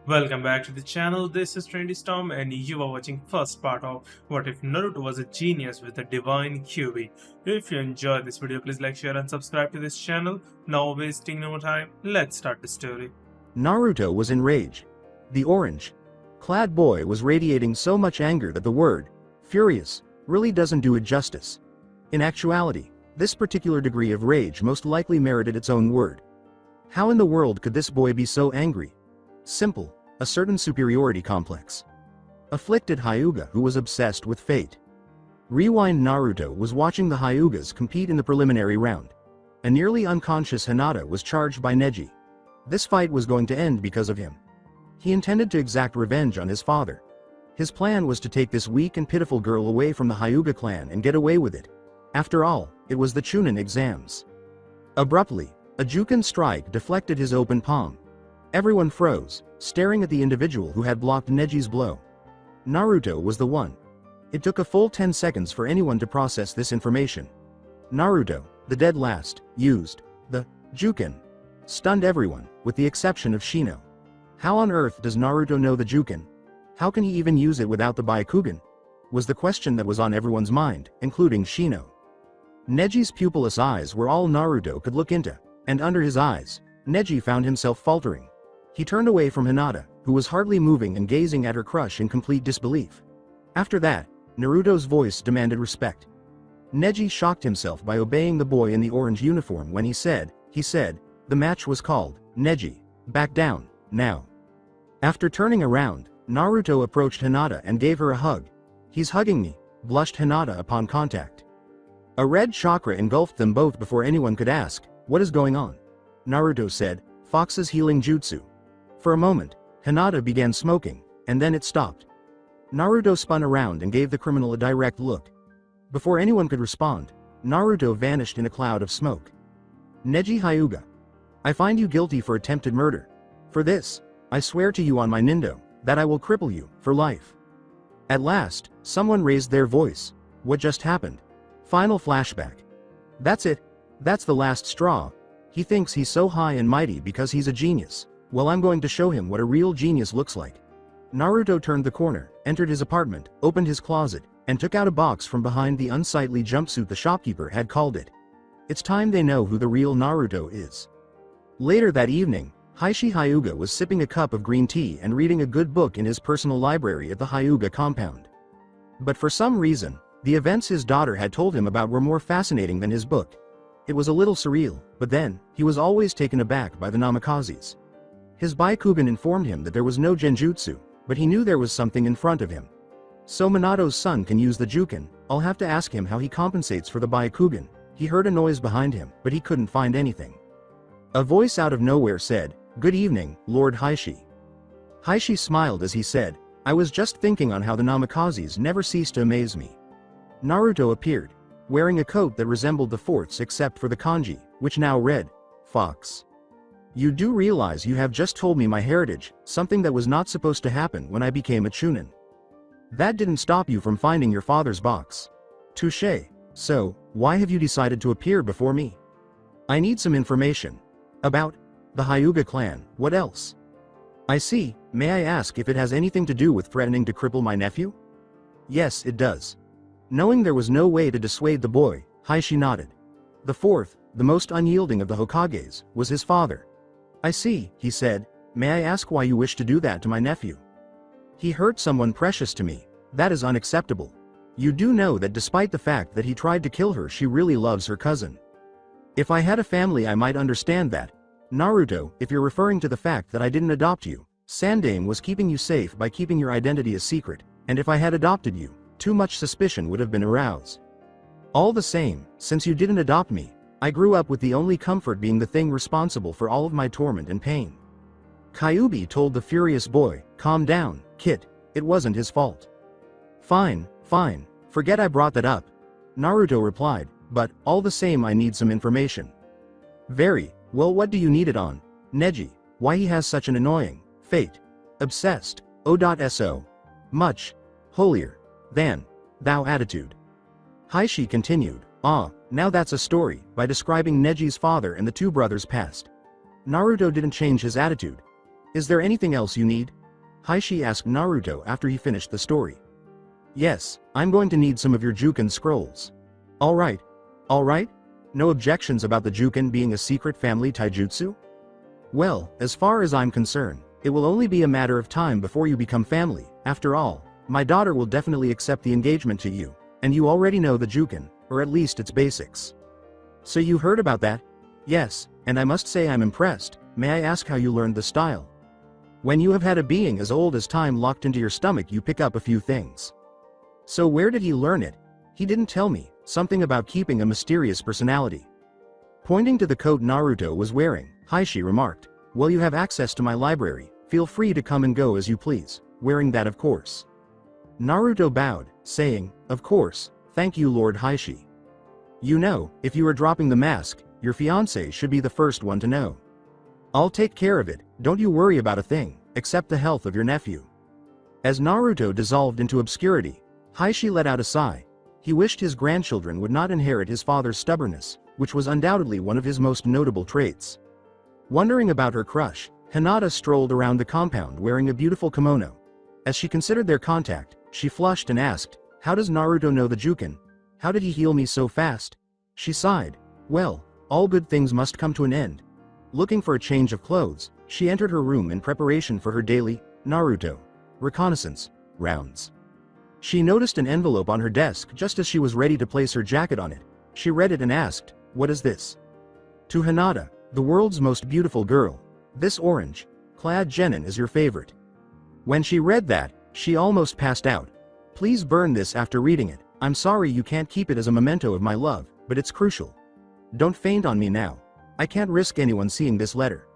Welcome back to the channel. This is Trendy Storm and you are watching first part of What If Naruto Was a Genius with a Divine Kyuubi. If you enjoyed this video, please like, share and subscribe to this channel. Now wasting no more time, let's start the story. Naruto was enraged. The orange-clad boy was radiating so much anger that the word furious really doesn't do it justice. In actuality, this particular degree of rage most likely merited its own word. How in the world could this boy be so angry? Simple, a certain superiority complex. Afflicted Hyuga who was obsessed with fate. Rewind. Naruto was watching the Hyugas compete in the preliminary round. A nearly unconscious Hinata was charged by Neji. This fight was going to end because of him. He intended to exact revenge on his father. His plan was to take this weak and pitiful girl away from the Hyuga clan and get away with it. After all, it was the Chunin exams. Abruptly, a Juken strike deflected his open palm. Everyone froze, staring at the individual who had blocked Neji's blow. Naruto was the one. It took a full 10 seconds for anyone to process this information. Naruto, the dead last, used the Juken. Stunned everyone, with the exception of Shino. How on earth does Naruto know the Juken? How can he even use it without the Byakugan? Was the question that was on everyone's mind, including Shino. Neji's pupilless eyes were all Naruto could look into, and under his eyes, Neji found himself faltering. He turned away from Hinata, who was hardly moving and gazing at her crush in complete disbelief. After that, Naruto's voice demanded respect. Neji shocked himself by obeying the boy in the orange uniform when he said, the match was called. Neji, back down, now. After turning around, Naruto approached Hinata and gave her a hug. He's hugging me, blushed Hinata upon contact. A red chakra engulfed them both before anyone could ask, what is going on? Naruto said, Fox's healing jutsu. For a moment, Hinata began smoking, and then it stopped. Naruto spun around and gave the criminal a direct look. Before anyone could respond, Naruto vanished in a cloud of smoke. Neji Hyuga. I find you guilty for attempted murder. For this, I swear to you on my Nindo, that I will cripple you, for life. At last, someone raised their voice. What just happened? Final flashback. That's it. That's the last straw. He thinks he's so high and mighty because he's a genius. Well, I'm going to show him what a real genius looks like. Naruto turned the corner, entered his apartment, opened his closet, and took out a box from behind the unsightly jumpsuit the shopkeeper had called it. It's time they know who the real Naruto is. Later that evening, Hiashi Hyuga was sipping a cup of green tea and reading a good book in his personal library at the Hyuga compound. But for some reason, the events his daughter had told him about were more fascinating than his book. It was a little surreal, but then, he was always taken aback by the Namakazes. His Byakugan informed him that there was no genjutsu, but he knew there was something in front of him. So Minato's son can use the Juken. I'll have to ask him how he compensates for the Byakugan. He heard a noise behind him, but he couldn't find anything. A voice out of nowhere said, Good evening, Lord Hiashi. Hiashi smiled as he said, I was just thinking on how the Namakazes never cease to amaze me. Naruto appeared, wearing a coat that resembled the fourth's except for the kanji, which now read, Fox. You do realize you have just told me my heritage, something that was not supposed to happen when I became a Chunin. That didn't stop you from finding your father's box. Touché. So, why have you decided to appear before me? I need some information. About the Hyuga clan, what else? I see. May I ask if it has anything to do with threatening to cripple my nephew? Yes, it does. Knowing there was no way to dissuade the boy, Hiashi nodded. The fourth, the most unyielding of the Hokages, was his father. I see, he said. May I ask why you wish to do that to my nephew? He hurt someone precious to me. That is unacceptable. You do know that despite the fact that he tried to kill her, she really loves her cousin. If I had a family I might understand that. Naruto, if you're referring to the fact that I didn't adopt you, Sandaime was keeping you safe by keeping your identity a secret, and if I had adopted you, too much suspicion would have been aroused. All the same, since you didn't adopt me, I grew up with the only comfort being the thing responsible for all of my torment and pain. Kyuubi told the furious boy, calm down, kid, it wasn't his fault. Fine, forget I brought that up. Naruto replied, but, all the same I need some information. Very, well what do you need it on? Neji, why he has such an annoying, fate, obsessed, o.so, much, holier, than, thou attitude. Hiashi continued, now that's a story, by describing Neji's father and the two brothers' past. Naruto didn't change his attitude. Is there anything else you need? Hiashi asked Naruto after he finished the story. Yes, I'm going to need some of your Juken scrolls. Alright. Alright? No objections about the Juken being a secret family taijutsu? Well, as far as I'm concerned, it will only be a matter of time before you become family. After all, my daughter will definitely accept the engagement to you, and you already know the Juken, or at least its basics. So you heard about that? Yes, and I must say I'm impressed. May I ask how you learned the style? When you have had a being as old as time locked into your stomach, you pick up a few things. So where did he learn it? He didn't tell me. Something about keeping a mysterious personality. Pointing to the coat Naruto was wearing, Hiashi remarked, well, you have access to my library, feel free to come and go as you please, wearing that of course. Naruto bowed, saying, of course, thank you Lord Hiashi. You know, if you are dropping the mask, your fiancé should be the first one to know. I'll take care of it, don't you worry about a thing, except the health of your nephew. As Naruto dissolved into obscurity, Hiashi let out a sigh. He wished his grandchildren would not inherit his father's stubbornness, which was undoubtedly one of his most notable traits. Wondering about her crush, Hinata strolled around the compound wearing a beautiful kimono. As she considered their contact, she flushed and asked, how does Naruto know the Juken? How did he heal me so fast? She sighed. Well, all good things must come to an end. Looking for a change of clothes, she entered her room in preparation for her daily, Naruto, reconnaissance, rounds. She noticed an envelope on her desk just as she was ready to place her jacket on it. She read it and asked, what is this? To Hinata, the world's most beautiful girl. This orange, clad genin is your favorite. When she read that, she almost passed out. Please burn this after reading it. I'm sorry you can't keep it as a memento of my love, but it's crucial. Don't faint on me now. I can't risk anyone seeing this letter.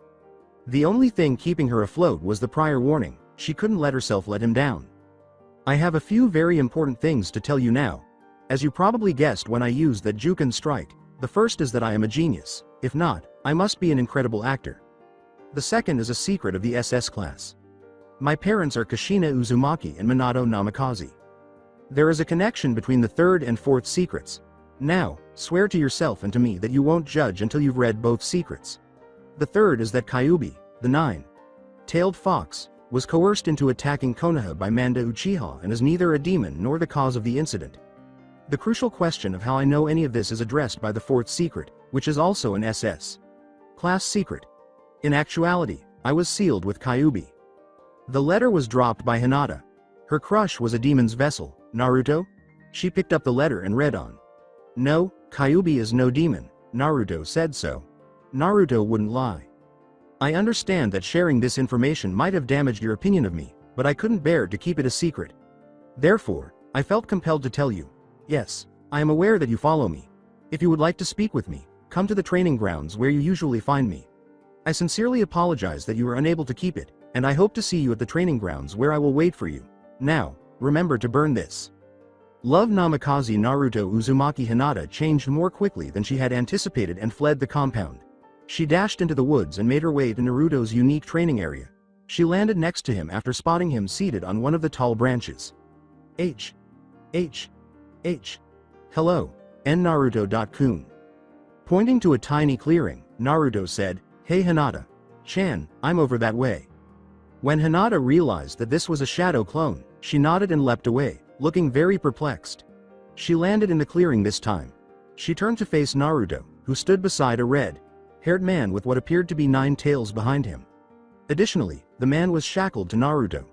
The only thing keeping her afloat was the prior warning. She couldn't let herself let him down. I have a few very important things to tell you now. As you probably guessed when I used that Juken strike, the first is that I am a genius. If not, I must be an incredible actor. The second is a secret of the SS class. My parents are Kushina Uzumaki and Minato Namikaze. There is a connection between the third and fourth secrets. Now, swear to yourself and to me that you won't judge until you've read both secrets. The third is that Kyuubi, the nine-tailed fox, was coerced into attacking Konoha by Manda Uchiha and is neither a demon nor the cause of the incident. The crucial question of how I know any of this is addressed by the fourth secret, which is also an SS class secret. In actuality, I was sealed with Kyuubi. The letter was dropped by Hinata. Her crush was a demon's vessel, Naruto? She picked up the letter and read on. No, Kyuubi is no demon, Naruto said so. Naruto wouldn't lie. I understand that sharing this information might have damaged your opinion of me, but I couldn't bear to keep it a secret. Therefore, I felt compelled to tell you. Yes, I am aware that you follow me. If you would like to speak with me, come to the training grounds where you usually find me. I sincerely apologize that you were unable to keep it, and I hope to see you at the training grounds where I will wait for you. Now, remember to burn this. Love Namikaze Naruto Uzumaki Hinata changed more quickly than she had anticipated and fled the compound. She dashed into the woods and made her way to Naruto's unique training area. She landed next to him after spotting him seated on one of the tall branches. H. Hello, N Naruto.kun. Pointing to a tiny clearing, Naruto said, Hey Hinata. Chan, I'm over that way. When Hinata realized that this was a shadow clone, she nodded and leapt away, looking very perplexed. She landed in the clearing this time. She turned to face Naruto, who stood beside a red-haired man with what appeared to be 9 tails behind him. Additionally, the man was shackled to Naruto.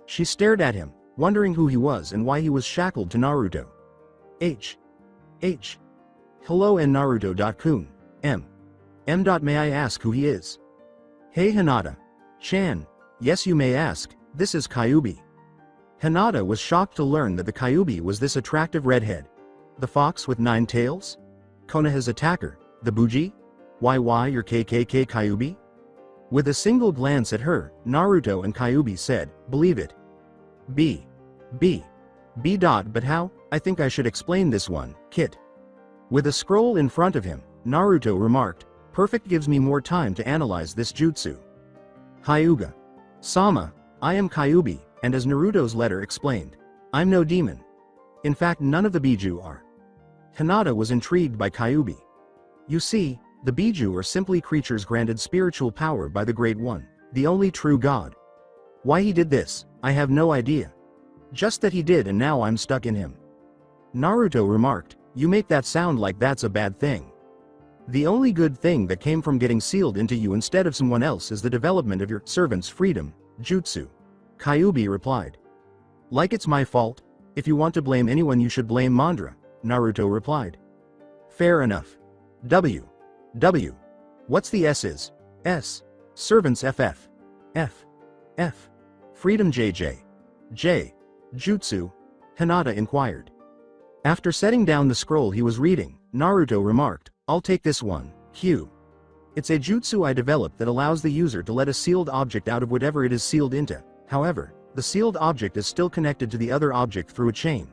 She stared at him, wondering who he was and why he was shackled to Naruto. Hello and Naruto.kun. M. May I ask who he is? Hey Hinata. Chan. Yes you may ask, this is Kyuubi. Hinata was shocked to learn that the Kyuubi was this attractive redhead. The fox with 9 tails? Konoha's attacker, the Buji? Why your KKK Kyuubi? With a single glance at her, Naruto and Kyuubi said, believe it. But how? I think I should explain this one, Kit. With a scroll in front of him, Naruto remarked, perfect gives me more time to analyze this jutsu. Hyuga. Sama, I am Kyuubi, and as Naruto's letter explained, I'm no demon. In fact none of the Biju are. Hinata was intrigued by Kyuubi. You see, the Biju are simply creatures granted spiritual power by the Great One, the only true God. Why he did this, I have no idea. Just that he did and now I'm stuck in him. Naruto remarked, you make that sound like that's a bad thing. The only good thing that came from getting sealed into you instead of someone else is the development of your servant's freedom, jutsu. Kyuubi replied. Like it's my fault? If you want to blame anyone you should blame Mandra, Naruto replied. Fair enough. W. What's the S's? S. Servants FF. F. Freedom JJ. J. Jutsu? Hinata inquired. After setting down the scroll he was reading, Naruto remarked, I'll take this one, Q. It's a jutsu I developed that allows the user to let a sealed object out of whatever it is sealed into. However, the sealed object is still connected to the other object through a chain.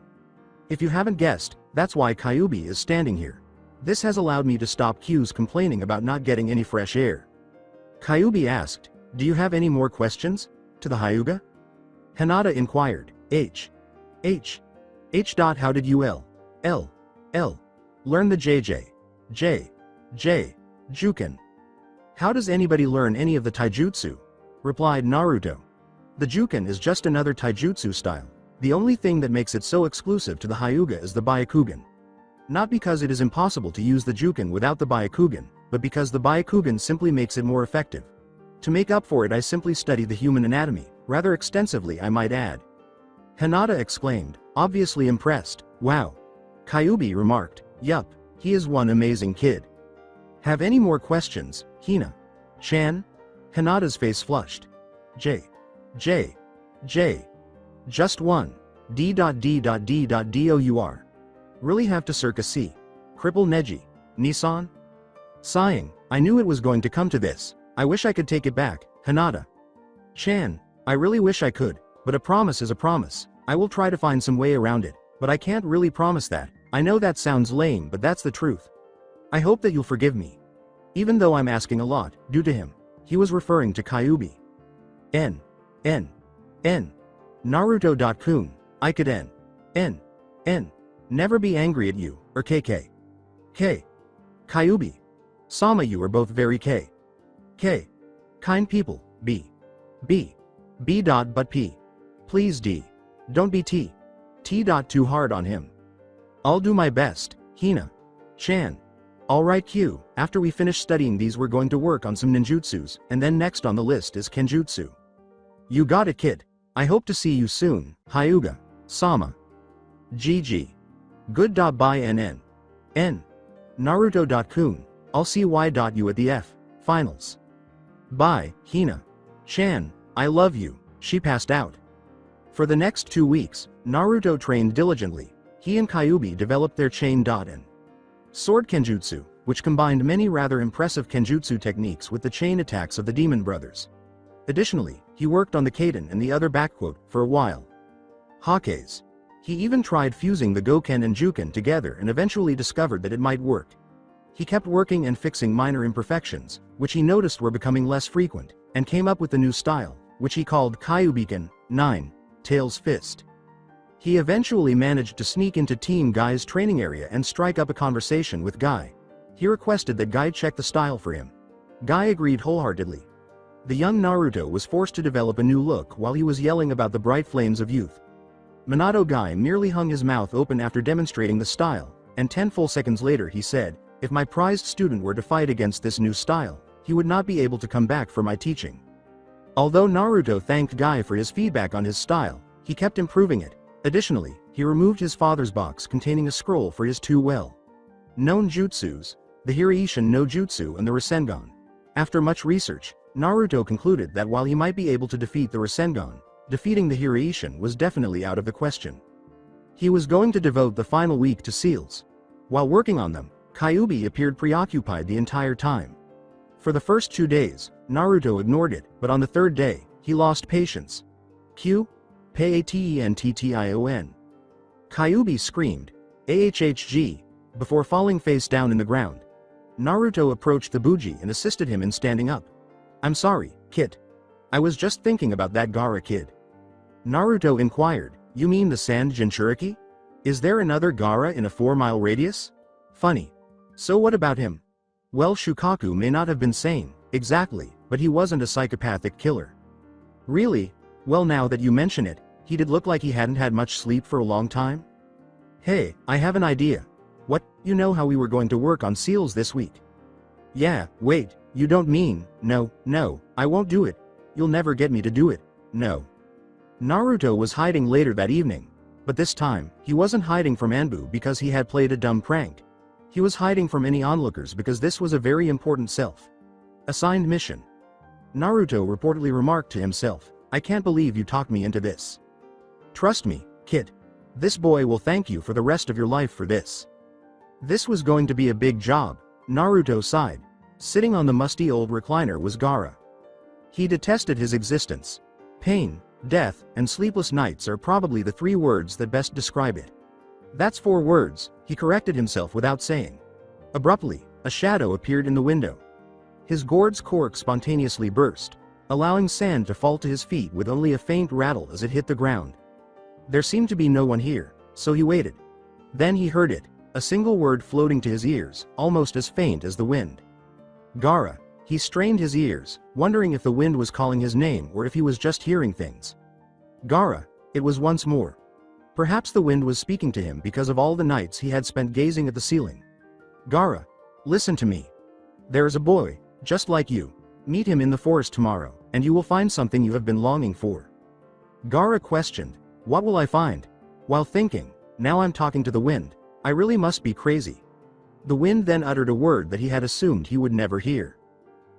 If you haven't guessed, that's why Kyuubi is standing here. This has allowed me to stop Q's complaining about not getting any fresh air. Kyuubi asked, do you have any more questions? To the Hyuga? Hinata inquired, H. How did you L. Learn the JJ? Juken. How does anybody learn any of the taijutsu? Replied Naruto. The Juken is just another taijutsu style. The only thing that makes it so exclusive to the Hyuga is the Byakugan. Not because it is impossible to use the Juken without the Byakugan, but because the Byakugan simply makes it more effective. To make up for it I simply study the human anatomy, rather extensively I might add. Hinata exclaimed, obviously impressed. Wow. Kyuubi remarked, yup, he is one amazing kid. Have any more questions, Hina-chan? Hinata's face flushed. J. Just one. D.D.D.Dour. Really have to circa C. Cripple Neji. Nissan? Sighing, I knew it was going to come to this. I wish I could take it back, Hinata-chan. I really wish I could, but a promise is a promise. I will try to find some way around it, but I can't really promise that. I know that sounds lame but that's the truth. I hope that you'll forgive me. Even though I'm asking a lot, due to him. He was referring to Kyuubi. N. Naruto.kun, I could N. Never be angry at you, or K. Kyuubi. Sama, you are both very K. Kind people, B. But P. Please D. Don't be T. Too hard on him. I'll do my best, Hina-chan. Alright Q, after we finish studying these we're going to work on some ninjutsus, and then next on the list is kenjutsu. You got it kid. I hope to see you soon, Hyuga, Sama. GG. Good.bye NN. Naruto.kun, I'll see you at the F. Finals. Bye, Hina-chan, I love you. She passed out. For the next 2 weeks, Naruto trained diligently. He and Kyuubi developed their chain and sword kenjutsu, which combined many rather impressive kenjutsu techniques with the chain attacks of the Demon Brothers. Additionally, he worked on the Kaden and the other for a while. Hakes. He even tried fusing the Goken and Juken together and eventually discovered that it might work. He kept working and fixing minor imperfections, which he noticed were becoming less frequent, and came up with a new style, which he called Kyuubiken, 9, Tails Fist. He eventually managed to sneak into Team Guy's training area and strike up a conversation with Guy. He requested that Guy check the style for him. Guy agreed wholeheartedly. The young Naruto was forced to develop a new look while he was yelling about the bright flames of youth. Minato Guy merely hung his mouth open after demonstrating the style, and 10 full seconds later he said, if my prized student were to fight against this new style, he would not be able to come back for my teaching. Although Naruto thanked Guy for his feedback on his style, he kept improving it. Additionally, he removed his father's box containing a scroll for his two well-known jutsus, the Hiraishin no Jutsu and the Rasengan. After much research, Naruto concluded that while he might be able to defeat the Rasengan, defeating the Hiraishin was definitely out of the question. He was going to devote the final week to seals. While working on them, Kyuubi appeared preoccupied the entire time. For the first 2 days, Naruto ignored it, but on the third day, he lost patience. Q? Patenttion. Kyuubi screamed, AHHG, before falling face down in the ground. Naruto approached the Buji and assisted him in standing up. I'm sorry, Kit. I was just thinking about that Gaara kid. Naruto inquired, you mean the Sand Jinchuriki? Is there another Gaara in a 4-mile radius? Funny. So what about him? Well, Shukaku may not have been sane, exactly, but he wasn't a psychopathic killer. Really? Well, now that you mention it, he did look like he hadn't had much sleep for a long time. Hey, I have an idea. What, you know how we were going to work on seals this week? Yeah, wait, you don't mean, no, I won't do it. You'll never get me to do it, no. Naruto was hiding later that evening. But this time, he wasn't hiding from Anbu because he had played a dumb prank. He was hiding from any onlookers because this was a very important self-assigned mission. Naruto reportedly remarked to himself, I can't believe you talked me into this. Trust me, kid. This boy will thank you for the rest of your life for this. This was going to be a big job, Naruto sighed. Sitting on the musty old recliner was Gaara. He detested his existence. Pain, death, and sleepless nights are probably the 3 words that best describe it. That's 4 words, he corrected himself without saying. Abruptly, a shadow appeared in the window. His gourd's cork spontaneously burst, allowing sand to fall to his feet with only a faint rattle as it hit the ground. There seemed to be no one here, so he waited. Then he heard it, a single word floating to his ears, almost as faint as the wind. Gaara. He strained his ears, wondering if the wind was calling his name or if he was just hearing things. Gaara. It was once more. Perhaps the wind was speaking to him because of all the nights he had spent gazing at the ceiling. Gaara. Listen to me. There is a boy, just like you. Meet him in the forest tomorrow, and you will find something you have been longing for. Gaara questioned, what will I find? While thinking, now I'm talking to the wind, I really must be crazy. The wind then uttered a word that he had assumed he would never hear.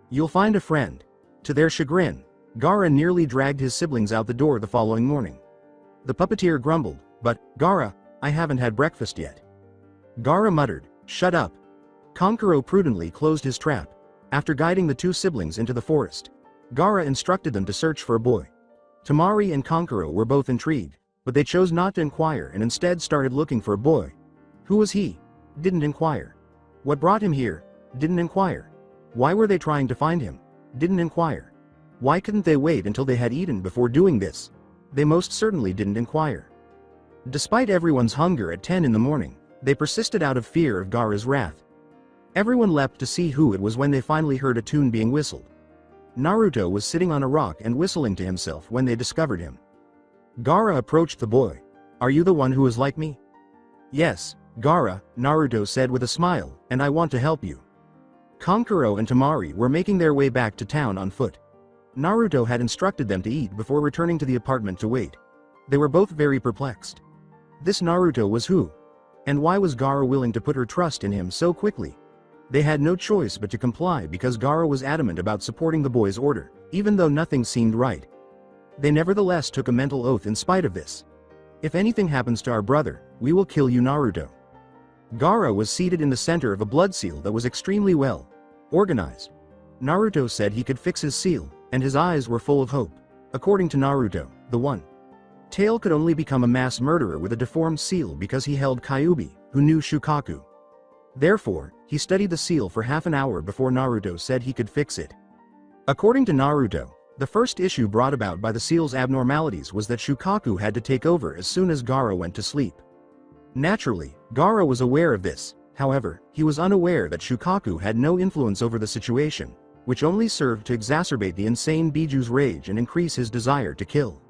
You'll find a friend. To their chagrin, Gaara nearly dragged his siblings out the door the following morning. The puppeteer grumbled, but, Gaara, I haven't had breakfast yet. Gaara muttered, shut up. Kankuro prudently closed his trap. After guiding the 2 siblings into the forest, Gaara instructed them to search for a boy. Temari and Kankuro were both intrigued, but they chose not to inquire and instead started looking for a boy. Who was he? Didn't inquire. What brought him here? Didn't inquire. Why were they trying to find him? Didn't inquire. Why couldn't they wait until they had eaten before doing this? They most certainly didn't inquire. Despite everyone's hunger at 10 in the morning, they persisted out of fear of Gaara's wrath. Everyone leapt to see who it was when they finally heard a tune being whistled. Naruto was sitting on a rock and whistling to himself when they discovered him. Gaara approached the boy. Are you the one who is like me? Yes, Gaara, Naruto said with a smile, and I want to help you. Kankuro and Temari were making their way back to town on foot. Naruto had instructed them to eat before returning to the apartment to wait. They were both very perplexed. This Naruto was who? And why was Gaara willing to put her trust in him so quickly? They had no choice but to comply because Gaara was adamant about supporting the boy's order, even though nothing seemed right. They nevertheless took a mental oath in spite of this. If anything happens to our brother, we will kill you, Naruto. Gaara was seated in the center of a blood seal that was extremely well organized. Naruto said he could fix his seal, and his eyes were full of hope. According to Naruto, the one tail could only become a mass murderer with a deformed seal because he held Kyuubi, who knew Shukaku. Therefore, he studied the seal for half an hour before Naruto said he could fix it. According to Naruto, the first issue brought about by the seal's abnormalities was that Shukaku had to take over as soon as Gaara went to sleep. Naturally, Gaara was aware of this. However, he was unaware that Shukaku had no influence over the situation, which only served to exacerbate the insane Biju's rage and increase his desire to kill.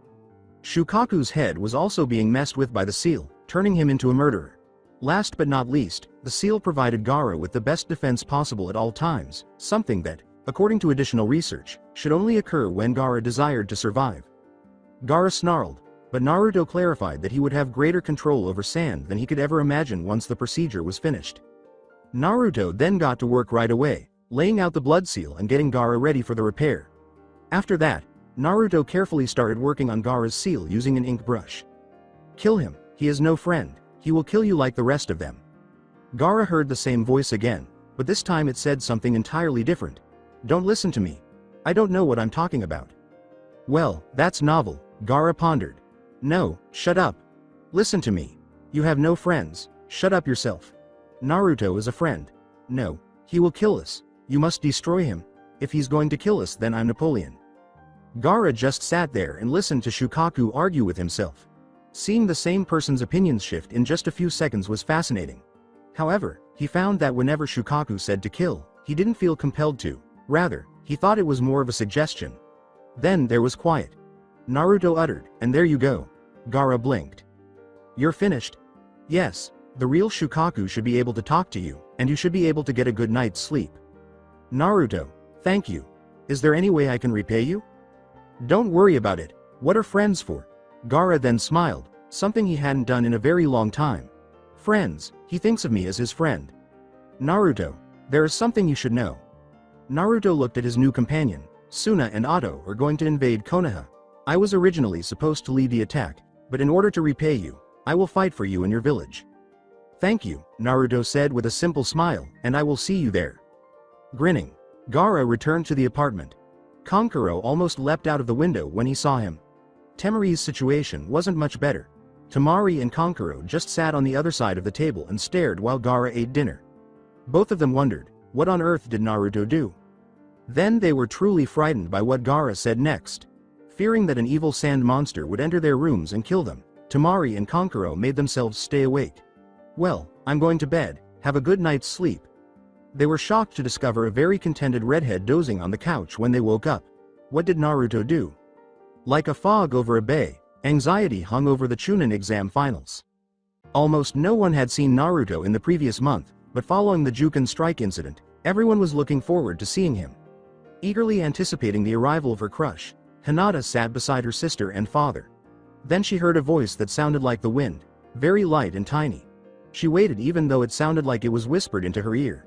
Shukaku's head was also being messed with by the seal, turning him into a murderer. Last but not least, the seal provided Gaara with the best defense possible at all times, something that, according to additional research, should only occur when Gaara desired to survive. Gaara snarled, but Naruto clarified that he would have greater control over sand than he could ever imagine once the procedure was finished. Naruto then got to work right away, laying out the blood seal and getting Gaara ready for the repair. After that, Naruto carefully started working on Gaara's seal using an ink brush. Kill him, he is no friend, he will kill you like the rest of them. Gaara heard the same voice again, but this time it said something entirely different. Don't listen to me. I don't know what I'm talking about. Well, that's novel, Gaara pondered. No, shut up. Listen to me. You have no friends, shut up yourself. Naruto is a friend. No, he will kill us. You must destroy him. If he's going to kill us, then I'm Napoleon. Gaara just sat there and listened to Shukaku argue with himself. Seeing the same person's opinions shift in just a few seconds was fascinating. However, he found that whenever Shukaku said to kill, he didn't feel compelled to. Rather, he thought it was more of a suggestion. Then there was quiet. Naruto uttered, and there you go. Gaara blinked. You're finished? Yes, the real Shukaku should be able to talk to you, and you should be able to get a good night's sleep. Naruto, thank you. Is there any way I can repay you? Don't worry about it, what are friends for? Gaara then smiled, something he hadn't done in a very long time. Friends, he thinks of me as his friend. Naruto, there is something you should know. Naruto looked at his new companion. Suna and Otto are going to invade Konoha. I was originally supposed to lead the attack, but in order to repay you, I will fight for you in your village. Thank you, Naruto said with a simple smile, and I will see you there. Grinning, Gaara returned to the apartment. Kankuro almost leapt out of the window when he saw him. Temari's situation wasn't much better. Temari and Kankuro just sat on the other side of the table and stared while Gaara ate dinner. Both of them wondered, what on earth did Naruto do? Then they were truly frightened by what Gaara said next. Fearing that an evil sand monster would enter their rooms and kill them, Temari and Kankuro made themselves stay awake. Well, I'm going to bed, have a good night's sleep. They were shocked to discover a very contented redhead dozing on the couch when they woke up. What did Naruto do? Like a fog over a bay, anxiety hung over the Chunin exam finals. Almost no one had seen Naruto in the previous month, but following the Juken strike incident, everyone was looking forward to seeing him. Eagerly anticipating the arrival of her crush, Hinata sat beside her sister and father. Then she heard a voice that sounded like the wind, very light and tiny. She waited even though it sounded like it was whispered into her ear.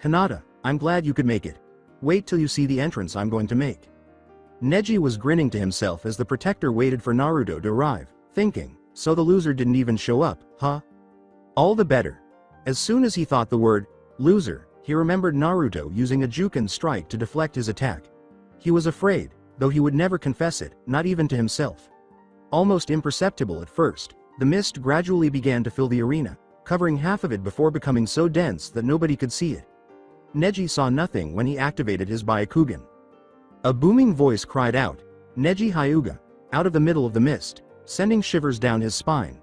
Hinata, I'm glad you could make it. Wait till you see the entrance I'm going to make. Neji was grinning to himself as the protector waited for Naruto to arrive, thinking, so the loser didn't even show up, huh? All the better. As soon as he thought the word, loser, he remembered Naruto using a Juken strike to deflect his attack. He was afraid, though he would never confess it, not even to himself. Almost imperceptible at first, the mist gradually began to fill the arena, covering half of it before becoming so dense that nobody could see it. Neji saw nothing when he activated his Byakugan. A booming voice cried out, Neji Hyuga, out of the middle of the mist, sending shivers down his spine.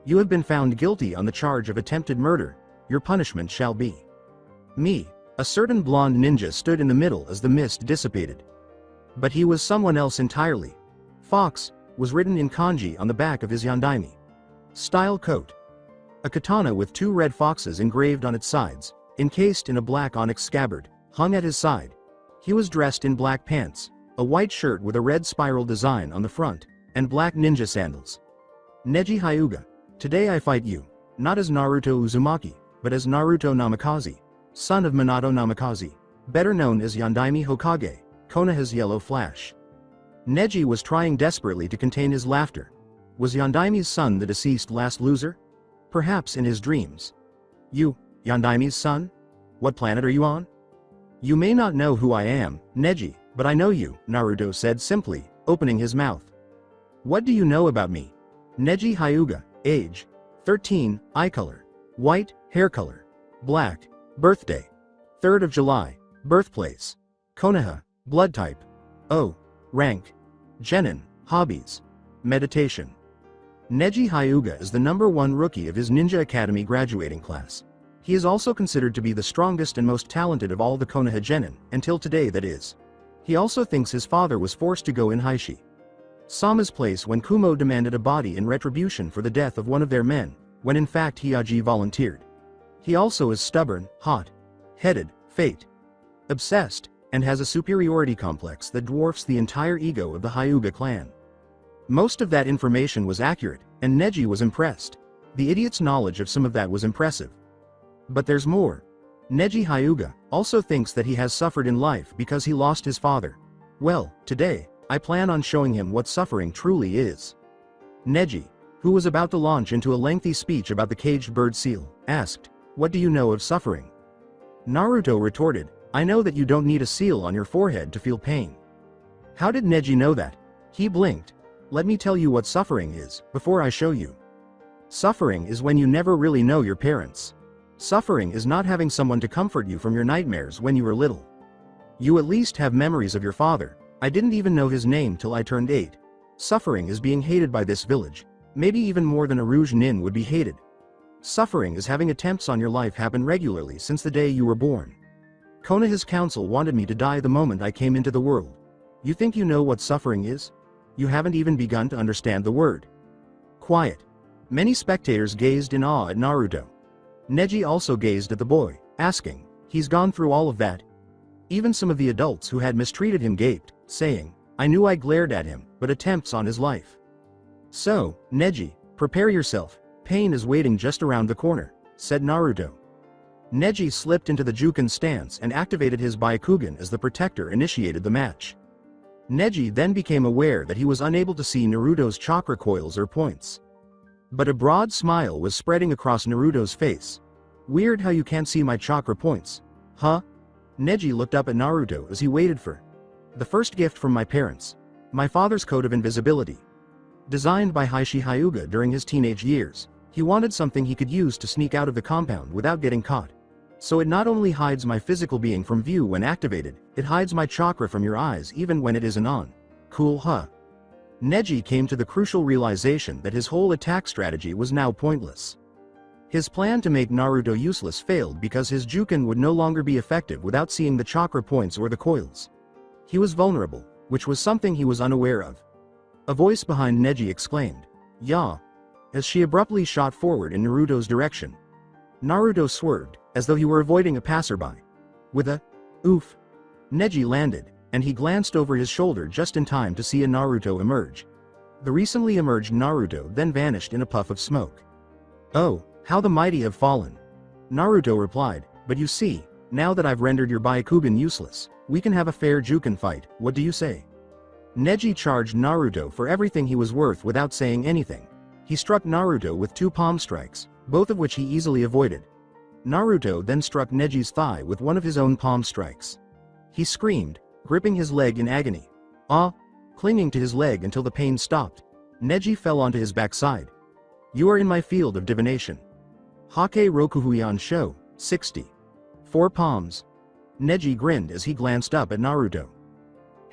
You have been found guilty on the charge of attempted murder, your punishment shall be. Me, a certain blonde ninja stood in the middle as the mist dissipated. But he was someone else entirely. Fox, was written in kanji on the back of his yandaime. Style coat. A katana with 2 red foxes engraved on its sides, encased in a black onyx scabbard, hung at his side. He was dressed in black pants, a white shirt with a red spiral design on the front, and black ninja sandals. Neji Hyuga, today I fight you, not as Naruto Uzumaki, but as Naruto Namikaze, son of Minato Namikaze, better known as Yandaime Hokage, Konoha's Yellow Flash. Neji was trying desperately to contain his laughter. Was Yandaime's son the deceased last loser? Perhaps in his dreams. You, Yandaime's son? What planet are you on? You may not know who I am, Neji, but I know you, Naruto said simply, opening his mouth. What do you know about me? Neji Hyuga, age, 13, eye color, white, hair color, black, birthday, 3rd of July, birthplace, Konoha, blood type, O, rank, genin, hobbies, meditation. Neji Hyuga is the #1 rookie of his Ninja Academy graduating class. He is also considered to be the strongest and most talented of all the Konoha genin, until today that is. He also thinks his father was forced to go in Hiashi. Sama's place when Kumo demanded a body in retribution for the death of one of their men, when in fact Hiaji volunteered. He also is stubborn, hot-headed, fate obsessed, and has a superiority complex that dwarfs the entire ego of the Hyuga clan. Most of that information was accurate, and Neji was impressed. The idiot's knowledge of some of that was impressive. But there's more. Neji Hyuga also thinks that he has suffered in life because he lost his father. Well, today, I plan on showing him what suffering truly is. Neji, who was about to launch into a lengthy speech about the caged bird seal, asked, what do you know of suffering? Naruto retorted, I know that you don't need a seal on your forehead to feel pain. How did Neji know that? He blinked. Let me tell you what suffering is, before I show you. Suffering is when you never really know your parents. Suffering is not having someone to comfort you from your nightmares when you were little. You at least have memories of your father. I didn't even know his name till I turned 8. Suffering is being hated by this village. Maybe even more than a Rouge Nin would be hated. Suffering is having attempts on your life happen regularly since the day you were born. Konoha's council wanted me to die the moment I came into the world. You think you know what suffering is? You haven't even begun to understand the word. Quiet. Many spectators gazed in awe at Naruto. Neji also gazed at the boy, asking, he's gone through all of that? Even some of the adults who had mistreated him gaped, saying, I knew I glared at him, but attempts on his life. So, Neji, prepare yourself, pain is waiting just around the corner, said Naruto. Neji slipped into the Juken stance and activated his Byakugan as the protector initiated the match. Neji then became aware that he was unable to see Naruto's chakra coils or points. But a broad smile was spreading across Naruto's face. Weird how you can't see my chakra points. Huh? Neji looked up at Naruto as he waited for the first gift from my parents. My father's code of invisibility. Designed by Hiashi Hyuga during his teenage years, he wanted something he could use to sneak out of the compound without getting caught. So it not only hides my physical being from view when activated, it hides my chakra from your eyes even when it isn't on. Cool, huh? Neji came to the crucial realization that his whole attack strategy was now pointless. His plan to make Naruto useless failed because his Juken would no longer be effective without seeing the chakra points or the coils. He was vulnerable, which was something he was unaware of. A voice behind Neji exclaimed, "Ya!" as she abruptly shot forward in Naruto's direction. Naruto swerved, as though he were avoiding a passerby. With a oof, Neji landed, and he glanced over his shoulder just in time to see a Naruto emerge. The recently emerged Naruto then vanished in a puff of smoke. Oh, how the mighty have fallen. Naruto replied, but you see, now that I've rendered your Byakugan useless, we can have a fair Juken fight, what do you say? Neji charged Naruto for everything he was worth without saying anything. He struck Naruto with 2 palm strikes, both of which he easily avoided. Naruto then struck Neji's thigh with one of his own palm strikes. He screamed, gripping his leg in agony. Ah! Clinging to his leg until the pain stopped, Neji fell onto his backside. You are in my field of divination. Hake Rokuhuyan Sho, 60. 4 palms. Neji grinned as he glanced up at Naruto.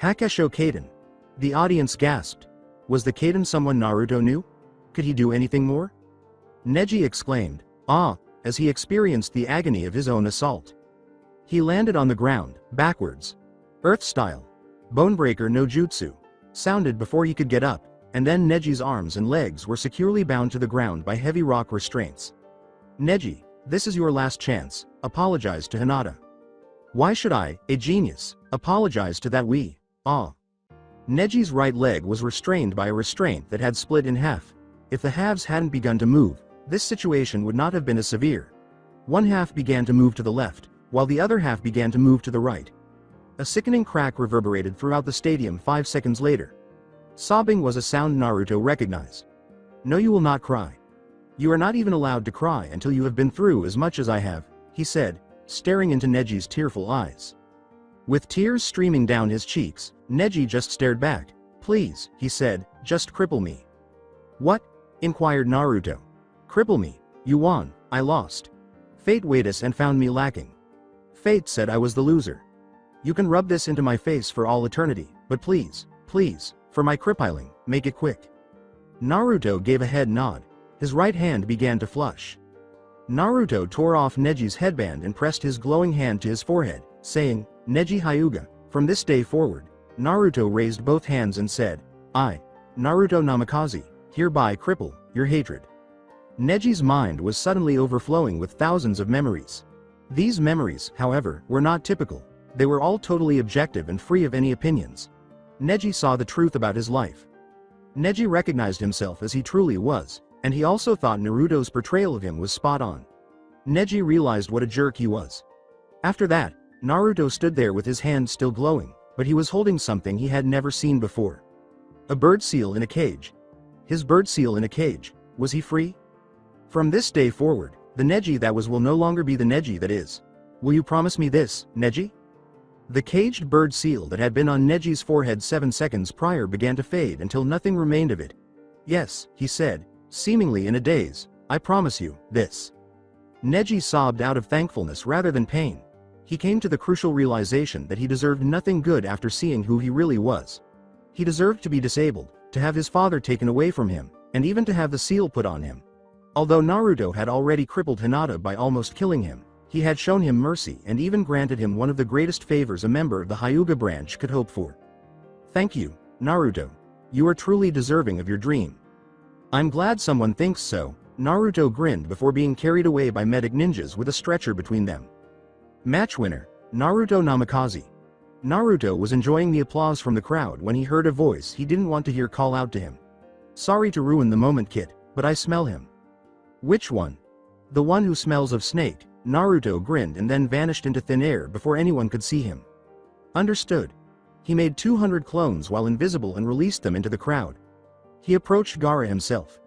Hakesho Kaden. The audience gasped. Was the Kaden someone Naruto knew? Could he do anything more? Neji exclaimed, ah, as he experienced the agony of his own assault. He landed on the ground, backwards. Earth style. Bonebreaker no jutsu. Sounded before he could get up, and then Neji's arms and legs were securely bound to the ground by heavy rock restraints. Neji, this is your last chance, apologize to Hinata. Why should I, a genius, apologize to that Neji's right leg was restrained by a restraint that had split in half. If the halves hadn't begun to move, this situation would not have been as severe. One half began to move to the left, while the other half began to move to the right. A sickening crack reverberated throughout the stadium 5 seconds later. Sobbing was a sound Naruto recognized. No, you will not cry. You are not even allowed to cry until you have been through as much as I have, he said, staring into Neji's tearful eyes. With tears streaming down his cheeks, Neji just stared back. Please, he said, just cripple me. What? Inquired Naruto. Cripple me. You won, I lost. Fate weighed us and found me lacking. Fate said I was the loser. You can rub this into my face for all eternity, but please, please, for my crippling, make it quick. Naruto gave a head nod. His right hand began to flush. Naruto tore off Neji's headband and pressed his glowing hand to his forehead, saying, Neji Hyuga, from this day forward. Naruto raised both hands and said, I, Naruto Namikaze, hereby cripple your hatred. Neji's mind was suddenly overflowing with thousands of memories. These memories, however, were not typical. They were all totally objective and free of any opinions. Neji saw the truth about his life. Neji recognized himself as he truly was, and he also thought Naruto's portrayal of him was spot on. Neji realized what a jerk he was. After that, Naruto stood there with his hand still glowing, but he was holding something he had never seen before. A bird seal in a cage. His bird seal in a cage. Was he free? From this day forward, the Neji that was will no longer be the Neji that is. Will you promise me this, Neji? The caged bird seal that had been on Neji's forehead 7 seconds prior began to fade until nothing remained of it. Yes, he said, seemingly in a daze, I promise you, this. Neji sobbed out of thankfulness rather than pain. He came to the crucial realization that he deserved nothing good after seeing who he really was. He deserved to be disabled, to have his father taken away from him, and even to have the seal put on him. Although Naruto had already crippled Hinata by almost killing him, he had shown him mercy and even granted him one of the greatest favors a member of the Hyuga branch could hope for. Thank you, Naruto. You are truly deserving of your dream. I'm glad someone thinks so, Naruto grinned before being carried away by medic ninjas with a stretcher between them. Match winner, Naruto Namikaze. Naruto was enjoying the applause from the crowd when he heard a voice he didn't want to hear call out to him. Sorry to ruin the moment, kid, but I smell him. Which one? The one who smells of snake, Naruto grinned and then vanished into thin air before anyone could see him. Understood. He made 200 clones while invisible and released them into the crowd. He approached Gaara himself.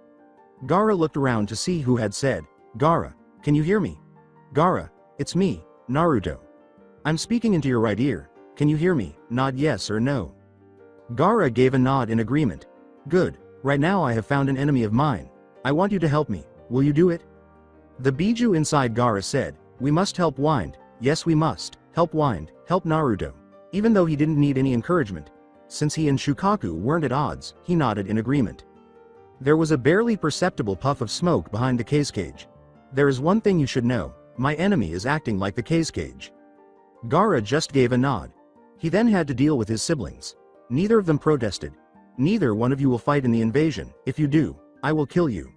Gaara looked around to see who had said, Gaara, can you hear me? Gaara, it's me, Naruto. I'm speaking into your right ear, can you hear me? Nod yes or no. Gaara gave a nod in agreement. Good, right now I have found an enemy of mine. I want you to help me, will you do it? The Biju inside Gaara said, we must help Wind, yes we must, help Wind, help Naruto. Even though he didn't need any encouragement. Since he and Shukaku weren't at odds, he nodded in agreement. There was a barely perceptible puff of smoke behind the Kazekage. There is one thing you should know, my enemy is acting like the Kazekage. Gaara just gave a nod. He then had to deal with his siblings. Neither of them protested. Neither one of you will fight in the invasion, if you do, I will kill you.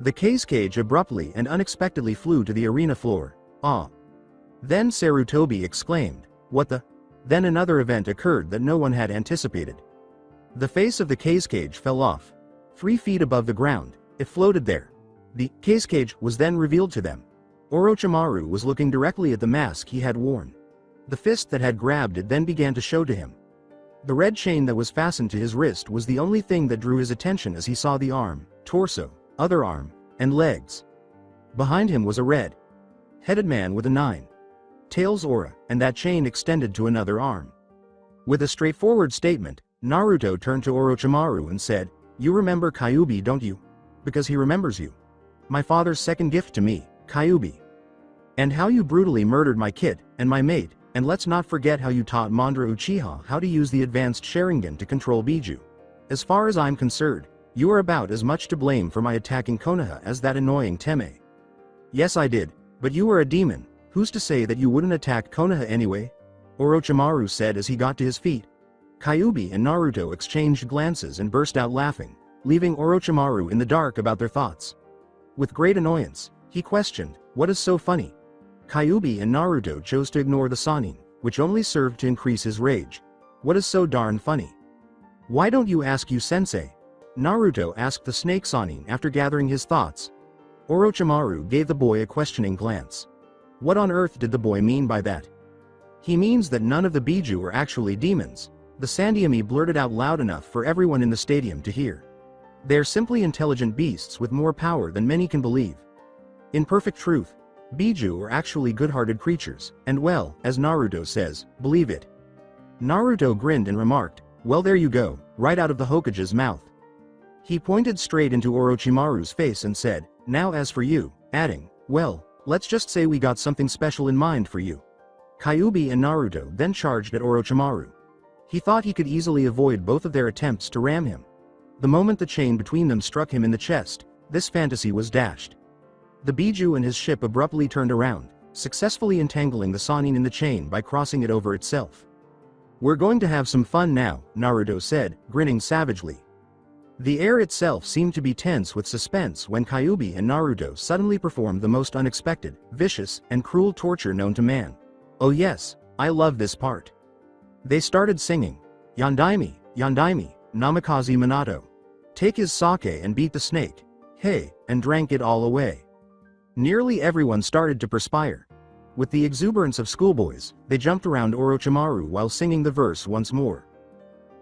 The Kazekage abruptly and unexpectedly flew to the arena floor. Ah. Then Sarutobi exclaimed, what the? Then another event occurred that no one had anticipated. The face of the Kazekage fell off. 3 feet above the ground, it floated there. The Kazekage was then revealed to them. Orochimaru was looking directly at the mask he had worn. The fist that had grabbed it then began to show to him. The red chain that was fastened to his wrist was the only thing that drew his attention as he saw the arm, torso, other arm, and legs. Behind him was a red-headed man with a 9-tails aura, and that chain extended to another arm. With a straightforward statement, Naruto turned to Orochimaru and said, you remember Kyuubi, don't you? Because he remembers you. My father's second gift to me, Kyuubi. And how you brutally murdered my kid, and my mate, and let's not forget how you taught Mondra Uchiha how to use the advanced Sharingan to control Biju. As far as I'm concerned, you are about as much to blame for my attacking Konoha as that annoying Teme. Yes I did, but you were a demon, who's to say that you wouldn't attack Konoha anyway? Orochimaru said as he got to his feet. Kyuubi and Naruto exchanged glances and burst out laughing, leaving Orochimaru in the dark about their thoughts. With great annoyance, he questioned, what is so funny? Kyuubi and Naruto chose to ignore the Sannin, which only served to increase his rage. What is so darn funny? Why don't you ask you sensei? Naruto asked the snake Sannin after gathering his thoughts. Orochimaru gave the boy a questioning glance. What on earth did the boy mean by that? He means that none of the Biju are actually demons. The Sandyami blurted out loud enough for everyone in the stadium to hear. They're simply intelligent beasts with more power than many can believe. In perfect truth, Biju are actually good-hearted creatures, and well, as Naruto says, believe it. Naruto grinned and remarked, well there you go, right out of the Hokage's mouth. He pointed straight into Orochimaru's face and said, now as for you, adding, well, let's just say we got something special in mind for you. Kyuubi and Naruto then charged at Orochimaru. He thought he could easily avoid both of their attempts to ram him. The moment the chain between them struck him in the chest, this fantasy was dashed. The Biju and his ship abruptly turned around, successfully entangling the Sannin in the chain by crossing it over itself. We're going to have some fun now, Naruto said, grinning savagely. The air itself seemed to be tense with suspense when Kyuubi and Naruto suddenly performed the most unexpected, vicious, and cruel torture known to man. Oh yes, I love this part. They started singing, Yandaime, Yandaime, Namikaze Minato. Take his sake and beat the snake. Hey, and drank it all away. Nearly everyone started to perspire. With the exuberance of schoolboys, they jumped around Orochimaru while singing the verse once more.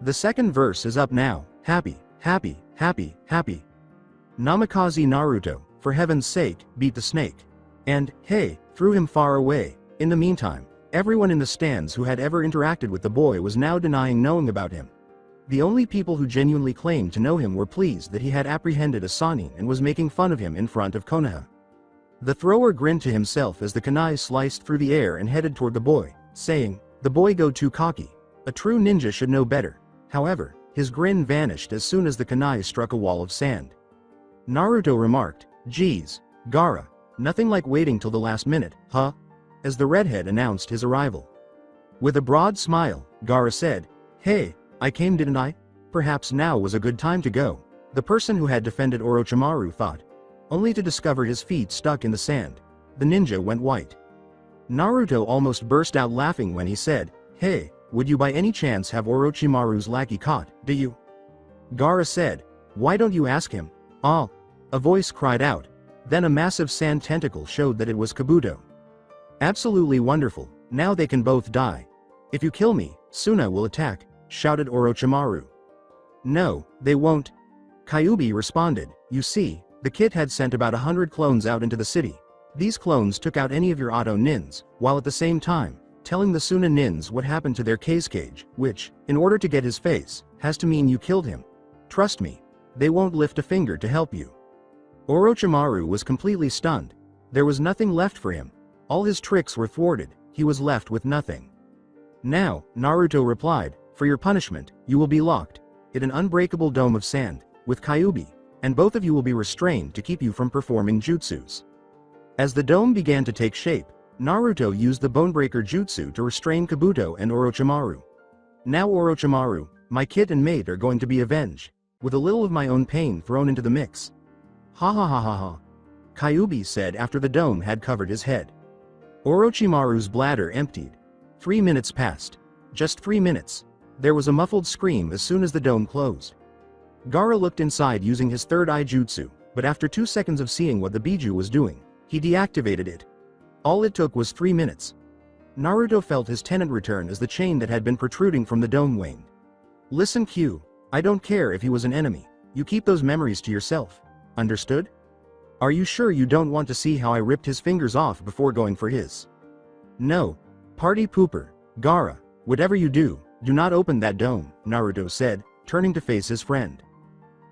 The second verse is up now, happy, happy, happy, happy. Namikaze Naruto, for heaven's sake, beat the snake. And, hey, threw him far away. In the meantime, everyone in the stands who had ever interacted with the boy was now denying knowing about him. The only people who genuinely claimed to know him were pleased that he had apprehended a Sannin and was making fun of him in front of Konoha. The thrower grinned to himself as the kunai sliced through the air and headed toward the boy, saying, the boy go too cocky. A true ninja should know better. However, his grin vanished as soon as the kunai struck a wall of sand. Naruto remarked, geez, Gaara, nothing like waiting till the last minute, huh? As the redhead announced his arrival. With a broad smile, Gaara said, hey, I came didn't I? Perhaps now was a good time to go, the person who had defended Orochimaru thought. Only to discover his feet stuck in the sand. The ninja went white. Naruto almost burst out laughing when he said, "Hey, would you by any chance have Orochimaru's lackey caught, do you?" Gaara said, "Why don't you ask him?" "Ah!" A voice cried out. Then a massive sand tentacle showed that it was Kabuto. "Absolutely wonderful, now they can both die. If you kill me, Suna will attack," shouted Orochimaru. "No, they won't," Kyuubi responded. "You see, the kid had sent about 100 clones out into the city. These clones took out any of your auto nins, while at the same time, telling the Suna nins what happened to their Kazekage, which, in order to get his face, has to mean you killed him. Trust me, they won't lift a finger to help you." Orochimaru was completely stunned. There was nothing left for him. All his tricks were thwarted, he was left with nothing. "Now," Naruto replied, "for your punishment, you will be locked in an unbreakable dome of sand, with Kyuubi, and both of you will be restrained to keep you from performing jutsus." As the dome began to take shape, Naruto used the Bonebreaker Jutsu to restrain Kabuto and Orochimaru. "Now Orochimaru, my kid and mate are going to be avenged, with a little of my own pain thrown into the mix." "Ha ha ha ha ha," Kyuubi said after the dome had covered his head. Orochimaru's bladder emptied. 3 minutes passed. Just 3 minutes. There was a muffled scream as soon as the dome closed. Gaara looked inside using his third eye jutsu, but after 2 seconds of seeing what the Biju was doing, he deactivated it. All it took was 3 minutes. Naruto felt his tenant return as the chain that had been protruding from the dome waned. "Listen Q, I don't care if he was an enemy, you keep those memories to yourself. Understood? Are you sure you don't want to see how I ripped his fingers off before going for his?" "No. Party pooper, Gaara, whatever you do not open that dome," Naruto said, turning to face his friend.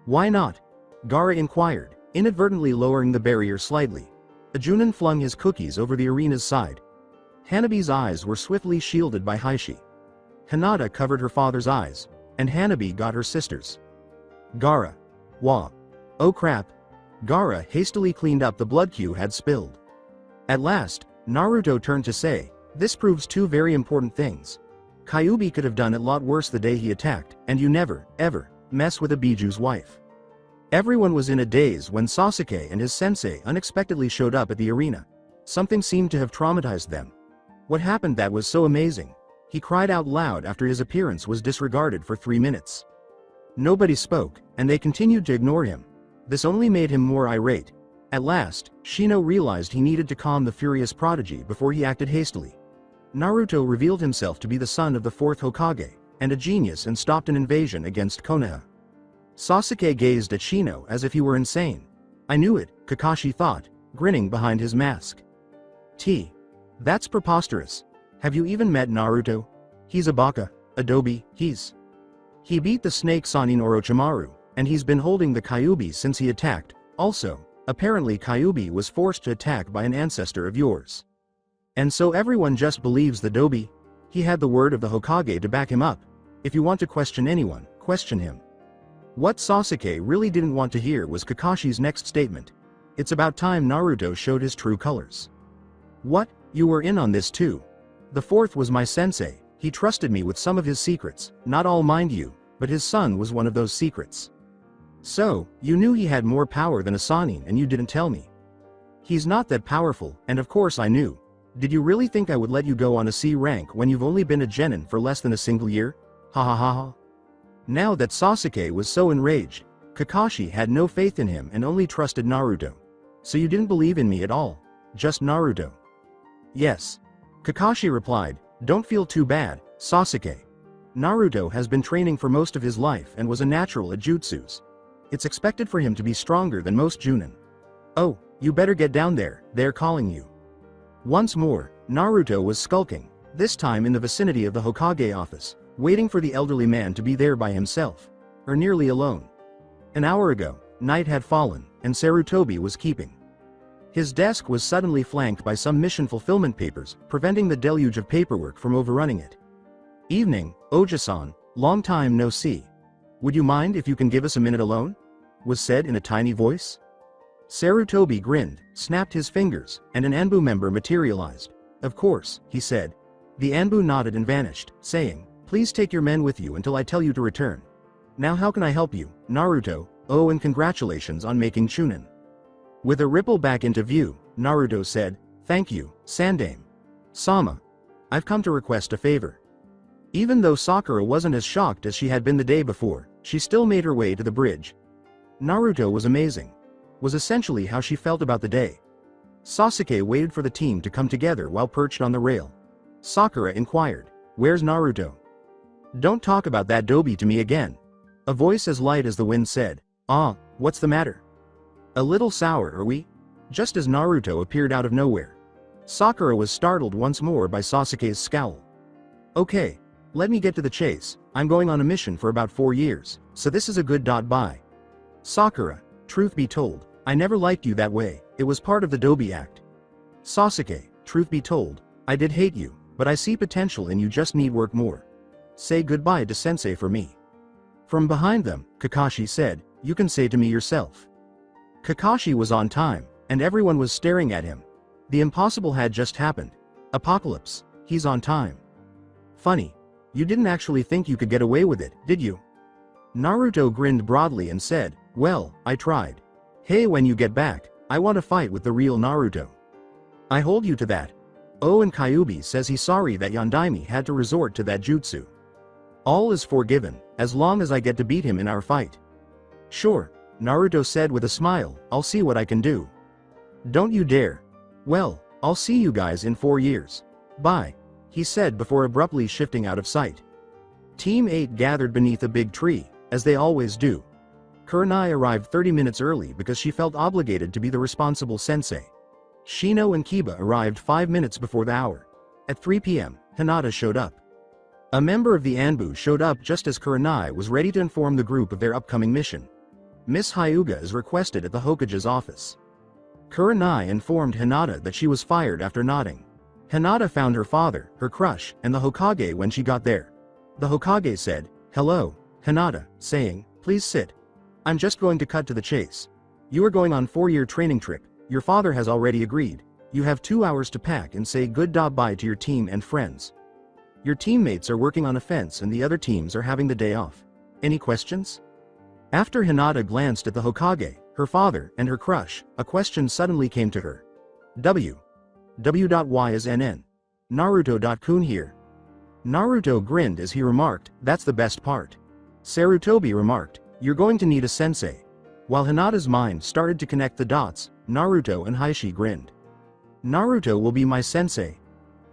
"Why not?" Gaara inquired, inadvertently lowering the barrier slightly. A Junin flung his cookies over the arena's side. Hanabi's eyes were swiftly shielded by Hiashi. Hinata covered her father's eyes, and Hanabi got her sister's. Gaara. Wah. Oh crap. Gaara hastily cleaned up the blood Q had spilled. At last, Naruto turned to say, "This proves 2 very important things. Kyuubi could have done it a lot worse the day he attacked, and you never, ever, mess with a Biju's wife." Everyone was in a daze when Sasuke and his sensei unexpectedly showed up at the arena. Something seemed to have traumatized them. What happened that was so amazing? He cried out loud after his appearance was disregarded for 3 minutes. Nobody spoke, and they continued to ignore him. This only made him more irate. At last, Shino realized he needed to calm the furious prodigy before he acted hastily. Naruto revealed himself to be the son of the 4th Hokage, and a genius and stopped an invasion against Konoha. Sasuke gazed at Shino as if he were insane. "I knew it," Kakashi thought, grinning behind his mask. That's preposterous. Have you even met Naruto? He's a baka, Adobe, He beat the snake Sanin Orochimaru, and he's been holding the Kyuubi since he attacked. Also, apparently Kyuubi was forced to attack by an ancestor of yours. And so everyone just believes the Dobi? He had the word of the Hokage to back him up. If you want to question anyone, question him. What Sasuke really didn't want to hear was Kakashi's next statement. It's about time Naruto showed his true colors. What? You were in on this too? The 4th was my sensei, he trusted me with some of his secrets, not all mind you, but his son was one of those secrets. So, you knew he had more power than a Sanin and you didn't tell me. He's not that powerful, and of course I knew. Did you really think I would let you go on a C rank when you've only been a genin for less than a single year? Ha ha ha ha. Now that Sasuke was so enraged, Kakashi had no faith in him and only trusted Naruto. So you didn't believe in me at all? Just Naruto? Yes. Kakashi replied, don't feel too bad, Sasuke. Naruto has been training for most of his life and was a natural at jutsus. It's expected for him to be stronger than most Junin. Oh, you better get down there, they're calling you. Once more, Naruto was skulking, this time in the vicinity of the Hokage office, waiting for the elderly man to be there by himself, or nearly alone. An hour ago, night had fallen, and Sarutobi was keeping. His desk was suddenly flanked by some mission fulfillment papers, preventing the deluge of paperwork from overrunning it. Evening, Oja-san, long time no see. Would you mind if you can give us a minute alone? Was said in a tiny voice. Sarutobi grinned, snapped his fingers, and an Anbu member materialized. Of course, he said. The Anbu nodded and vanished, saying, please take your men with you until I tell you to return. Now how can I help you, Naruto? Oh, and congratulations on making Chunin. With a ripple back into view, Naruto said, thank you, Sandame. Sama. I've come to request a favor. Even though Sakura wasn't as shocked as she had been the day before, she still made her way to the bridge. Naruto was amazing. Was essentially how she felt about the day. Sasuke waited for the team to come together while perched on the rail. Sakura inquired, where's Naruto? Don't talk about that doby to me again. A voice as light as the wind said, what's the matter? A little sour, are we? Just as Naruto appeared out of nowhere. Sakura was startled once more by Sasuke's scowl. Okay, let me get to the chase. I'm going on a mission for about 4 years, so this is a good bye. Sakura, truth be told, I never liked you that way, it was part of the Dobi act. Sasuke, truth be told, I did hate you, but I see potential and you just need work more. Say goodbye to sensei for me. From behind them, Kakashi said, you can say to me yourself. Kakashi was on time, and everyone was staring at him. The impossible had just happened. Apocalypse, he's on time. Funny. You didn't actually think you could get away with it, did you? Naruto grinned broadly and said, well, I tried. Hey, when you get back, I want to fight with the real Naruto. I hold you to that. Oh, and Kyuubi says he's sorry that Yondaime had to resort to that jutsu. All is forgiven, as long as I get to beat him in our fight. Sure, Naruto said with a smile, I'll see what I can do. Don't you dare. Well, I'll see you guys in 4 years. Bye, he said before abruptly shifting out of sight. Team 8 gathered beneath a big tree, as they always do. Kurenai arrived 30 minutes early because she felt obligated to be the responsible sensei. Shino and Kiba arrived 5 minutes before the hour. At 3 p.m., Hinata showed up. A member of the Anbu showed up just as Kurenai was ready to inform the group of their upcoming mission. Miss Hyuga is requested at the Hokage's office. Kurenai informed Hinata that she was fired after nodding. Hinata found her father, her crush, and the Hokage when she got there. The Hokage said, hello, Hinata, saying, please sit. I'm just going to cut to the chase. You are going on 4-year training trip. Your father has already agreed. You have 2 hours to pack and say goodbye to your team and friends. Your teammates are working on a fence and the other teams are having the day off. Any questions? After Hinata glanced at the Hokage, her father, and her crush, a question suddenly came to her. W.Y is NN. Naruto.kun here. Naruto grinned as he remarked, that's the best part. Sarutobi remarked, you're going to need a sensei. While Hinata's mind started to connect the dots, Naruto and Hiashi grinned. Naruto will be my sensei.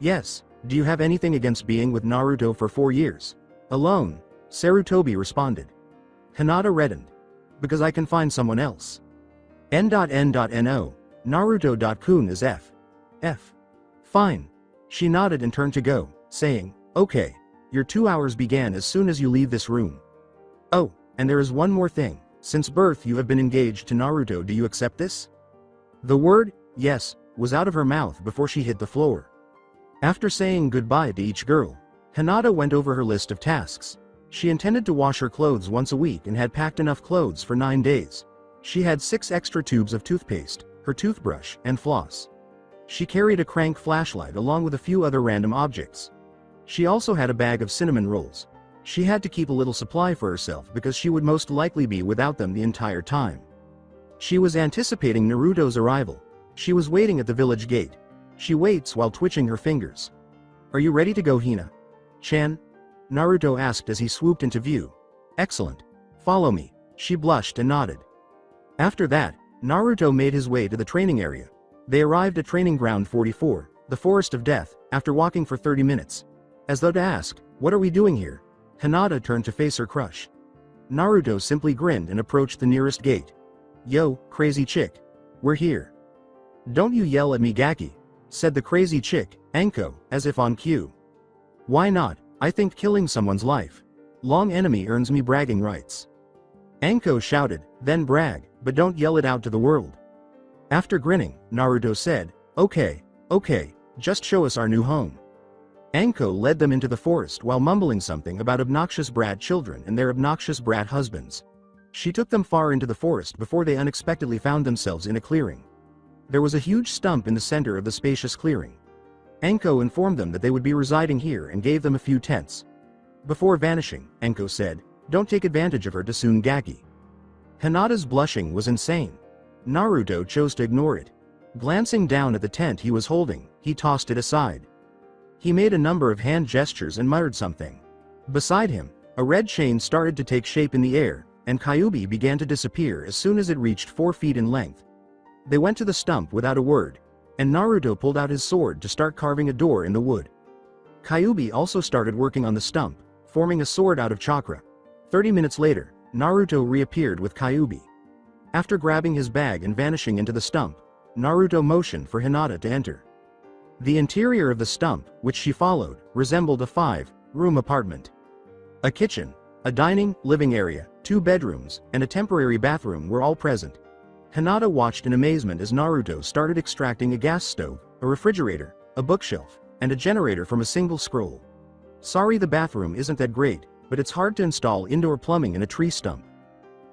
Yes, do you have anything against being with Naruto for 4 years? Alone, Sarutobi responded. Hinata reddened. Because I can find someone else. N.N.No. Naruto.kun is F. Fine. She nodded and turned to go, saying, okay, your 2 hours began as soon as you leave this room. Oh, and there is one more thing, since birth you have been engaged to Naruto, do you accept this? The word, yes, was out of her mouth before she hit the floor. After saying goodbye to each girl, Hinata went over her list of tasks. She intended to wash her clothes once a week and had packed enough clothes for 9 days. She had 6 extra tubes of toothpaste, her toothbrush, and floss. She carried a crank flashlight along with a few other random objects. She also had a bag of cinnamon rolls. She had to keep a little supply for herself because she would most likely be without them the entire time. She was anticipating Naruto's arrival. She was waiting at the village gate. She waits while twitching her fingers. Are you ready to go, Hina-chan? Naruto asked as he swooped into view. Excellent. Follow me. She blushed and nodded. After that, Naruto made his way to the training area. They arrived at Training Ground 44, the Forest of Death, after walking for 30 minutes. As though to ask, what are we doing here? Hinata turned to face her crush. Naruto simply grinned and approached the nearest gate. Yo, crazy chick. We're here. Don't you yell at me, Gaki, said the crazy chick, Anko, as if on cue. Why not? I think killing someone's life. Long enemy earns me bragging rights. Anko shouted, then brag, but don't yell it out to the world. After grinning, Naruto said, okay, just show us our new home. Anko led them into the forest while mumbling something about obnoxious brat children and their obnoxious brat husbands. She took them far into the forest before they unexpectedly found themselves in a clearing. There was a huge stump in the center of the spacious clearing. Anko informed them that they would be residing here and gave them a few tents. Before vanishing, Anko said, Don't take advantage of her to Tsungaki. Hinata's blushing was insane. Naruto chose to ignore it. Glancing down at the tent he was holding, he tossed it aside. He made a number of hand gestures and muttered something. Beside him, a red chain started to take shape in the air, and Kyuubi began to disappear as soon as it reached 4 feet in length. They went to the stump without a word, and Naruto pulled out his sword to start carving a door in the wood. Kyuubi also started working on the stump, forming a sword out of chakra. 30 minutes later, Naruto reappeared with Kyuubi. After grabbing his bag and vanishing into the stump, Naruto motioned for Hinata to enter. The interior of the stump, which she followed, resembled a 5-room apartment. A kitchen, a dining, living area, 2 bedrooms, and a temporary bathroom were all present. Hinata watched in amazement as Naruto started extracting a gas stove, a refrigerator, a bookshelf, and a generator from a single scroll. Sorry, the bathroom isn't that great, but it's hard to install indoor plumbing in a tree stump.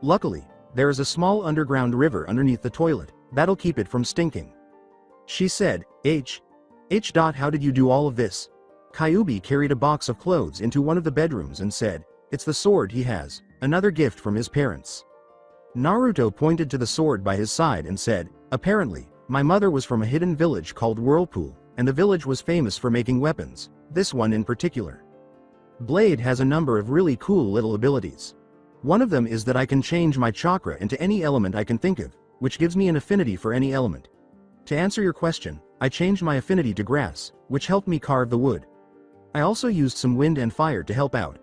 Luckily, there is a small underground river underneath the toilet, that'll keep it from stinking. She said, How did you do all of this? Kyuubi carried a box of clothes into one of the bedrooms and said, It's the sword he has, another gift from his parents. Naruto pointed to the sword by his side and said, Apparently, my mother was from a hidden village called Whirlpool, and the village was famous for making weapons, this one in particular. Blade has a number of really cool little abilities. One of them is that I can change my chakra into any element I can think of, which gives me an affinity for any element. To answer your question, I changed my affinity to grass, which helped me carve the wood. I also used some wind and fire to help out.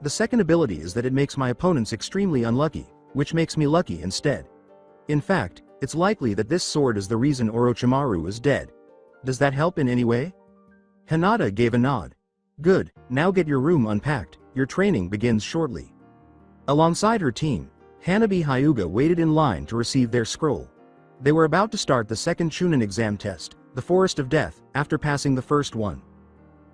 The second ability is that it makes my opponents extremely unlucky, which makes me lucky instead. In fact, it's likely that this sword is the reason Orochimaru is dead. Does that help in any way? Hinata gave a nod. Good, now get your room unpacked, your training begins shortly. Alongside her team, Hanabi Hyuga waited in line to receive their scroll. They were about to start the second Chunin exam test, the Forest of Death, after passing the first one.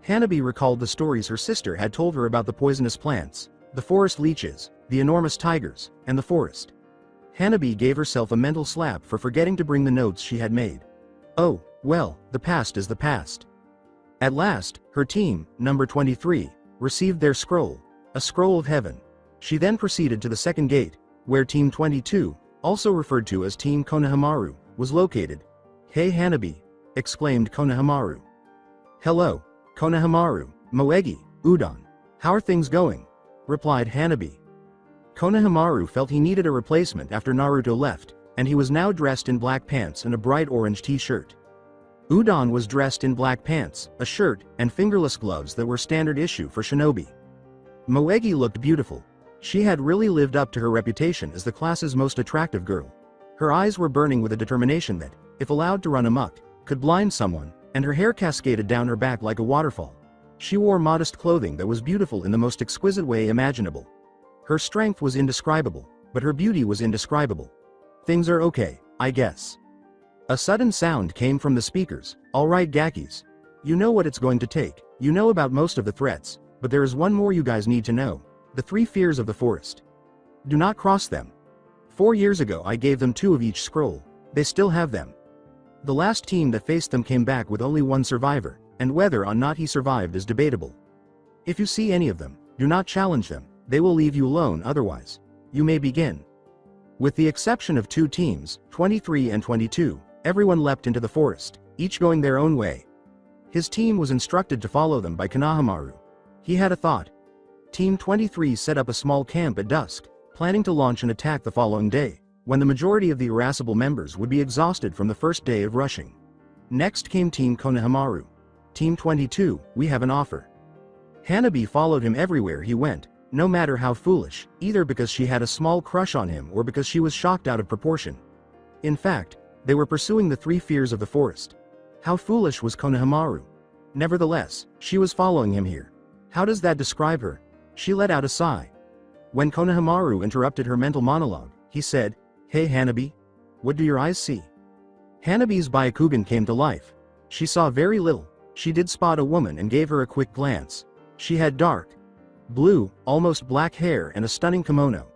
Hanabi recalled the stories her sister had told her about the poisonous plants, the forest leeches, the enormous tigers, and the forest. Hanabi gave herself a mental slap for forgetting to bring the notes she had made. Oh, well, the past is the past. At last, her team, number 23, received their scroll, a scroll of heaven. She then proceeded to the second gate, where Team 22, also referred to as Team Konohamaru, was located. Hey Hanabi! Exclaimed Konohamaru. Hello, Konohamaru, Moegi, Udon. How are things going? Replied Hanabi. Konohamaru felt he needed a replacement after Naruto left, and he was now dressed in black pants and a bright orange t-shirt. Udon was dressed in black pants, a shirt, and fingerless gloves that were standard issue for shinobi. Moegi looked beautiful. She had really lived up to her reputation as the class's most attractive girl. Her eyes were burning with a determination that, if allowed to run amok, could blind someone, and her hair cascaded down her back like a waterfall. She wore modest clothing that was beautiful in the most exquisite way imaginable. Her strength was indescribable, but her beauty was indescribable. Things are okay, I guess. A sudden sound came from the speakers. All right, Gakis. You know what it's going to take. You know about most of the threats, but there is one more you guys need to know. The 3 fears of the forest. Do not cross them. 4 years ago I gave them 2 of each scroll. They still have them. The last team that faced them came back with only 1 survivor, and whether or not he survived is debatable. If you see any of them, do not challenge them, they will leave you alone otherwise. You may begin. With the exception of 2 teams, 23 and 22, everyone leapt into the forest, each going their own way. His team was instructed to follow them by Konohamaru. He had a thought. Team 23 set up a small camp at dusk, planning to launch an attack the following day, when the majority of the irascible members would be exhausted from the first day of rushing. Next came Team Konohamaru. Team 22, we have an offer. Hanabi followed him everywhere he went, no matter how foolish, either because she had a small crush on him or because she was shocked out of proportion. In fact, they were pursuing the 3 fears of the forest. How foolish was Konohamaru? Nevertheless, she was following him here. How does that describe her? She let out a sigh. When Konohamaru interrupted her mental monologue, he said, Hey Hanabi? What do your eyes see? Hanabi's Byakugan came to life. She saw very little. She did spot a woman and gave her a quick glance. She had dark blue, almost black hair and a stunning kimono.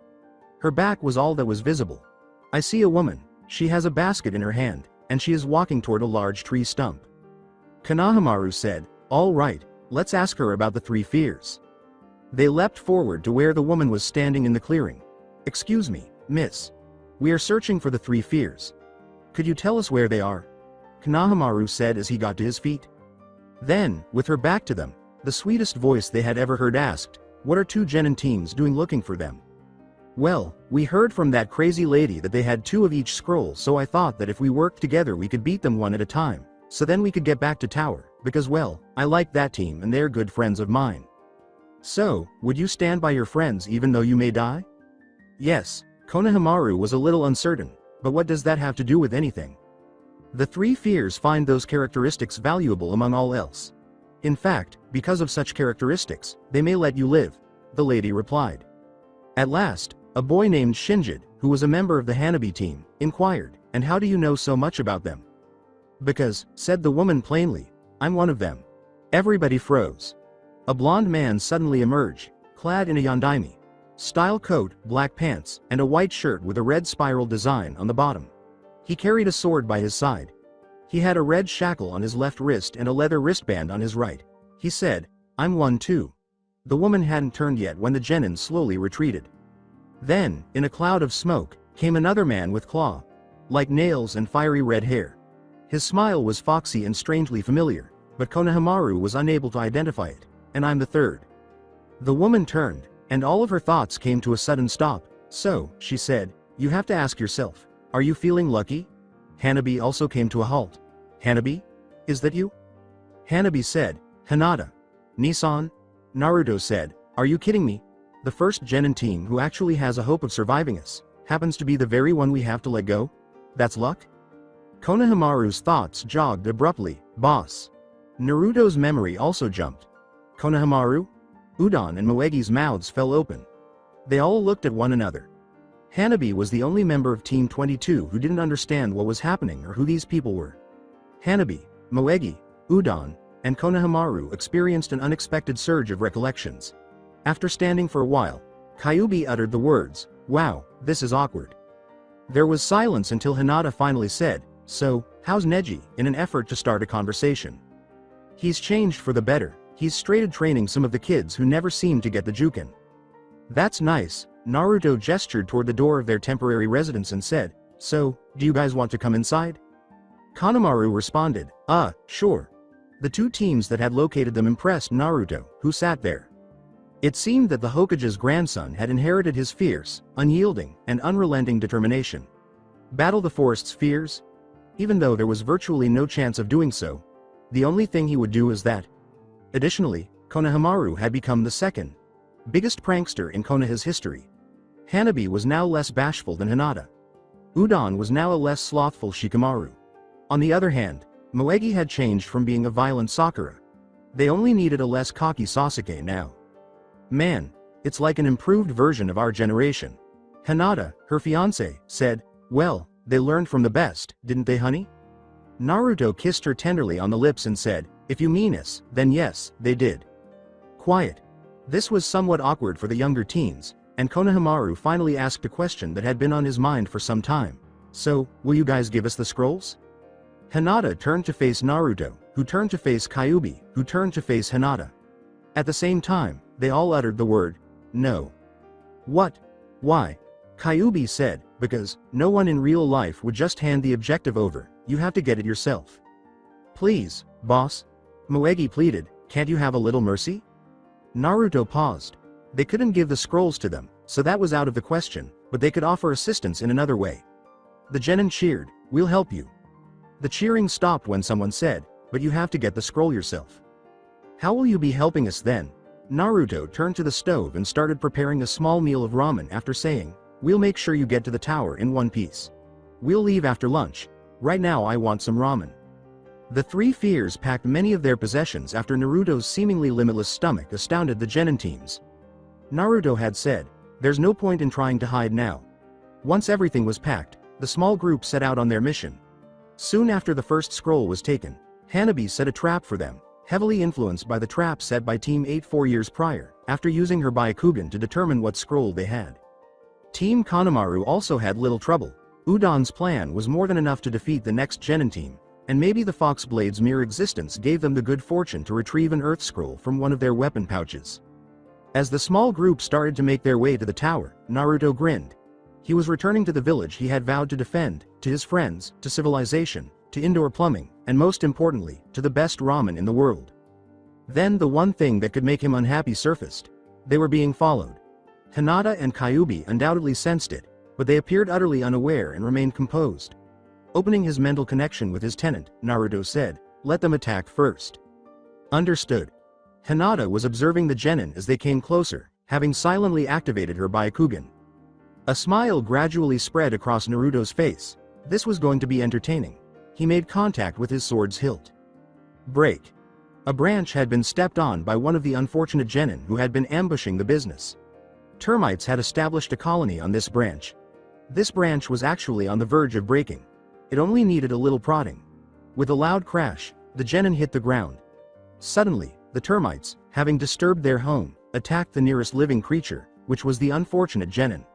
Her back was all that was visible. I see a woman. She has a basket in her hand, and she is walking toward a large tree stump. Konohamaru said, All right, let's ask her about the 3 fears. They leapt forward to where the woman was standing in the clearing. "Excuse me, miss. We are searching for the three fears. Could you tell us where they are?" Konohamaru said as he got to his feet. Then, with her back to them, the sweetest voice they had ever heard asked, "What are two genin teams doing looking for them?" "Well, we heard from that crazy lady that they had 2 of each scroll, so I thought that if we worked together we could beat them one at a time, so then we could get back to tower, because well, I like that team and they're good friends of mine." "So, would you stand by your friends even though you may die?" "Yes." Konohamaru was a little uncertain, but what does that have to do with anything? The three fears find those characteristics valuable among all else. In fact, because of such characteristics, they may let you live, the lady replied. At last, a boy named Shinjid, who was a member of the Hanabi team, inquired, "And how do you know so much about them?" "Because," said the woman plainly, "I'm one of them." Everybody froze. A blond man suddenly emerged, clad in a yondaime style coat, black pants, and a white shirt with a red spiral design on the bottom. He carried a sword by his side. He had a red shackle on his left wrist and a leather wristband on his right. He said, "I'm one too." The woman hadn't turned yet when the genin slowly retreated. Then, in a cloud of smoke, came another man with claw-like nails and fiery red hair. His smile was foxy and strangely familiar, but Konohamaru was unable to identify it. "And I'm the third." The woman turned, and all of her thoughts came to a sudden stop. "So," she said, "you have to ask yourself, are you feeling lucky?" Hanabi also came to a halt. "Hanabi? Is that you?" Hanabi said, "Hinata. Nissan?" Naruto said, "Are you kidding me? The first genin team who actually has a hope of surviving us, happens to be the very one we have to let go? That's luck?" Konohamaru's thoughts jogged abruptly. "Boss." Naruto's memory also jumped. Konohamaru? Udon and Moegi's mouths fell open. They all looked at one another. Hanabi was the only member of Team 22 who didn't understand what was happening or who these people were. Hanabi, Moegi, Udon, and Konohamaru experienced an unexpected surge of recollections. After standing for a while, Kyuubi uttered the words, "Wow, this is awkward." There was silence until Hinata finally said, "So, how's Neji?" in an effort to start a conversation. "He's changed for the better. He's started training some of the kids who never seemed to get the Juken." "That's nice." Naruto gestured toward the door of their temporary residence and said, "So, do you guys want to come inside?" Kanemaru responded, Sure." The two teams that had located them impressed Naruto, who sat there. It seemed that the Hokage's grandson had inherited his fierce, unyielding, and unrelenting determination. Battle the forest's fears? Even though there was virtually no chance of doing so, the only thing he would do is that. Additionally, Konohamaru had become the second biggest prankster in Konoha's history. Hanabi was now less bashful than Hinata. Udon was now a less slothful Shikamaru. On the other hand, Moegi had changed from being a violent Sakura. They only needed a less cocky Sasuke now. "Man, it's like an improved version of our generation." Hinata, her fiancé, said, "Well, they learned from the best, didn't they, honey?" Naruto kissed her tenderly on the lips and said, "If you mean us, then yes, they did." Quiet. This was somewhat awkward for the younger teens, and Konohamaru finally asked a question that had been on his mind for some time. "So, will you guys give us the scrolls?" Hinata turned to face Naruto, who turned to face Kyuubi, who turned to face Hinata. At the same time, they all uttered the word, "No." "What? Why?" Kyuubi said, "Because no one in real life would just hand the objective over, you have to get it yourself." "Please, boss." Moegi pleaded, "Can't you have a little mercy?" Naruto paused. They couldn't give the scrolls to them, so that was out of the question, but they could offer assistance in another way. The genin cheered, "We'll help you." The cheering stopped when someone said, "But you have to get the scroll yourself." "How will you be helping us then?" Naruto turned to the stove and started preparing a small meal of ramen after saying, "We'll make sure you get to the tower in one piece. We'll leave after lunch. Right now I want some ramen." The three fears packed many of their possessions after Naruto's seemingly limitless stomach astounded the genin teams. Naruto had said, "There's no point in trying to hide now." Once everything was packed, the small group set out on their mission. Soon after the first scroll was taken, Hanabi set a trap for them, heavily influenced by the trap set by Team 8 4 years prior, after using her Byakugan to determine what scroll they had. Team Kanemaru also had little trouble. Udon's plan was more than enough to defeat the next genin team, and maybe the Fox Blade's mere existence gave them the good fortune to retrieve an Earth Scroll from one of their weapon pouches. As the small group started to make their way to the tower, Naruto grinned. He was returning to the village he had vowed to defend, to his friends, to civilization, to indoor plumbing, and most importantly, to the best ramen in the world. Then the one thing that could make him unhappy surfaced. They were being followed. Hinata and Kyuubi undoubtedly sensed it, but they appeared utterly unaware and remained composed. Opening his mental connection with his tenant, Naruto said, "Let them attack first." Understood. Hinata was observing the genin as they came closer, having silently activated her Byakugan. A smile gradually spread across Naruto's face. This was going to be entertaining. He made contact with his sword's hilt. Break. A branch had been stepped on by one of the unfortunate genin who had been ambushing the business. Termites had established a colony on this branch. This branch was actually on the verge of breaking. It only needed a little prodding. With a loud crash, the genin hit the ground. Suddenly, the termites, having disturbed their home, attacked the nearest living creature, which was the unfortunate genin.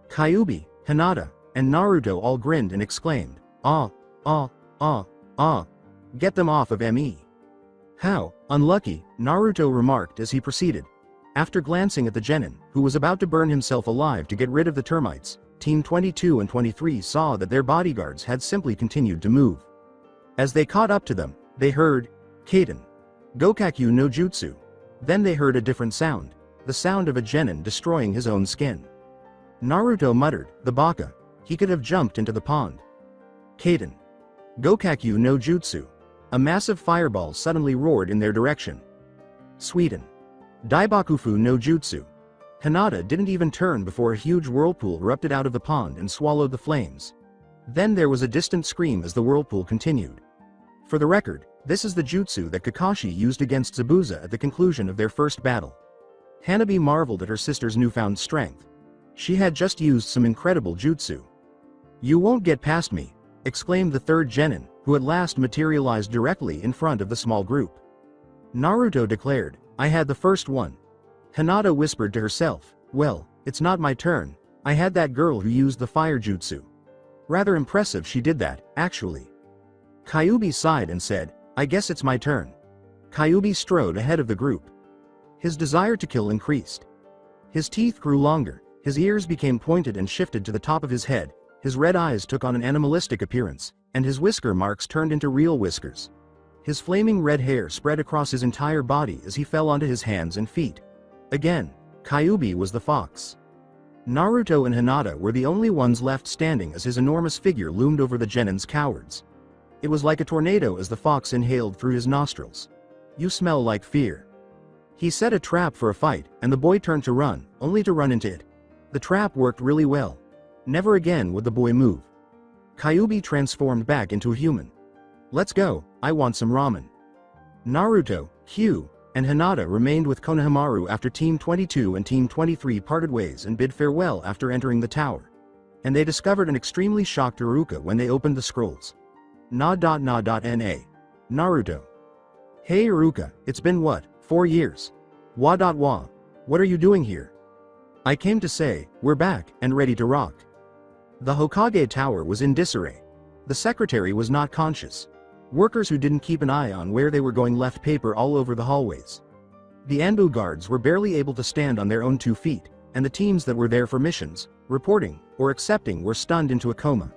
Kyuubi, Hinata, and Naruto all grinned and exclaimed, "Ah, ah, ah, ah. Get them off of me." "How unlucky," Naruto remarked as he proceeded. After glancing at the genin, who was about to burn himself alive to get rid of the termites, Team 22 and 23 saw that their bodyguards had simply continued to move. As they caught up to them, they heard, "Kaden. Gokaku no Jutsu." Then they heard a different sound, the sound of a genin destroying his own skin. Naruto muttered, "The baka. He could have jumped into the pond." Kaden. Gokaku no Jutsu. A massive fireball suddenly roared in their direction. Sweden. Daibakufu no Jutsu. Hinata didn't even turn before a huge whirlpool erupted out of the pond and swallowed the flames. Then there was a distant scream as the whirlpool continued. For the record, this is the jutsu that Kakashi used against Zabuza at the conclusion of their first battle. Hanabi marveled at her sister's newfound strength. She had just used some incredible jutsu. "You won't get past me," exclaimed the third genin, who at last materialized directly in front of the small group. Naruto declared, "I had the first one." Hinata whispered to herself, "Well, it's not my turn. I had that girl who used the fire jutsu. Rather impressive she did that, actually." Kyuubi sighed and said, "I guess it's my turn." Kyuubi strode ahead of the group. His desire to kill increased. His teeth grew longer, his ears became pointed and shifted to the top of his head, his red eyes took on an animalistic appearance, and his whisker marks turned into real whiskers. His flaming red hair spread across his entire body as he fell onto his hands and feet. Again, Kyuubi was the fox. Naruto and Hinata were the only ones left standing as his enormous figure loomed over the genin's cowards. It was like a tornado as the fox inhaled through his nostrils. "You smell like fear." He set a trap for a fight, and the boy turned to run, only to run into it. The trap worked really well. Never again would the boy move. Kyuubi transformed back into a human. "Let's go, I want some ramen." Naruto, Hugh, and Hinata remained with Konohamaru after Team 22 and Team 23 parted ways and bid farewell after entering the tower. And they discovered an extremely shocked Iruka when they opened the scrolls. Na. Naruto. "Hey Iruka, it's been what, 4 years? Wa. What are you doing here?" "I came to say, we're back, and ready to rock." The Hokage tower was in disarray. The secretary was not conscious. Workers who didn't keep an eye on where they were going left paper all over the hallways. The Anbu guards were barely able to stand on their own 2 feet, and the teams that were there for missions, reporting, or accepting were stunned into a coma.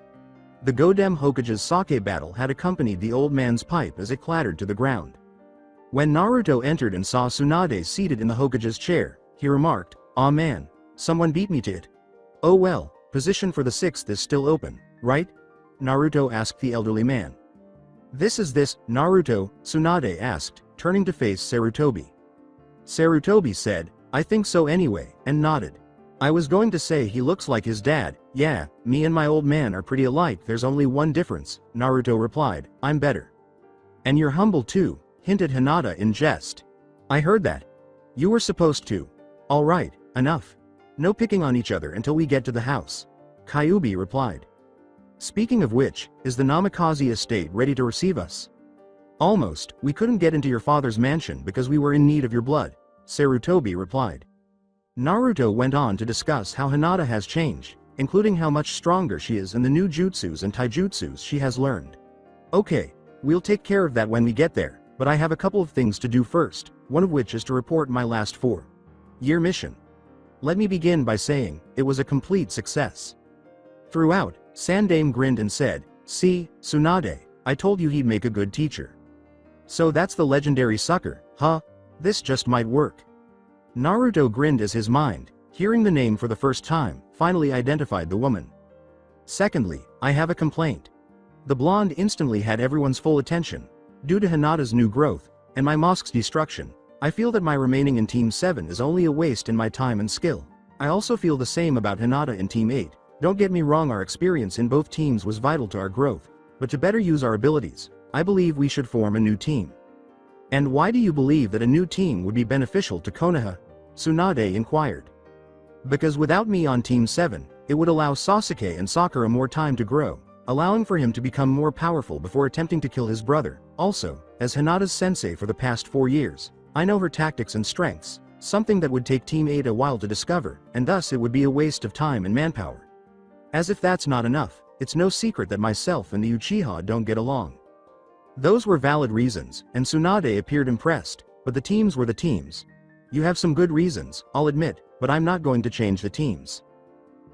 The Godem Hokage's sake battle had accompanied the old man's pipe as it clattered to the ground. When Naruto entered and saw Tsunade seated in the Hokage's chair, he remarked, "Aw man, someone beat me to it." "Oh well, position for the 6th is still open, right?" Naruto asked the elderly man. "This is this, Naruto," Tsunade asked, turning to face Sarutobi. Sarutobi said, "I think so anyway," and nodded. "I was going to say he looks like his dad. Yeah, me and my old man are pretty alike, there's only one difference," Naruto replied, "I'm better." "And you're humble too," hinted Hinata in jest. "I heard that. You were supposed to." "Alright, enough. No picking on each other until we get to the house," Kyuubi replied. "Speaking of which, is the Namikaze estate ready to receive us?" "Almost, we couldn't get into your father's mansion because we were in need of your blood," Sarutobi replied. Naruto went on to discuss how Hinata has changed, including how much stronger she is and the new jutsus and taijutsus she has learned. "Okay, we'll take care of that when we get there, but I have a couple of things to do first, one of which is to report my last 4. year mission. Let me begin by saying, it was a complete success. Throughout, Sandaime grinned and said, "See, Tsunade, I told you he'd make a good teacher. So that's the legendary sucker, huh? This just might work." Naruto grinned as his mind, hearing the name for the first time, finally identified the woman. "Secondly, I have a complaint." The blonde instantly had everyone's full attention. "Due to Hinata's new growth, and my mosque's destruction, I feel that my remaining in Team 7 is only a waste in my time and skill. I also feel the same about Hinata in Team 8. Don't get me wrong, our experience in both teams was vital to our growth, but to better use our abilities, I believe we should form a new team." "And why do you believe that a new team would be beneficial to Konoha?" Tsunade inquired. "Because without me on Team 7, it would allow Sasuke and Sakura more time to grow, allowing for him to become more powerful before attempting to kill his brother. Also, as Hinata's sensei for the past 4 years, I know her tactics and strengths, something that would take Team 8 a while to discover, and thus it would be a waste of time and manpower. As if that's not enough, it's no secret that myself and the Uchiha don't get along." Those were valid reasons, and Tsunade appeared impressed, but the teams were the teams. "You have some good reasons, I'll admit, but I'm not going to change the teams."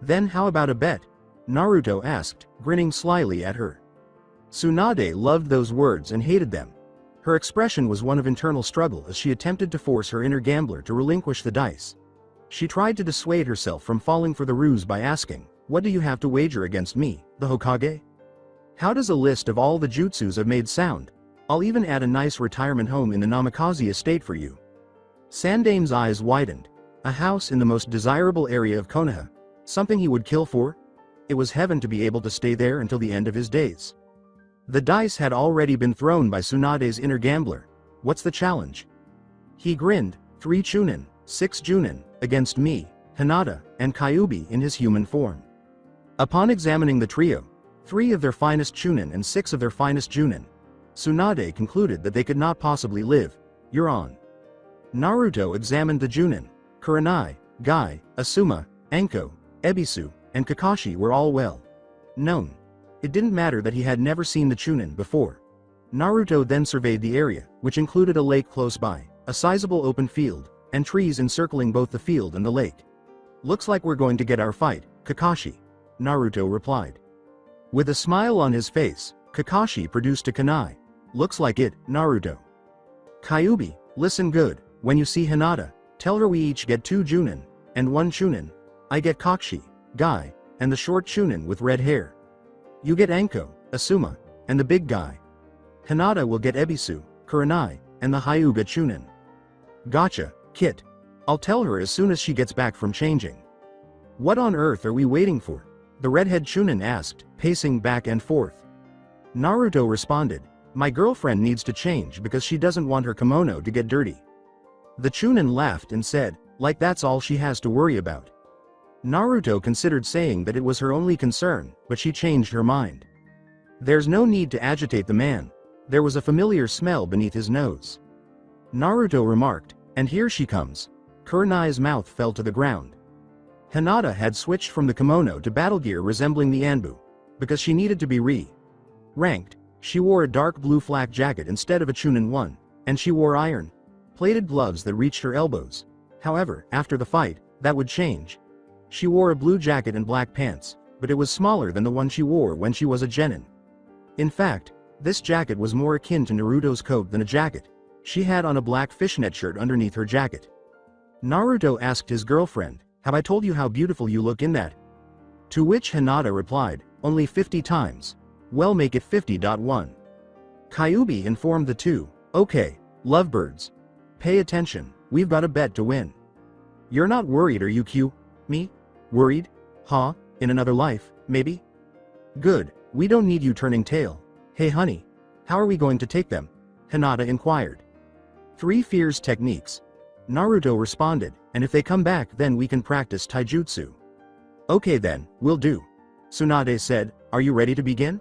"Then how about a bet?" Naruto asked, grinning slyly at her. Tsunade loved those words and hated them. Her expression was one of internal struggle as she attempted to force her inner gambler to relinquish the dice. She tried to dissuade herself from falling for the ruse by asking, "What do you have to wager against me, the Hokage? How does a list of all the jutsus I've made sound? I'll even add a nice retirement home in the Namikaze estate for you." Sandaime's eyes widened. A house in the most desirable area of Konoha? Something he would kill for? It was heaven to be able to stay there until the end of his days. The dice had already been thrown by Tsunade's inner gambler. "What's the challenge?" He grinned, 3 Chunin, 6 Junin, against me, Hinata, and Kyuubi in his human form. Upon examining the trio, 3 of their finest Chunin and 6 of their finest Junin, Tsunade concluded that they could not possibly live. "You're on." Naruto examined the Junin. Kurenai, Gai, Asuma, Anko, Ebisu, and Kakashi were all well known. It didn't matter that he had never seen the Chunin before. Naruto then surveyed the area, which included a lake close by, a sizable open field, and trees encircling both the field and the lake. "Looks like we're going to get our fight, Kakashi," Naruto replied. With a smile on his face, Kakashi produced a kunai. "Looks like it, Naruto." "Kyuubi, listen good, when you see Hinata, tell her we each get 2 Junin, and 1 Chunin. I get Kakashi, Gai, and the short Chunin with red hair. You get Anko, Asuma, and the big guy. Hinata will get Ebisu, Kurenai, and the Hyuga Chunin." "Gotcha, Kit. I'll tell her as soon as she gets back from changing." "What on earth are we waiting for?" the redhead Chunin asked, pacing back and forth. Naruto responded, "My girlfriend needs to change because she doesn't want her kimono to get dirty." The Chunin laughed and said, "Like that's all she has to worry about." Naruto considered saying that it was her only concern, but she changed her mind. "There's no need to agitate the man." There was a familiar smell beneath his nose. Naruto remarked, "And here she comes." Kurenai's mouth fell to the ground. Hinata had switched from the kimono to battle gear resembling the Anbu. Because she needed to be ranked, she wore a dark blue flak jacket instead of a Chunin one, and she wore iron-plated gloves that reached her elbows. However, after the fight, that would change. She wore a blue jacket and black pants, but it was smaller than the one she wore when she was a genin. In fact, this jacket was more akin to Naruto's coat than a jacket. She had on a black fishnet shirt underneath her jacket. Naruto asked his girlfriend, "Have I told you how beautiful you look in that?" To which Hinata replied, "Only 50 times. Well, make it 50.1. Kyuubi informed the two, "Okay, lovebirds. Pay attention, we've got a bet to win." "You're not worried, are you, Q? Me? Worried? Huh? In another life, maybe? Good, we don't need you turning tail. Hey honey, how are we going to take them?" Hinata inquired. 3 fierce techniques. Naruto responded, "And if they come back then we can practice taijutsu." "Okay then, we'll do." Tsunade said, "Are you ready to begin?"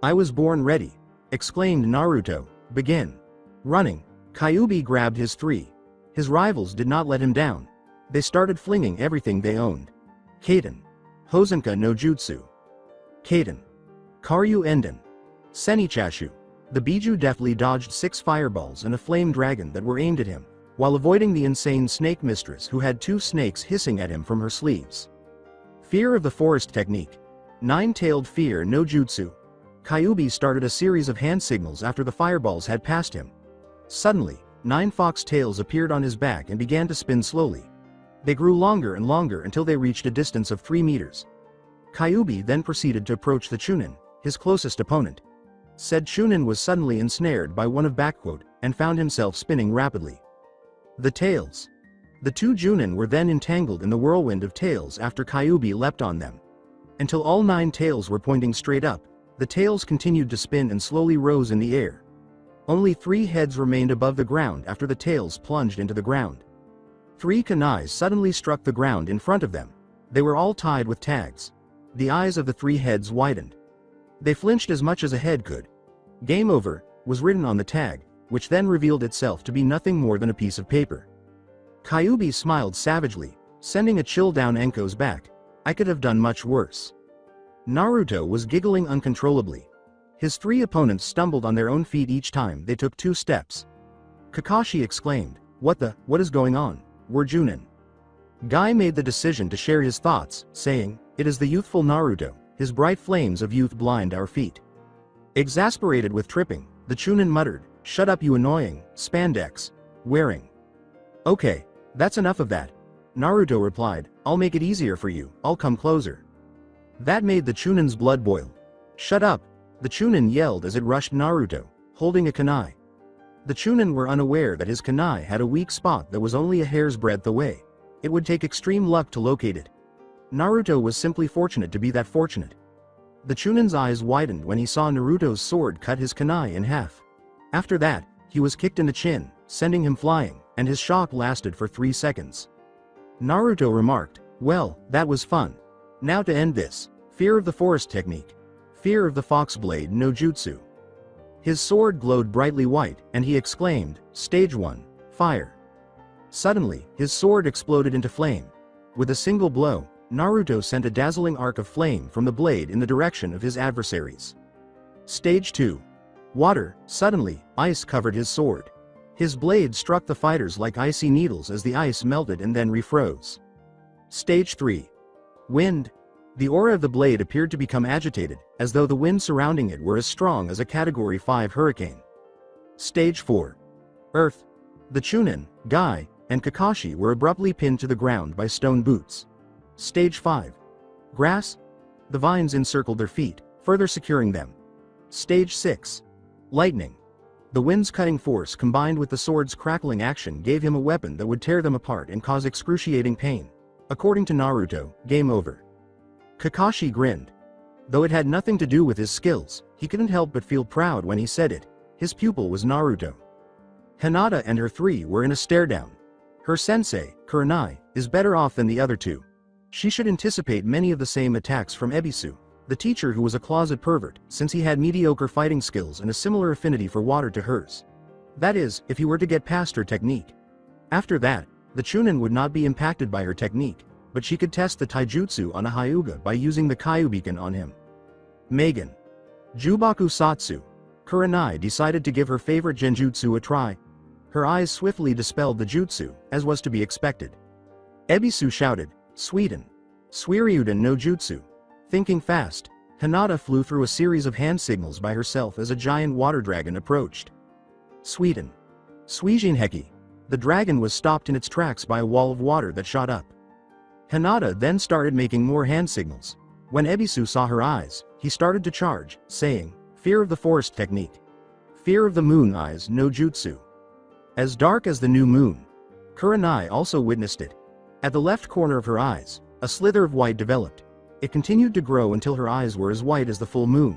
"I was born ready," exclaimed Naruto. "Begin." Running, Kyuubi grabbed his 3. His rivals did not let him down. They started flinging everything they owned. Kaden. Hosenka no Jutsu. Kaden. Karyu Enden. Senichashu. The Biju deftly dodged 6 fireballs and a flame dragon that were aimed at him. while avoiding the insane snake mistress who had 2 snakes hissing at him from her sleeves. Fear of the Forest Technique. 9-tailed fear no jutsu. Kyuubi started a series of hand signals after the fireballs had passed him. Suddenly, 9 fox tails appeared on his back and began to spin slowly. They grew longer and longer until they reached a distance of 3 meters. Kyuubi then proceeded to approach the Chunin, his closest opponent. Said Chunin was suddenly ensnared by one of backquote, and found himself spinning rapidly. The tails. The 2 Junin were then entangled in the whirlwind of tails after Kyuubi leapt on them. Until all 9 tails were pointing straight up, the tails continued to spin and slowly rose in the air. Only 3 heads remained above the ground after the tails plunged into the ground. 3 kunais suddenly struck the ground in front of them. They were all tied with tags. The eyes of the 3 heads widened. They flinched as much as a head could. "Game over" was written on the tag, which then revealed itself to be nothing more than a piece of paper. Kyuubi smiled savagely, sending a chill down Enko's back. "I could have done much worse." Naruto was giggling uncontrollably. His 3 opponents stumbled on their own feet each time they took 2 steps. Kakashi exclaimed, What is going on? We're Junin." Guy made the decision to share his thoughts, saying, "It is the youthful Naruto, his bright flames of youth blind our feet." Exasperated with tripping, the Chunin muttered, "Shut up you annoying, spandex wearing." "Okay, that's enough of that." Naruto replied, "I'll make it easier for you, I'll come closer." That made the Chunin's blood boil. "Shut up!" the Chunin yelled as it rushed Naruto, holding a kunai. The Chunin were unaware that his kunai had a weak spot that was only a hair's breadth away. It would take extreme luck to locate it. Naruto was simply fortunate to be that fortunate. The Chunin's eyes widened when he saw Naruto's sword cut his kunai in half. After that, he was kicked in the chin, sending him flying, and his shock lasted for 3 seconds. Naruto remarked, "Well, that was fun. Now to end this, fear of the forest technique. Fear of the fox blade no jutsu." His sword glowed brightly white, and he exclaimed, "Stage 1, fire." Suddenly, his sword exploded into flame. With a single blow, Naruto sent a dazzling arc of flame from the blade in the direction of his adversaries. Stage 2. Water. Suddenly, ice covered his sword. His blade struck the fighters like icy needles as the ice melted and then refroze. Stage 3. Wind. The aura of the blade appeared to become agitated, as though the wind surrounding it were as strong as a Category 5 hurricane. Stage 4. Earth. The Chunin, Guy, and Kakashi were abruptly pinned to the ground by stone boots. Stage 5. Grass. The vines encircled their feet, further securing them. Stage 6. Lightning. The wind's cutting force combined with the sword's crackling action gave him a weapon that would tear them apart and cause excruciating pain. According to Naruto, game over. Kakashi grinned. Though it had nothing to do with his skills, he couldn't help but feel proud when he said it. His pupil was Naruto. Hinata and her 3 were in a stare-down. Her sensei, Kurenai, is better off than the other 2. She should anticipate many of the same attacks from Ebisu, the teacher who was a closet pervert, since he had mediocre fighting skills and a similar affinity for water to hers. That is, if he were to get past her technique. After that, the Chunin would not be impacted by her technique, but she could test the taijutsu on a Hyuga by using the Kyuubikan on him. Megan. Jubaku Satsu. Kurenai decided to give her favorite genjutsu a try. Her eyes swiftly dispelled the jutsu, as was to be expected. Ebisu shouted, "Suiden. Suiryuden no jutsu." Thinking fast, Hinata flew through a series of hand signals by herself as a giant water dragon approached. Suiden. Suijinheki. The dragon was stopped in its tracks by a wall of water that shot up. Hinata then started making more hand signals. When Ebisu saw her eyes, he started to charge, saying, "Fear of the forest technique. Fear of the moon eyes no jutsu." As dark as the new moon. Kurenai also witnessed it. At the left corner of her eyes, a slither of white developed. It continued to grow until her eyes were as white as the full moon.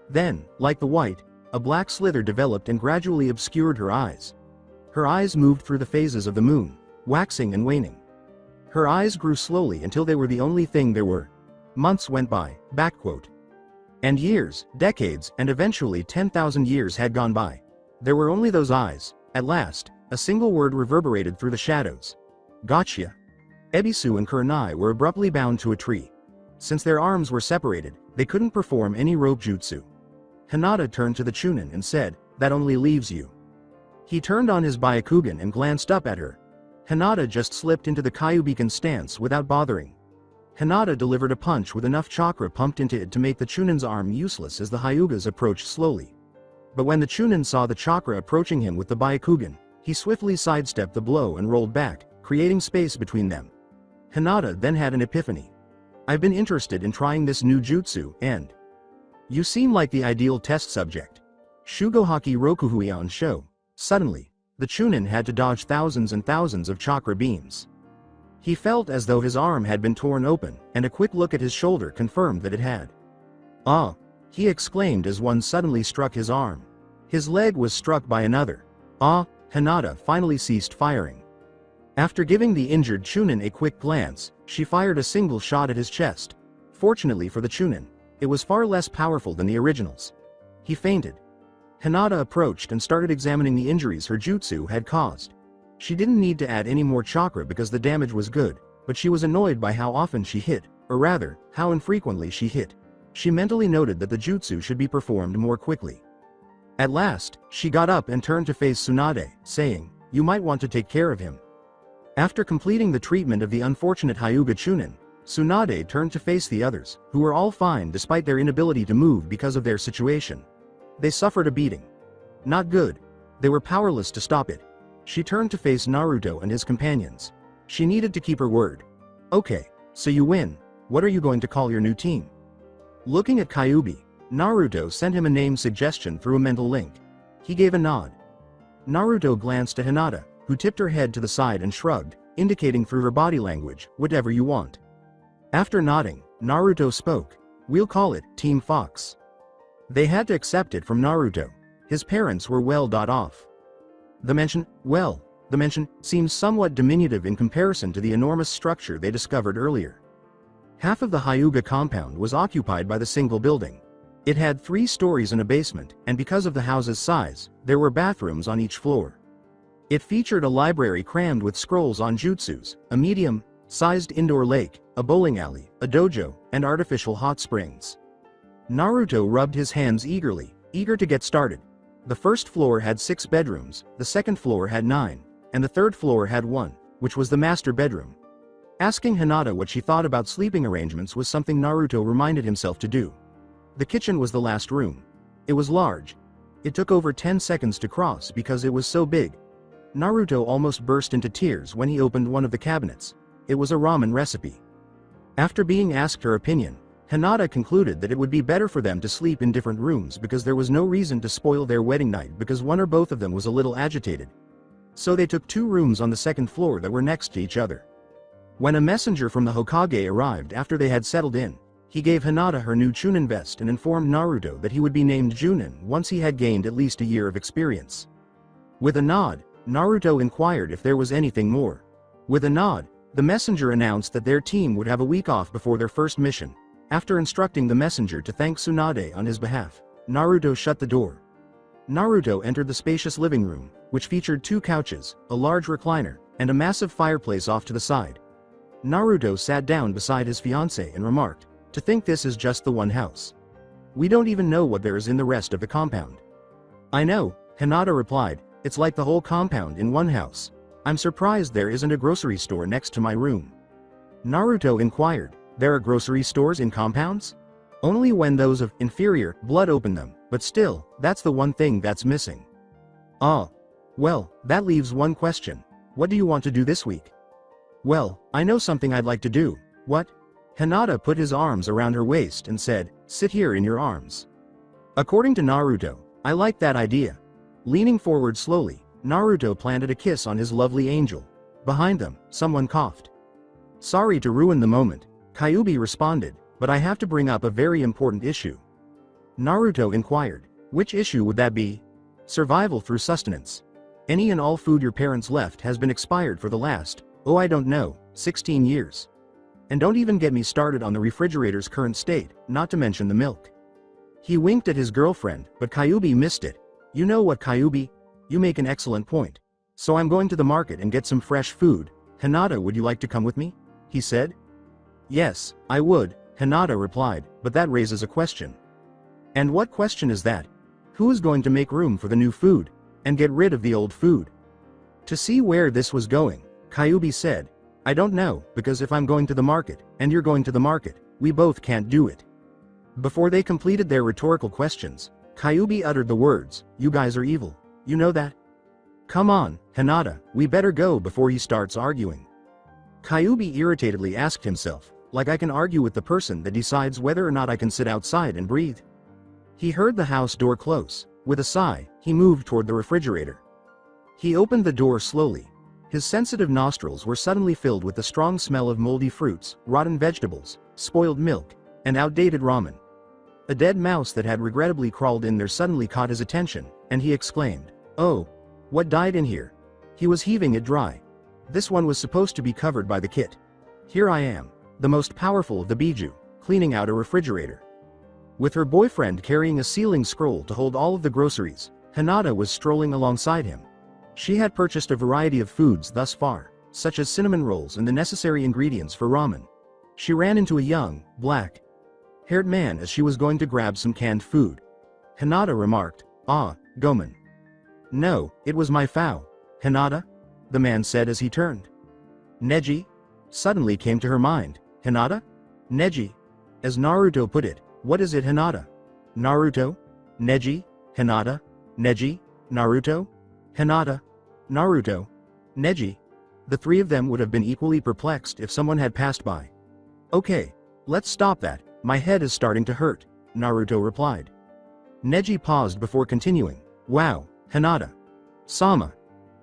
Then, like the white, a black slither developed and gradually obscured her eyes. Her eyes moved through the phases of the moon, waxing and waning. Her eyes grew slowly until they were the only thing there were. Months went by, backquote. And years, decades, and eventually 10,000 years had gone by. There were only those eyes. At last, a single word reverberated through the shadows. Gotcha. Ebisu and Kurenai were abruptly bound to a tree. Since their arms were separated, they couldn't perform any rope jutsu. Hinata turned to the Chunin and said, "That only leaves you." He turned on his Byakugan and glanced up at her. Hinata just slipped into the Kyuubi stance without bothering. Hinata delivered a punch with enough chakra pumped into it to make the Chunin's arm useless as the Hyugas approached slowly. But when the Chunin saw the chakra approaching him with the Byakugan, he swiftly sidestepped the blow and rolled back, creating space between them. Hinata then had an epiphany. I've been interested in trying this new jutsu, and you seem like the ideal test subject. Shugohaki Rokuhuion show. Suddenly, the Chunin had to dodge thousands and thousands of chakra beams. He felt as though his arm had been torn open, and a quick look at his shoulder confirmed that it had. Ah! He exclaimed as one suddenly struck his arm. His leg was struck by another. Ah! Hinata finally ceased firing. After giving the injured Chunin a quick glance, she fired a single shot at his chest. Fortunately for the Chunin, it was far less powerful than the originals. He fainted. Hinata approached and started examining the injuries her jutsu had caused. She didn't need to add any more chakra because the damage was good, but she was annoyed by how often she hit, or rather, how infrequently she hit. She mentally noted that the jutsu should be performed more quickly. At last, she got up and turned to face Tsunade, saying, "You might want to take care of him." After completing the treatment of the unfortunate Hyuga Chunin, Tsunade turned to face the others, who were all fine despite their inability to move because of their situation. They suffered a beating. Not good. They were powerless to stop it. She turned to face Naruto and his companions. She needed to keep her word. Okay, so you win. What are you going to call your new team? Looking at Kyuubi, Naruto sent him a name suggestion through a mental link. He gave a nod. Naruto glanced at Hinata, who tipped her head to the side and shrugged, indicating through her body language, whatever you want. After nodding, Naruto spoke. We'll call it Team Fox. They had to accept it from Naruto. His parents were well off. The mention seems somewhat diminutive in comparison to the enormous structure they discovered earlier. Half of the Hyuga compound was occupied by the single building. It had 3 stories and a basement, and because of the house's size, there were bathrooms on each floor. It featured a library crammed with scrolls on jutsus, a medium-sized indoor lake, a bowling alley, a dojo, and artificial hot springs. Naruto rubbed his hands eagerly, eager to get started. The first floor had 6 bedrooms, the second floor had 9, and the third floor had 1, which was the master bedroom. Asking Hinata what she thought about sleeping arrangements was something Naruto reminded himself to do. The kitchen was the last room. It was large. It took over 10 seconds to cross because it was so big. Naruto almost burst into tears when he opened one of the cabinets. It was a ramen recipe. After being asked her opinion, Hinata concluded that it would be better for them to sleep in different rooms because there was no reason to spoil their wedding night because one or both of them was a little agitated. So they took 2 rooms on the second floor that were next to each other. When a messenger from the Hokage arrived after they had settled in, he gave Hinata her new Chunin vest and informed Naruto that he would be named Junin once he had gained at least a year of experience. With a nod, Naruto inquired if there was anything more. With a nod, the messenger announced that their team would have a week off before their first mission. After instructing the messenger to thank Tsunade on his behalf, Naruto shut the door. Naruto entered the spacious living room, which featured 2 couches, a large recliner, and a massive fireplace off to the side. Naruto sat down beside his fiancée and remarked, "To think this is just the one house. We don't even know what there is in the rest of the compound." "I know," Hinata replied, "it's like the whole compound in one house. I'm surprised there isn't a grocery store next to my room." Naruto inquired, "There are grocery stores in compounds?" "Only when those of inferior blood open them, but still, that's the one thing that's missing." "Ah. Well, that leaves one question. What do you want to do this week?" "Well, I know something I'd like to do." "What?" Hinata put his arms around her waist and said, "Sit here in your arms." According to Naruto, I like that idea. Leaning forward slowly, Naruto planted a kiss on his lovely angel. Behind them, someone coughed. "Sorry to ruin the moment," Kyuubi responded, "but I have to bring up a very important issue." Naruto inquired, "Which issue would that be?" "Survival through sustenance. Any and all food your parents left has been expired for the last, I don't know, 16 years. And don't even get me started on the refrigerator's current state, not to mention the milk." He winked at his girlfriend, but Kyuubi missed it. "You know what, Kyuubi? You make an excellent point. So I'm going to the market and get some fresh food. Hinata, would you like to come with me?" he said. "Yes, I would," Hinata replied, "but that raises a question." "And what question is that? Who is going to make room for the new food?" and get rid of the old food. To see where this was going, Kyuubi said, I don't know, because if I'm going to the market, and you're going to the market, we both can't do it. Before they completed their rhetorical questions, Kyuubi uttered the words, you guys are evil, you know that? Come on, Hinata, we better go before he starts arguing. Kyuubi irritatedly asked himself, like I can argue with the person that decides whether or not I can sit outside and breathe. He heard the house door close. With a sigh, he moved toward the refrigerator. He opened the door slowly. His sensitive nostrils were suddenly filled with the strong smell of moldy fruits, rotten vegetables, spoiled milk, and outdated ramen. A dead mouse that had regrettably crawled in there suddenly caught his attention, and he exclaimed, oh, what died in here? He was heaving it dry. This one was supposed to be covered by the kit. Here I am, the most powerful of the Biju, cleaning out a refrigerator. With her boyfriend carrying a ceiling scroll to hold all of the groceries, Hinata was strolling alongside him. She had purchased a variety of foods thus far, such as cinnamon rolls and the necessary ingredients for ramen. She ran into a young, black-haired man as she was going to grab some canned food. Hinata remarked, ah, Gomen. No, it was my Fao. Hinata? The man said as he turned. Neji? Suddenly came to her mind, Hinata? Neji. As Naruto put it, what is it Hinata? Naruto? Neji? Hinata? Neji? Naruto? Hinata? Naruto? Neji? The three of them would have been equally perplexed if someone had passed by. Okay, let's stop that, my head is starting to hurt, Naruto replied. Neji paused before continuing, wow, Hinata. Sama.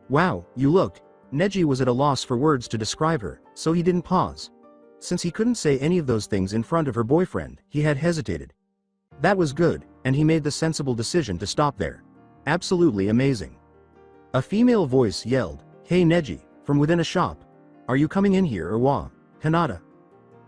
Wow, you look. Neji was at a loss for words to describe her, so he didn't pause. Since he couldn't say any of those things in front of her boyfriend, he had hesitated. That was good, and he made the sensible decision to stop there. Absolutely amazing. A female voice yelled, hey Neji, from within a shop. Are you coming in here or what? Hinata.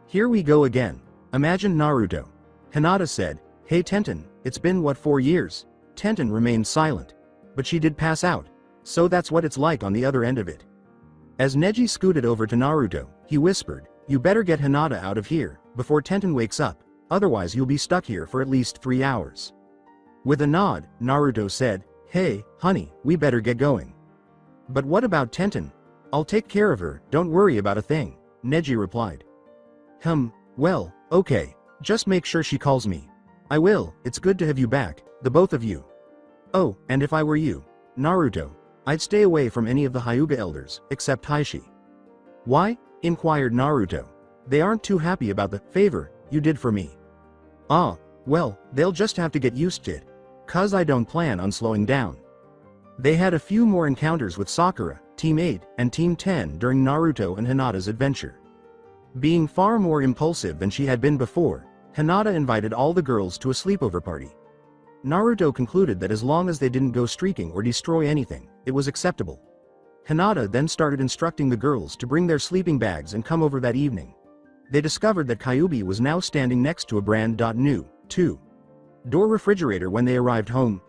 Here we go again. Imagine Naruto. Hinata said, hey Tenten, it's been what 4 years? Tenten remained silent. But she did pass out. So that's what it's like on the other end of it. As Neji scooted over to Naruto, he whispered, you better get Hinata out of here, before Tenten wakes up, otherwise you'll be stuck here for at least 3 hours. With a nod, Naruto said, hey, honey, we better get going. But what about Tenten? I'll take care of her, don't worry about a thing, Neji replied. Well, okay, just make sure she calls me. I will, it's good to have you back, the both of you. Oh, and if I were you, Naruto, I'd stay away from any of the Hyuga elders, except Hiashi. Why? Inquired Naruto. They aren't too happy about the favor you did for me. Ah, well, they'll just have to get used to it. 'Cause I don't plan on slowing down. They had a few more encounters with Sakura, Team 8, and Team 10 during Naruto and Hinata's adventure. Being far more impulsive than she had been before, Hinata invited all the girls to a sleepover party. Naruto concluded that as long as they didn't go streaking or destroy anything, it was acceptable. Hinata then started instructing the girls to bring their sleeping bags and come over that evening. They discovered that Kyuubi was now standing next to a brand new, two-door refrigerator when they arrived home.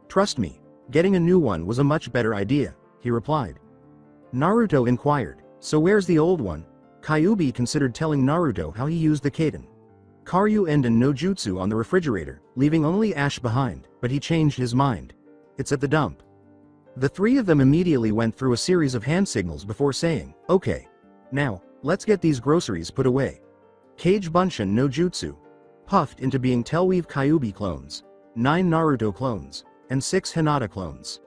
Trust me, getting a new one was a much better idea, he replied. Naruto inquired, so where's the old one? Kyuubi considered telling Naruto how he used the Kaden Karyu Enden no Jutsu on the refrigerator, leaving only ash behind, but he changed his mind. It's at the dump. The three of them immediately went through a series of hand signals before saying, okay. Now, let's get these groceries put away. Kage Bunshin no Jutsu. Puffed into being Telweave Kyuubi clones, 9 Naruto clones, and 6 Hinata clones.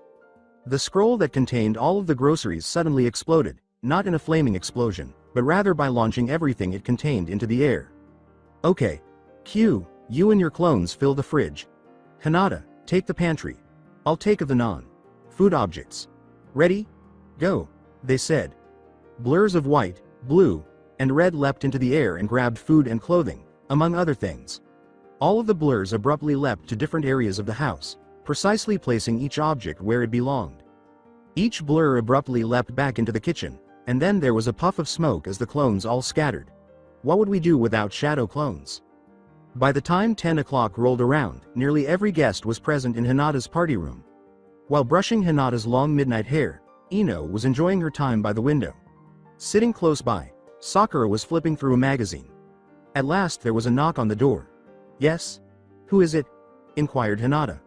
The scroll that contained all of the groceries suddenly exploded, not in a flaming explosion, but rather by launching everything it contained into the air. Okay. Q, you and your clones fill the fridge. Hinata, take the pantry. I'll take of the non-food objects. Ready? Go, they said. Blurs of white, blue, and red leapt into the air and grabbed food and clothing, among other things. All of the blurs abruptly leapt to different areas of the house, precisely placing each object where it belonged. Each blur abruptly leapt back into the kitchen, and then there was a puff of smoke as the clones all scattered. What would we do without shadow clones? By the time 10 o'clock rolled around, nearly every guest was present in Hinata's party room. While brushing Hinata's long midnight hair, Ino was enjoying her time by the window. Sitting close by, Sakura was flipping through a magazine. At last there was a knock on the door. Yes? Who is it? Inquired Hinata.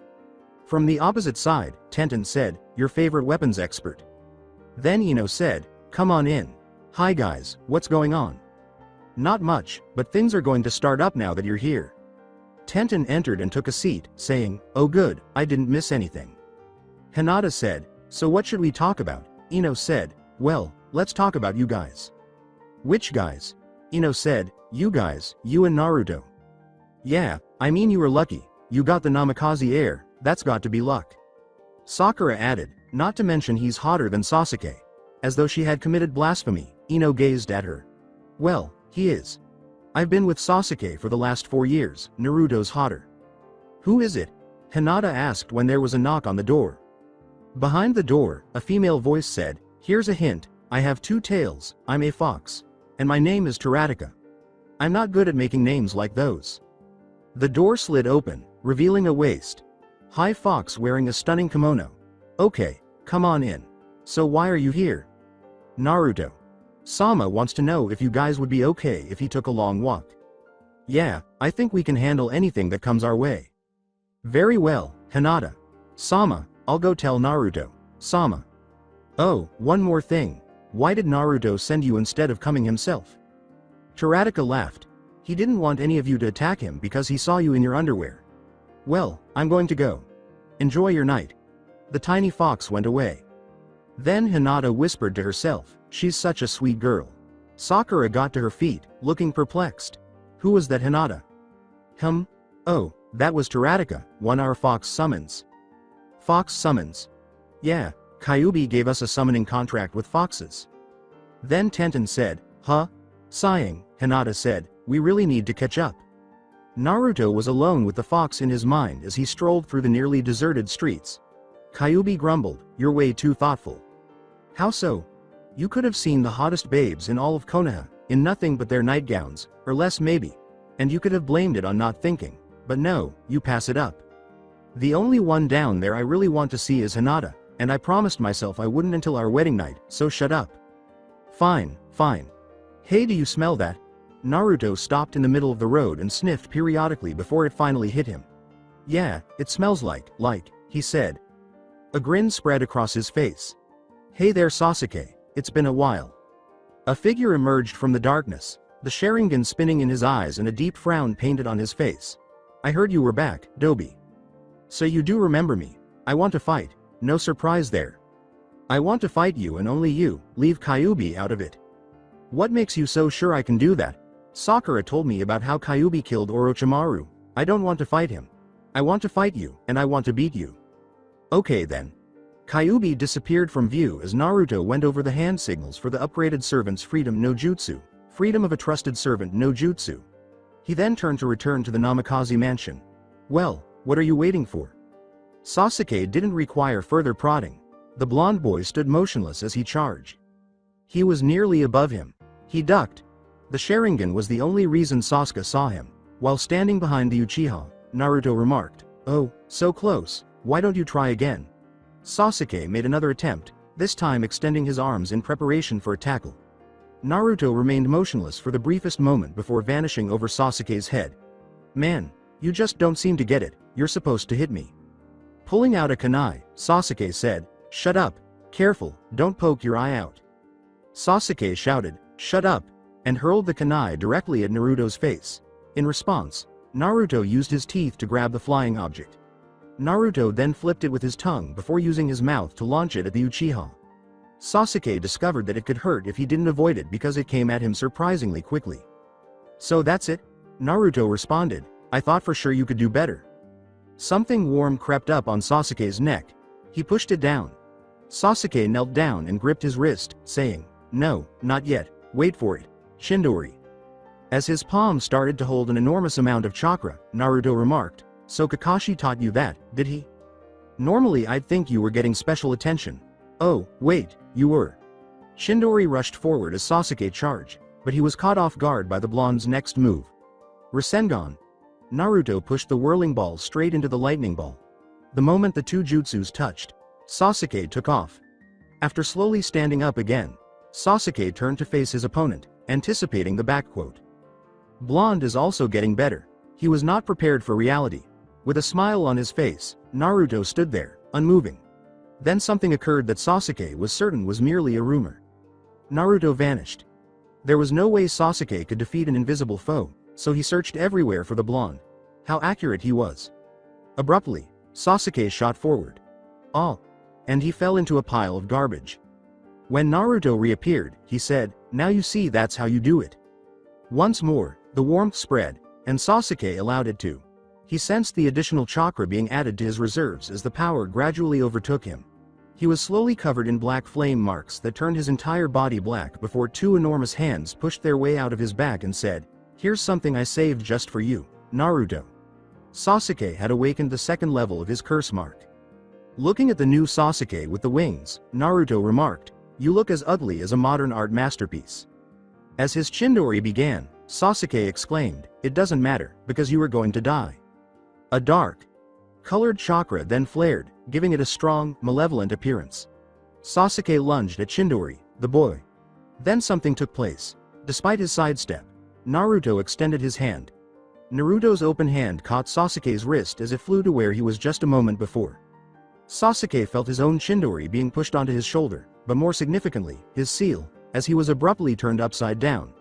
From the opposite side, Tenten said, your favorite weapons expert. Then Ino said, come on in. Hi guys, what's going on? Not much, but things are going to start up now that you're here. Tenten entered and took a seat, saying, oh good, I didn't miss anything. Hinata said, so what should we talk about? Ino said, well, let's talk about you guys. Which guys? Ino said, you guys, you and Naruto. Yeah, I mean you were lucky, you got the Namikaze heir, that's got to be luck. Sakura added, not to mention he's hotter than Sasuke. As though she had committed blasphemy, Ino gazed at her. Well, he is. I've been with Sasuke for the last 4 years, Naruto's hotter. Who is it? Hinata asked when there was a knock on the door. Behind the door, a female voice said, here's a hint, I have 2 tails, I'm a fox. And my name is Taratika. I'm not good at making names like those. The door slid open, revealing a waist high fox wearing a stunning kimono. Okay, come on in. So why are you here? Naruto. Sama wants to know if you guys would be okay if he took a long walk. Yeah, I think we can handle anything that comes our way. Very well, Hinata. Sama, I'll go tell Naruto. Sama. Oh, one more thing. Why did Naruto send you instead of coming himself? Taratika laughed. He didn't want any of you to attack him because he saw you in your underwear. Well, I'm going to go. Enjoy your night. The tiny fox went away. Then Hinata whispered to herself, she's such a sweet girl. Sakura got to her feet, looking perplexed. Who was that Hinata? Oh, that was Taratika, one our fox summons. Fox summons? Yeah, Kyuubi gave us a summoning contract with foxes. Then Tenten said, huh? Sighing, Hinata said, we really need to catch up. Naruto was alone with the fox in his mind as he strolled through the nearly deserted streets. Kyuubi grumbled, you're way too thoughtful. How so? You could have seen the hottest babes in all of Konoha, in nothing but their nightgowns, or less maybe. And you could have blamed it on not thinking, but no, you pass it up. The only one down there I really want to see is Hinata, and I promised myself I wouldn't until our wedding night, so shut up. Fine, fine. Hey, do you smell that? Naruto stopped in the middle of the road and sniffed periodically before it finally hit him. Yeah, it smells like, he said. A grin spread across his face. Hey there Sasuke, it's been a while. A figure emerged from the darkness, the Sharingan spinning in his eyes and a deep frown painted on his face. I heard you were back, Dobi. So you do remember me. I want to fight, no surprise there. I want to fight you and only you, leave Kyuubi out of it. What makes you so sure I can do that? Sakura told me about how Kyuubi killed Orochimaru. I don't want to fight him. I want to fight you, and I want to beat you. Okay then. Kyuubi disappeared from view as Naruto went over the hand signals for the upgraded servant's freedom no jutsu, freedom of a trusted servant no jutsu. He then turned to return to the Namikaze mansion. Well, what are you waiting for? Sasuke didn't require further prodding. The blonde boy stood motionless as he charged. He was nearly above him. He ducked. The Sharingan was the only reason Sasuke saw him. While standing behind the Uchiha, Naruto remarked, oh, so close, why don't you try again? Sasuke made another attempt, this time extending his arms in preparation for a tackle. Naruto remained motionless for the briefest moment before vanishing over Sasuke's head. Man, you just don't seem to get it, you're supposed to hit me. Pulling out a kunai, Sasuke said, shut up, careful, don't poke your eye out. Sasuke shouted, shut up, and hurled the kunai directly at Naruto's face. In response, Naruto used his teeth to grab the flying object. Naruto then flipped it with his tongue before using his mouth to launch it at the Uchiha. Sasuke discovered that it could hurt if he didn't avoid it because it came at him surprisingly quickly. So that's it? Naruto responded, I thought for sure you could do better. Something warm crept up on Sasuke's neck. He pushed it down. Sasuke knelt down and gripped his wrist, saying, no, not yet, wait for it. Shindori. As his palm started to hold an enormous amount of chakra, Naruto remarked, so Kakashi taught you that, did he? Normally I'd think you were getting special attention. Oh, wait, you were. Shindori rushed forward as Sasuke charged, but he was caught off guard by the blonde's next move. Rasengan. Naruto pushed the whirling ball straight into the lightning ball. The moment the two jutsus touched, Sasuke took off. After slowly standing up again, Sasuke turned to face his opponent, anticipating the backquote. Blonde is also getting better. He was not prepared for reality. With a smile on his face, Naruto stood there, unmoving. Then something occurred that Sasuke was certain was merely a rumor. Naruto vanished. There was no way Sasuke could defeat an invisible foe, so he searched everywhere for the blonde. How accurate he was. Abruptly, Sasuke shot forward. Oh! And he fell into a pile of garbage. When Naruto reappeared, he said, "Now you see that's how you do it." Once more, the warmth spread, and Sasuke allowed it to. He sensed the additional chakra being added to his reserves as the power gradually overtook him. He was slowly covered in black flame marks that turned his entire body black before two enormous hands pushed their way out of his back and said, "Here's something I saved just for you, Naruto." Sasuke had awakened the second level of his curse mark. Looking at the new Sasuke with the wings, Naruto remarked, "You look as ugly as a modern art masterpiece." As his Chindori began, Sasuke exclaimed, "It doesn't matter, because you are going to die." A dark, colored chakra then flared, giving it a strong, malevolent appearance. Sasuke lunged at Chindori, the boy. Then something took place. Despite his sidestep, Naruto extended his hand. Naruto's open hand caught Sasuke's wrist as it flew to where he was just a moment before. Sasuke felt his own Chindori being pushed onto his shoulder, but more significantly, his seal, as he was abruptly turned upside down.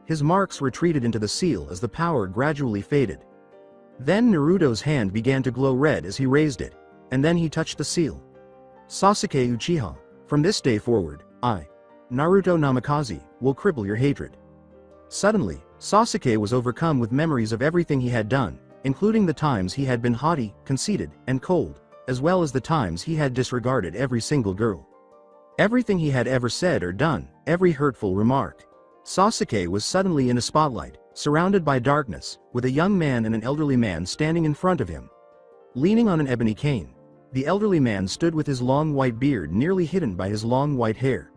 His marks retreated into the seal as the power gradually faded. Then Naruto's hand began to glow red as he raised it, and then he touched the seal. Sasuke Uchiha, from this day forward, I, Naruto Namikaze, will cripple your hatred. Suddenly, Sasuke was overcome with memories of everything he had done, including the times he had been haughty, conceited, and cold, as well as the times he had disregarded every single girl. Everything he had ever said or done, every hurtful remark. Sasuke was suddenly in a spotlight, surrounded by darkness, with a young man and an elderly man standing in front of him. Leaning on an ebony cane, the elderly man stood with his long white beard nearly hidden by his long white hair.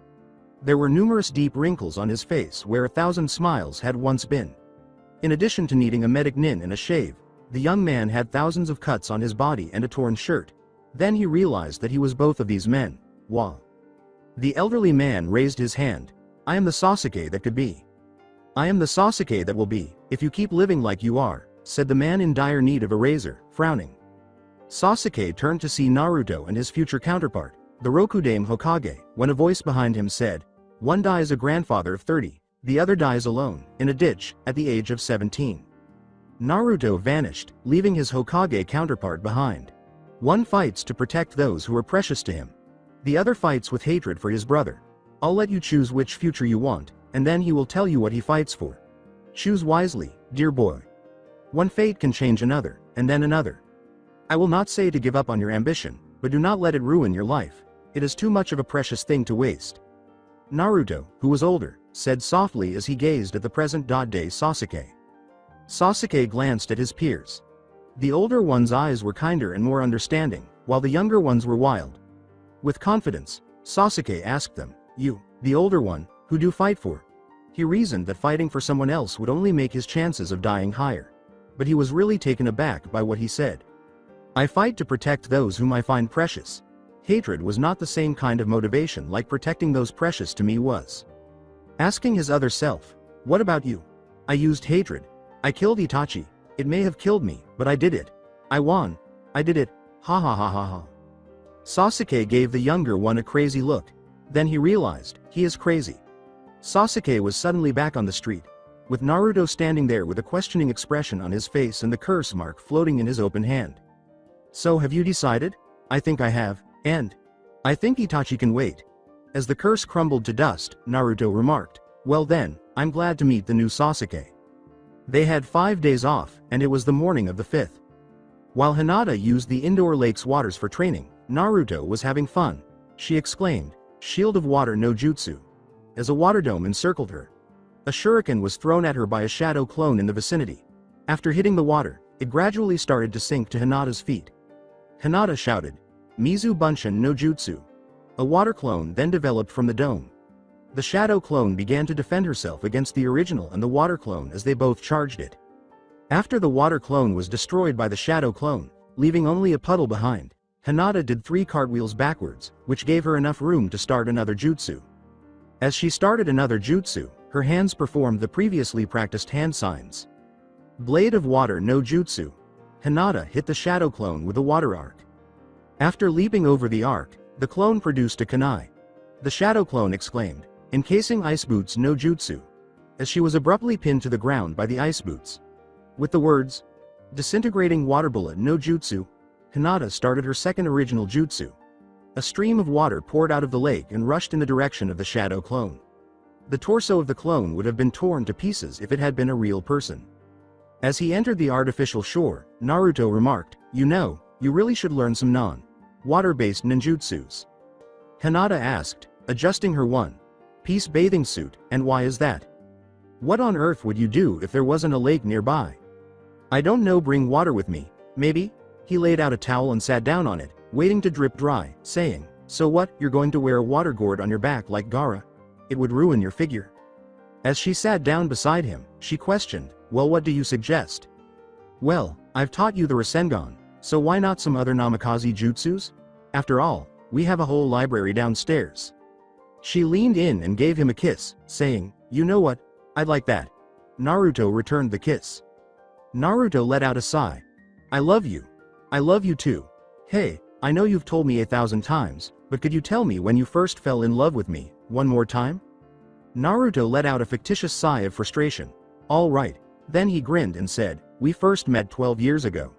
There were numerous deep wrinkles on his face where 1,000 smiles had once been. In addition to needing a medic nin and a shave, the young man had thousands of cuts on his body and a torn shirt. Then he realized that he was both of these men. Wow. The elderly man raised his hand. "I am the Sasuke that could be. I am the Sasuke that will be, if you keep living like you are," said the man in dire need of a razor, frowning. Sasuke turned to see Naruto and his future counterpart, the Rokudame Hokage, when a voice behind him said, "One dies a grandfather of 30, the other dies alone, in a ditch, at the age of 17. Naruto vanished, leaving his Hokage counterpart behind. One fights to protect those who are precious to him. The other fights with hatred for his brother. I'll let you choose which future you want, and then he will tell you what he fights for. Choose wisely, dear boy. One fate can change another, and then another. I will not say to give up on your ambition, but do not let it ruin your life. It is too much of a precious thing to waste." Naruto, who was older, said softly as he gazed at the present-day Sasuke. Sasuke glanced at his peers. The older one's eyes were kinder and more understanding, while the younger ones were wild. With confidence, Sasuke asked them, "You, the older one, who do you fight for?" He reasoned that fighting for someone else would only make his chances of dying higher. But he was really taken aback by what he said. "I fight to protect those whom I find precious." Hatred was not the same kind of motivation like protecting those precious to me was. Asking his other self, "What about you?" "I used hatred. I killed Itachi. It may have killed me, but I did it. I won. I did it. Ha ha ha ha ha." Sasuke gave the younger one a crazy look. Then he realized, he is crazy. Sasuke was suddenly back on the street, with Naruto standing there with a questioning expression on his face and the curse mark floating in his open hand. "So have you decided?" "I think I have, and I think Itachi can wait." As the curse crumbled to dust, Naruto remarked, "Well then, I'm glad to meet the new Sasuke." They had 5 days off, and it was the morning of the 5th. While Hinata used the indoor lake's waters for training, Naruto was having fun. She exclaimed, "Shield of water no jutsu," as a water dome encircled her. A shuriken was thrown at her by a shadow clone in the vicinity. After hitting the water, it gradually started to sink to Hinata's feet. Hinata shouted, "Mizu Bunshin no jutsu." A water clone then developed from the dome. The shadow clone began to defend herself against the original and the water clone as they both charged it. After the water clone was destroyed by the shadow clone, leaving only a puddle behind, Hinata did 3 cartwheels backwards, which gave her enough room to start another jutsu. As she started another jutsu, her hands performed the previously practiced hand signs. Blade of water no jutsu. Hinata hit the shadow clone with a water arc. After leaping over the arc, the clone produced a kunai. The shadow clone exclaimed, encasing Ice Boots no jutsu, as she was abruptly pinned to the ground by the Ice Boots. With the words, disintegrating water bullet no jutsu, Hinata started her second original jutsu. A stream of water poured out of the lake and rushed in the direction of the shadow clone. The torso of the clone would have been torn to pieces if it had been a real person. As he entered the artificial shore, Naruto remarked, "You know, you really should learn some non-water-based ninjutsus." Hinata asked, adjusting her one-piece bathing suit, "And why is that? What on earth would you do if there wasn't a lake nearby?" "I don't know, bring water with me, maybe?" He laid out a towel and sat down on it, waiting to drip dry, saying, "So what, you're going to wear a water gourd on your back like Gaara? It would ruin your figure." As she sat down beside him, she questioned, "Well, what do you suggest?" "Well, I've taught you the Rasengan, so why not some other namikaze jutsus? After all, we have a whole library downstairs." She leaned in and gave him a kiss, saying, "You know what? I'd like that." Naruto returned the kiss. Naruto let out a sigh. "I love you. I love you too. Hey, I know you've told me 1,000 times, but could you tell me when you first fell in love with me, one more time?" Naruto let out a fictitious sigh of frustration. "All right." Then he grinned and said, "We first met 12 years ago."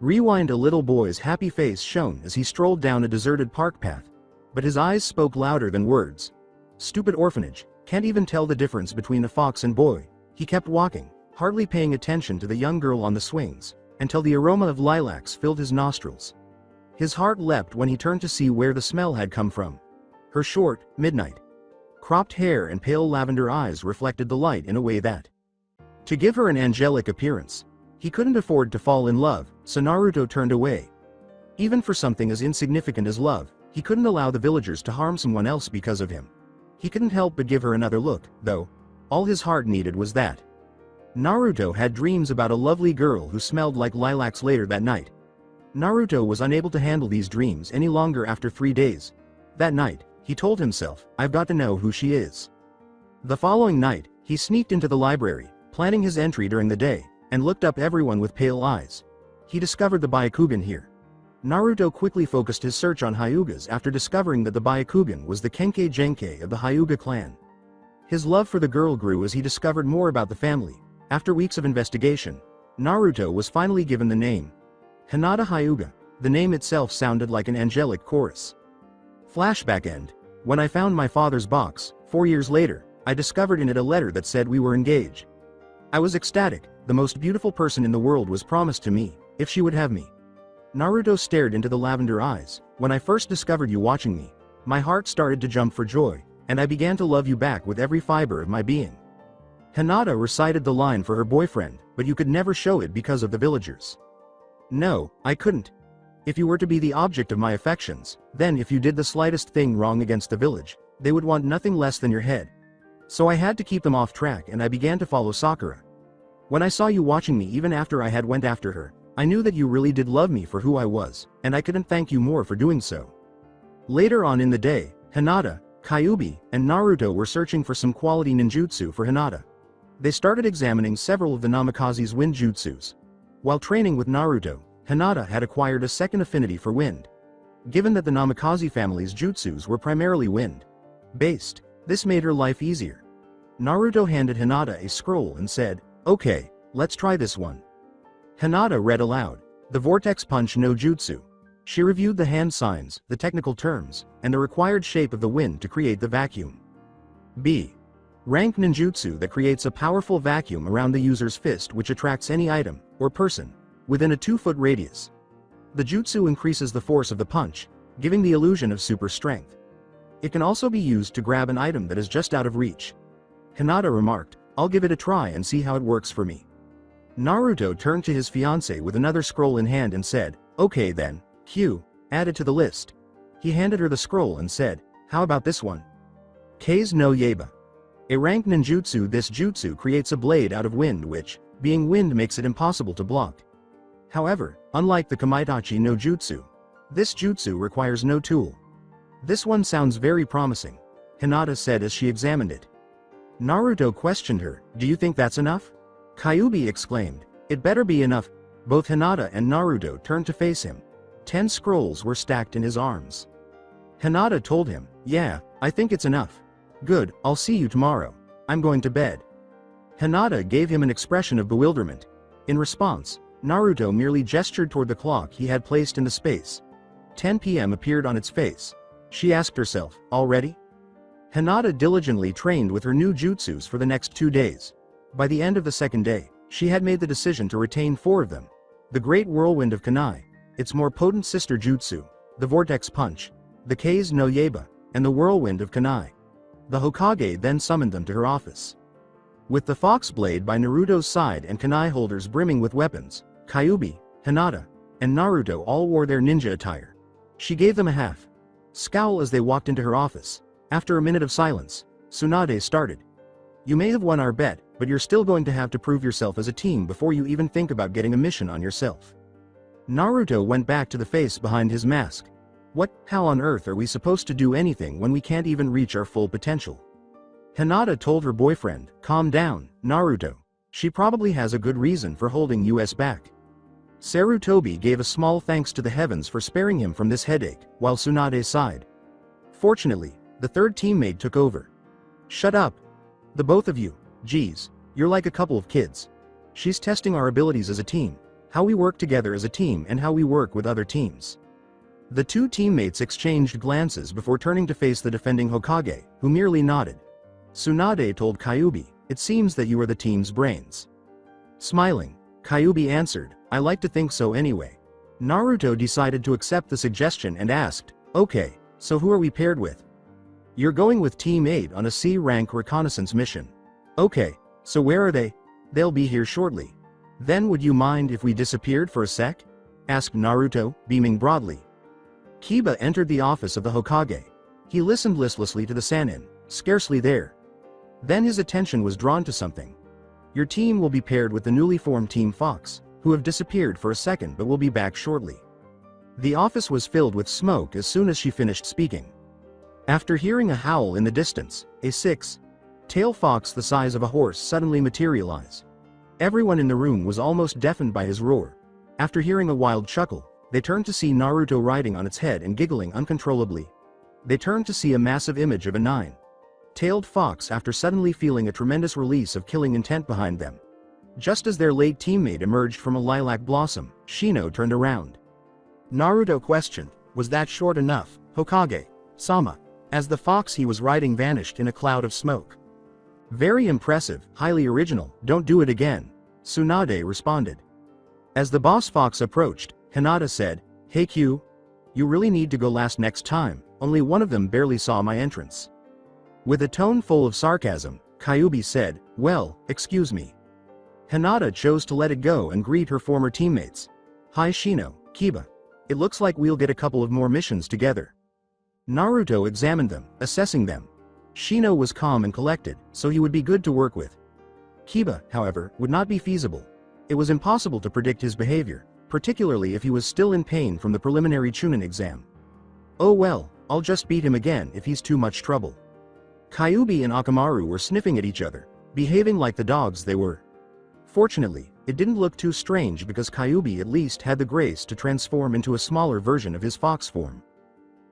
Rewind. A little boy's happy face shone as he strolled down a deserted park path. But his eyes spoke louder than words. "Stupid orphanage, can't even tell the difference between a fox and boy." He kept walking, hardly paying attention to the young girl on the swings, until the aroma of lilacs filled his nostrils. His heart leapt when he turned to see where the smell had come from. Her short, midnight cropped hair and pale lavender eyes reflected the light in a way that, to give her an angelic appearance. He couldn't afford to fall in love, so Naruto turned away. Even for something as insignificant as love, he couldn't allow the villagers to harm someone else because of him. He couldn't help but give her another look, though. All his heart needed was that. Naruto had dreams about a lovely girl who smelled like lilacs later that night. Naruto was unable to handle these dreams any longer after 3 days. That night, he told himself, "I've got to know who she is." The following night, he sneaked into the library, planning his entry during the day, and looked up everyone with pale eyes. He discovered the Byakugan here. Naruto quickly focused his search on Hyugas after discovering that the Byakugan was the Kenkei Genkei of the Hyuga clan. His love for the girl grew as he discovered more about the family. After weeks of investigation, Naruto was finally given the name Hinata Hyuga. The name itself sounded like an angelic chorus. Flashback end. When I found my father's box, 4 years later, I discovered in it a letter that said we were engaged. I was ecstatic. The most beautiful person in the world was promised to me, if she would have me. Naruto stared into the lavender eyes. "When I first discovered you watching me, my heart started to jump for joy, and I began to love you back with every fiber of my being." Hinata recited the line for her boyfriend, "But you could never show it because of the villagers." "No, I couldn't. If you were to be the object of my affections, then if you did the slightest thing wrong against the village, they would want nothing less than your head. So I had to keep them off track and I began to follow Sakura. When I saw you watching me even after I had went after her, I knew that you really did love me for who I was, and I couldn't thank you more for doing so." Later on in the day, Hinata, Kyuubi, and Naruto were searching for some quality ninjutsu for Hinata. They started examining several of the Namikaze's wind jutsus. While training with Naruto, Hinata had acquired a second affinity for wind. Given that the Namikaze family's jutsus were primarily wind-based, this made her life easier. Naruto handed Hinata a scroll and said, "Okay, let's try this one." Hinata read aloud, "The Vortex Punch no Jutsu." She reviewed the hand signs, the technical terms, and the required shape of the wind to create the vacuum. B. Rank ninjutsu that creates a powerful vacuum around the user's fist which attracts any item, or person, within a 2-foot radius. The jutsu increases the force of the punch, giving the illusion of super strength. It can also be used to grab an item that is just out of reach. Hinata remarked, "I'll give it a try and see how it works for me." Naruto turned to his fiancée with another scroll in hand and said, "Okay then, Q, add it to the list." He handed her the scroll and said, "How about this one? Kei's no Yaiba. A rank ninjutsu. This jutsu creates a blade out of wind which, being wind, makes it impossible to block. However, unlike the Kamaitachi no jutsu, this jutsu requires no tool." "This one sounds very promising," Hinata said as she examined it. Naruto questioned her, "Do you think that's enough?" Kyuubi exclaimed, "It better be enough." Both Hinata and Naruto turned to face him. 10 scrolls were stacked in his arms. Hinata told him, "Yeah, I think it's enough. Good, I'll see you tomorrow. I'm going to bed." Hinata gave him an expression of bewilderment. In response, Naruto merely gestured toward the clock he had placed in the space. 10 p.m. appeared on its face. She asked herself, already? Hinata diligently trained with her new jutsus for the next 2 days. By the end of the second day, she had made the decision to retain 4 of them. The Great Whirlwind of Kunai, its more potent sister jutsu, the Vortex Punch, the Kei's no Yaiba, and the Whirlwind of Kunai. The Hokage then summoned them to her office. With the Fox Blade by Naruto's side and kunai holders brimming with weapons, Kyuubi, Hinata, and Naruto all wore their ninja attire. She gave them a half scowl as they walked into her office. After a minute of silence, Tsunade started. "You may have won our bet, but you're still going to have to prove yourself as a team before you even think about getting a mission on yourself." Naruto went back to the face behind his mask. How on earth are we supposed to do anything when we can't even reach our full potential? Hinata told her boyfriend, "Calm down, Naruto. She probably has a good reason for holding us back." Sarutobi gave a small thanks to the heavens for sparing him from this headache, while Tsunade sighed. Fortunately, the third teammate took over. "Shut up. The both of you, geez, you're like a couple of kids. She's testing our abilities as a team, how we work together as a team and how we work with other teams." The two teammates exchanged glances before turning to face the defending Hokage, who merely nodded. Tsunade told Kyuubi, "It seems that you are the team's brains." Smiling, Kyuubi answered, "I like to think so anyway." Naruto decided to accept the suggestion and asked, "Okay, so who are we paired with?" "You're going with Team 8 on a C-rank reconnaissance mission." "Okay, so where are they?" "They'll be here shortly." "Then would you mind if we disappeared for a sec?" asked Naruto, beaming broadly. Kiba entered the office of the Hokage. He listened listlessly to the Sannin, scarcely there. Then his attention was drawn to something. "Your team will be paired with the newly formed Team Fox, who have disappeared for a second but will be back shortly." The office was filled with smoke as soon as she finished speaking. After hearing a howl in the distance, a six-tailed fox the size of a horse suddenly materialized. Everyone in the room was almost deafened by his roar. After hearing a wild chuckle, they turned to see Naruto riding on its head and giggling uncontrollably. They turned to see a massive image of a nine-tailed fox after suddenly feeling a tremendous release of killing intent behind them. Just as their late teammate emerged from a lilac blossom, Shino turned around. Naruto questioned, "Was that short enough, Hokage-sama?" as the fox he was riding vanished in a cloud of smoke. "Very impressive, highly original, don't do it again," Tsunade responded. As the boss fox approached, Hinata said, "Hey Q, you really need to go last next time, only one of them barely saw my entrance." With a tone full of sarcasm, Kyuubi said, "Well, excuse me." Hinata chose to let it go and greet her former teammates. "Hi Shino, Kiba. It looks like we'll get a couple of more missions together." Naruto examined them, assessing them. Shino was calm and collected, so he would be good to work with. Kiba, however, would not be feasible. It was impossible to predict his behavior, particularly if he was still in pain from the preliminary Chunin exam. "Oh well, I'll just beat him again if he's too much trouble." Kyuubi and Akamaru were sniffing at each other, behaving like the dogs they were. Fortunately, it didn't look too strange because Kyuubi at least had the grace to transform into a smaller version of his fox form.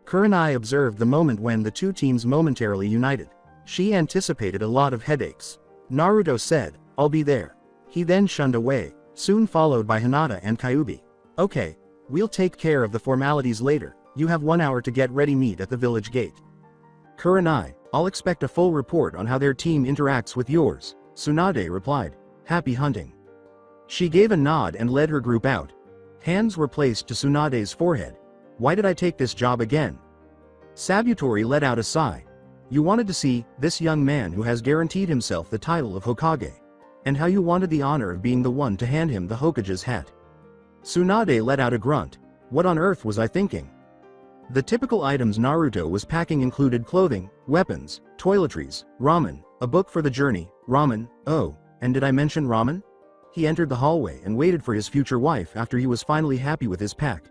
Kurenai observed the moment when the two teams momentarily united. She anticipated a lot of headaches. Naruto said, "I'll be there." He then shunned away, soon followed by Hinata and Kyuubi. "Okay, we'll take care of the formalities later. You have 1 hour to get ready. Meet at the village gate." Kurenai, "I'll expect a full report on how their team interacts with yours," Tsunade replied. "Happy hunting." She gave a nod and led her group out. Hands were placed to Tsunade's forehead. "Why did I take this job again?" Sabutori let out a sigh. "You wanted to see this young man who has guaranteed himself the title of Hokage, and how you wanted the honor of being the one to hand him the Hokage's hat." Tsunade let out a grunt. "What on earth was I thinking?" The typical items Naruto was packing included clothing, weapons, toiletries, ramen, a book for the journey, ramen, oh, and did I mention ramen? He entered the hallway and waited for his future wife after he was finally happy with his pack.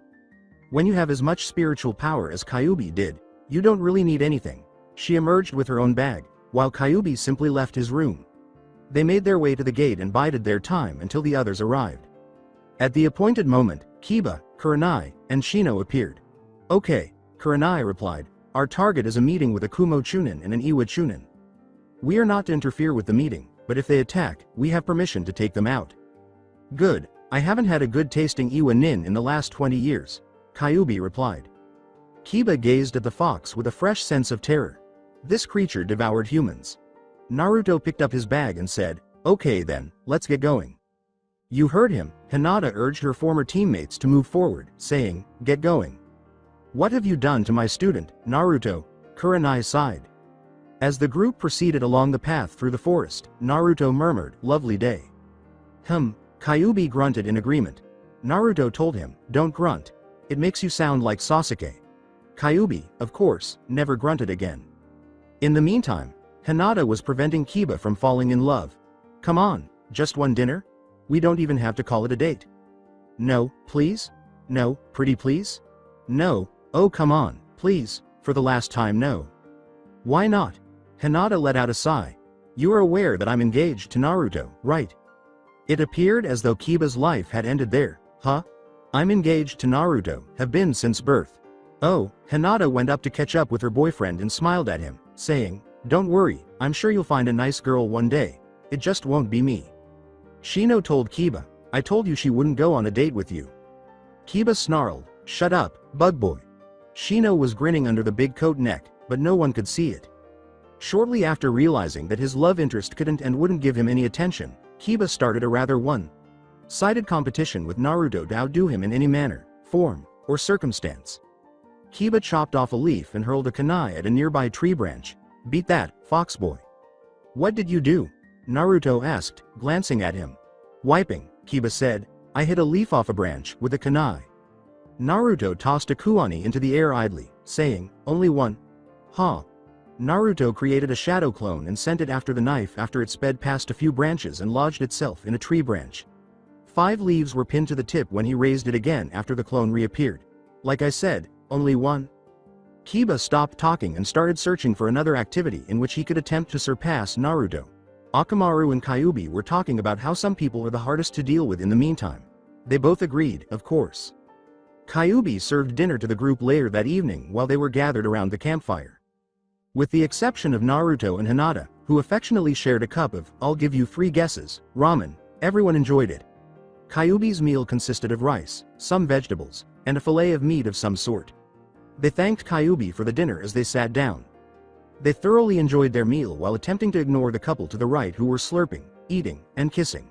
When you have as much spiritual power as Kyuubi did, you don't really need anything. She emerged with her own bag, while Kyuubi simply left his room. They made their way to the gate and bided their time until the others arrived. At the appointed moment, Kiba, Kurenai, and Shino appeared. Okay, Kurenai replied. Our target is a meeting with a Kumo Chunin and an Iwa Chunin. We are not to interfere with the meeting, but if they attack, we have permission to take them out. Good, I haven't had a good tasting Iwa Nin in the last 20 years, Kyuubi replied. Kiba gazed at the fox with a fresh sense of terror. This creature devoured humans. Naruto picked up his bag and said, okay then, let's get going. You heard him, Hinata urged her former teammates to move forward, saying, get going. What have you done to my student, Naruto? Kurenai sighed. As the group proceeded along the path through the forest, Naruto murmured, lovely day. Kyuubi grunted in agreement. Naruto told him, don't grunt. It makes you sound like Sasuke. Kyuubi, of course, never grunted again. In the meantime, Hinata was preventing Kiba from falling in love. Come on, just one dinner? We don't even have to call it a date. No, please? No, pretty please? No, oh come on, please, for the last time no. Why not? Hinata let out a sigh. You are aware that I'm engaged to Naruto, right? It appeared as though Kiba's life had ended there. Huh? I'm engaged to Naruto, have been since birth. Oh, Hinata went up to catch up with her boyfriend and smiled at him, saying, don't worry, I'm sure you'll find a nice girl one day. It just won't be me. Shino told Kiba, I told you she wouldn't go on a date with you. Kiba snarled, shut up, bug boy. Shino was grinning under the big coat neck, but no one could see it. Shortly after realizing that his love interest couldn't and wouldn't give him any attention, Kiba started a rather one-sided competition with Naruto to outdo him in any manner, form, or circumstance. Kiba chopped off a leaf and hurled a kunai at a nearby tree branch. Beat that, fox boy. What did you do? Naruto asked, glancing at him. Wiping, Kiba said. I hit a leaf off a branch with a kunai. Naruto tossed a kuani into the air idly, saying, only one. Huh. Naruto created a shadow clone and sent it after the knife after it sped past a few branches and lodged itself in a tree branch. 5 leaves were pinned to the tip when he raised it again after the clone reappeared. Like I said, only one. Kiba stopped talking and started searching for another activity in which he could attempt to surpass Naruto. Akamaru and Kyuubi were talking about how some people are the hardest to deal with in the meantime. They both agreed, of course. Kyuubi served dinner to the group later that evening while they were gathered around the campfire. With the exception of Naruto and Hinata, who affectionately shared a cup of, I'll give you 3 guesses, ramen, everyone enjoyed it. Kyuubi's meal consisted of rice, some vegetables, and a fillet of meat of some sort. They thanked Kyuubi for the dinner as they sat down. They thoroughly enjoyed their meal while attempting to ignore the couple to the right who were slurping, eating, and kissing.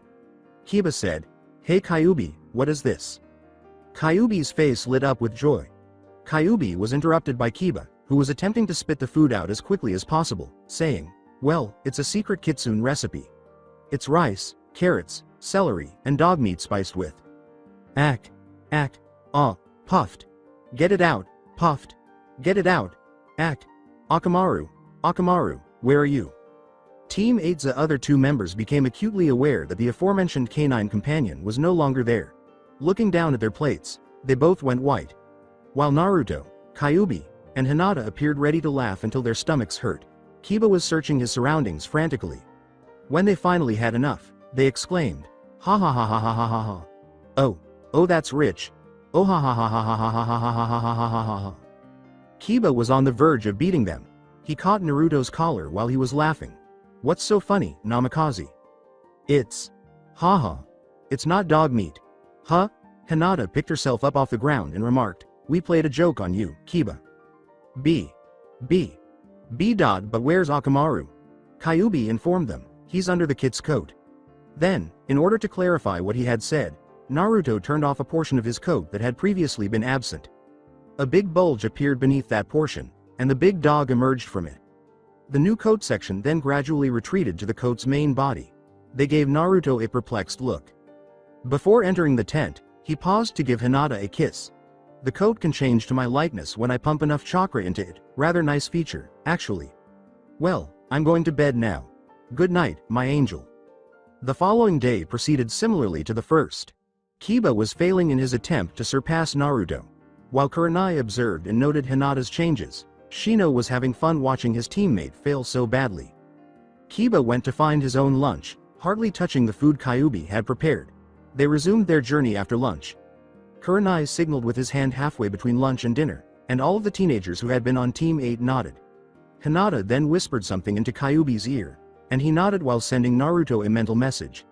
Kiba said, Hey Kyuubi, what is this? Kyuubi's face lit up with joy. Kyuubi was interrupted by Kiba, who was attempting to spit the food out as quickly as possible, saying, well, it's a secret kitsune recipe. It's rice, carrots, celery, and dog meat spiced with. Puffed. Get it out, puffed. Get it out, Akamaru, where are you? Team 8's other 2 members became acutely aware that the aforementioned canine companion was no longer there. Looking down at their plates, they both went white. While Naruto, Kyuubi, and Hinata appeared ready to laugh until their stomachs hurt, Kiba was searching his surroundings frantically. When they finally had enough, they exclaimed, ha ha ha ha ha ha ha ha. Oh that's rich. Oh ha ha ha ha ha ha ha ha ha ha ha ha ha ha. Kiba was on the verge of beating them. He caught Naruto's collar while he was laughing. What's so funny, Namikaze? It's. Haha. It's not dog meat. Huh? Hinata picked herself up off the ground and remarked, we played a joke on you, Kiba. But where's Akamaru? Kyuubi informed them, he's under the kit's coat. Then, in order to clarify what he had said, Naruto turned off a portion of his coat that had previously been absent. A big bulge appeared beneath that portion, and the big dog emerged from it. The new coat section then gradually retreated to the coat's main body. They gave Naruto a perplexed look. Before entering the tent, he paused to give Hinata a kiss. The coat can change to my likeness when I pump enough chakra into it, rather nice feature, actually. Well, I'm going to bed now. Good night, my angel. The following day proceeded similarly to the first. Kiba was failing in his attempt to surpass Naruto. While Kurenai observed and noted Hinata's changes, Shino was having fun watching his teammate fail so badly. Kiba went to find his own lunch, hardly touching the food Kyuubi had prepared. They resumed their journey after lunch. Kurenai signaled with his hand halfway between lunch and dinner, and all of the teenagers who had been on Team 8 nodded. Hinata then whispered something into Kyuubi's ear, and he nodded while sending Naruto a mental message.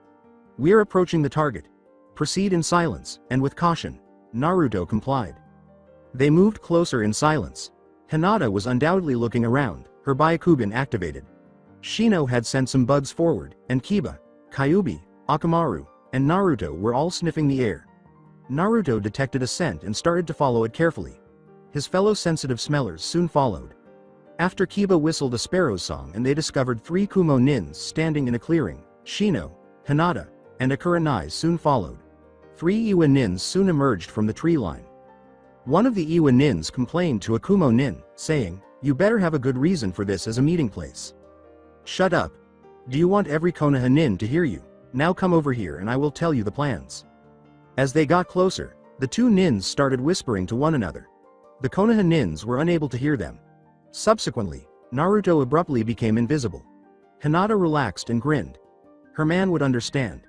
"We're approaching the target. Proceed in silence, and with caution." Naruto complied. They moved closer in silence. Hinata was undoubtedly looking around, her Byakugan activated. Shino had sent some bugs forward, and Kiba, Kyuubi, Akamaru, and Naruto were all sniffing the air. Naruto detected a scent and started to follow it carefully. His fellow sensitive smellers soon followed. After Kiba whistled a sparrow's song and they discovered 3 Kumo nins standing in a clearing, Shino, Hinata, and a Kurenai soon followed. 3 Iwa nins soon emerged from the tree line. One of the Iwa nins complained to a Kumo nin, saying, "You better have a good reason for this as a meeting place." "Shut up. Do you want every Konoha nin to hear you? Now come over here and I will tell you the plans." As they got closer, the 2 nins started whispering to one another. The Konoha nins were unable to hear them. Subsequently, Naruto abruptly became invisible. Hinata relaxed and grinned. Her man would understand.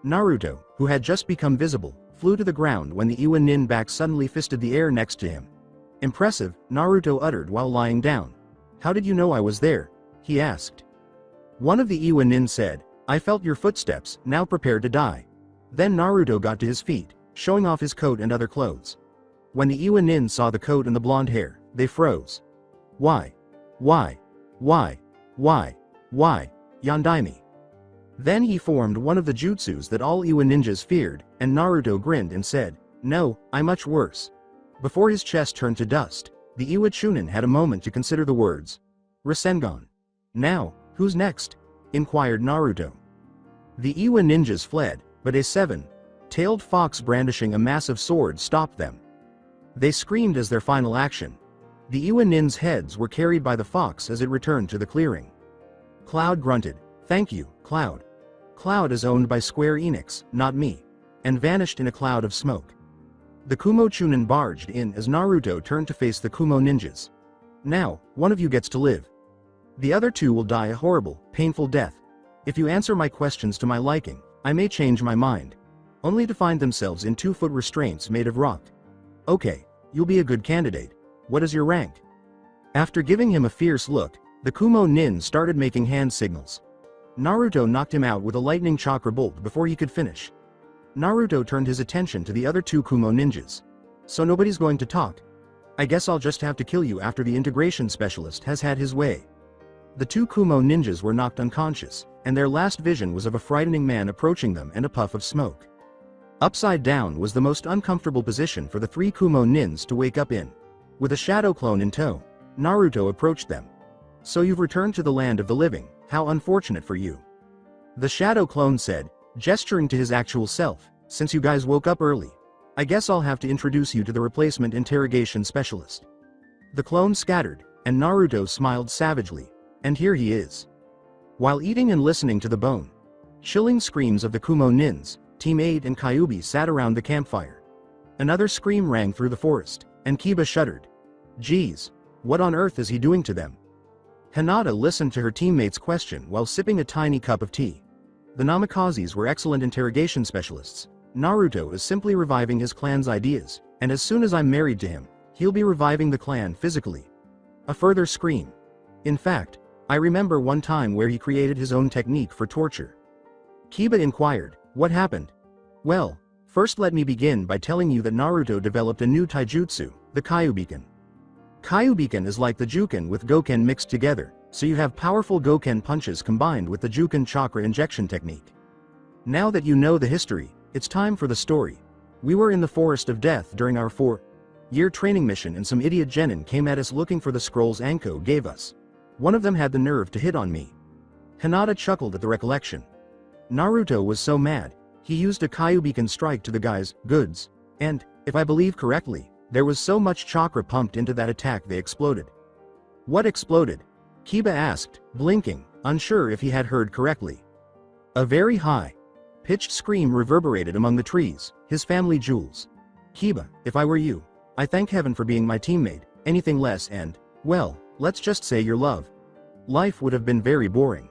Naruto, who had just become visible, flew to the ground when the Iwa nin back suddenly fisted the air next to him. "Impressive," Naruto uttered while lying down. "How did you know I was there?" he asked. One of the Iwa nin said, "I felt your footsteps, now prepare to die." Then Naruto got to his feet, showing off his coat and other clothes. When the Iwa nin saw the coat and the blonde hair, they froze. Why? Why? Why? Why? Why? Yandaime. Then he formed one of the jutsus that all Iwa ninjas feared, and Naruto grinned and said, "No, I'm much worse." Before his chest turned to dust, the Iwa Chunin had a moment to consider the words. Rasengan. "Now, who's next?" inquired Naruto. The Iwa ninjas fled, but a 7-tailed fox brandishing a massive sword stopped them. They screamed as their final action. The Iwa nins' heads were carried by the fox as it returned to the clearing. Cloud grunted, "Thank you, Cloud. Cloud is owned by Square Enix, not me," and vanished in a cloud of smoke. The Kumo Chunin barged in as Naruto turned to face the Kumo ninjas. "Now, one of you gets to live. The other 2 will die a horrible, painful death. If you answer my questions to my liking, I may change my mind." Only to find themselves in 2-foot restraints made of rock. "Okay, you'll be a good candidate. What is your rank?" After giving him a fierce look, the Kumo nin started making hand signals. Naruto knocked him out with a lightning chakra bolt before he could finish. Naruto turned his attention to the other 2 Kumo ninjas. "So nobody's going to talk? I guess I'll just have to kill you after the integration specialist has had his way." The 2 Kumo ninjas were knocked unconscious, and their last vision was of a frightening man approaching them and a puff of smoke. Upside down was the most uncomfortable position for the 3 Kumo nins to wake up in. With a shadow clone in tow, Naruto approached them. "So you've returned to the land of the living, how unfortunate for you." The shadow clone said, gesturing to his actual self, "Since you guys woke up early, I guess I'll have to introduce you to the replacement interrogation specialist." The clone scattered, and Naruto smiled savagely. "And here he is." While eating and listening to the bone chilling screams of the Kumo nins, Team 8 and Kyuubi sat around the campfire. Another scream rang through the forest, and Kiba shuddered. "Geez, what on earth is he doing to them?" Hinata listened to her teammate's question while sipping a tiny cup of tea. The Namakazes were excellent interrogation specialists. Naruto is simply reviving his clan's ideas, and as soon as I'm married to him, he'll be reviving the clan physically. A further scream. In fact, I remember one time where he created his own technique for torture. Kiba inquired, "What happened?" "Well, first let me begin by telling you that Naruto developed a new taijutsu, the Kyuubiken. Kyuubiken is like the Juken with Goken mixed together, so you have powerful Goken punches combined with the Juken chakra injection technique. Now that you know the history, it's time for the story. We were in the Forest of Death during our 4-year training mission and some idiot genin came at us looking for the scrolls Anko gave us. One of them had the nerve to hit on me." Hinata chuckled at the recollection. Naruto was so mad, he used a Kyuubiken strike to the guy's goods, and, if I believe correctly, there was so much chakra pumped into that attack they exploded. "What exploded?" Kiba asked, blinking, unsure if he had heard correctly. A very high-pitched scream reverberated among the trees, his family jewels. "Kiba, if I were you, I thank heaven for being my teammate, anything less and, well, let's just say your love. Life would have been very boring."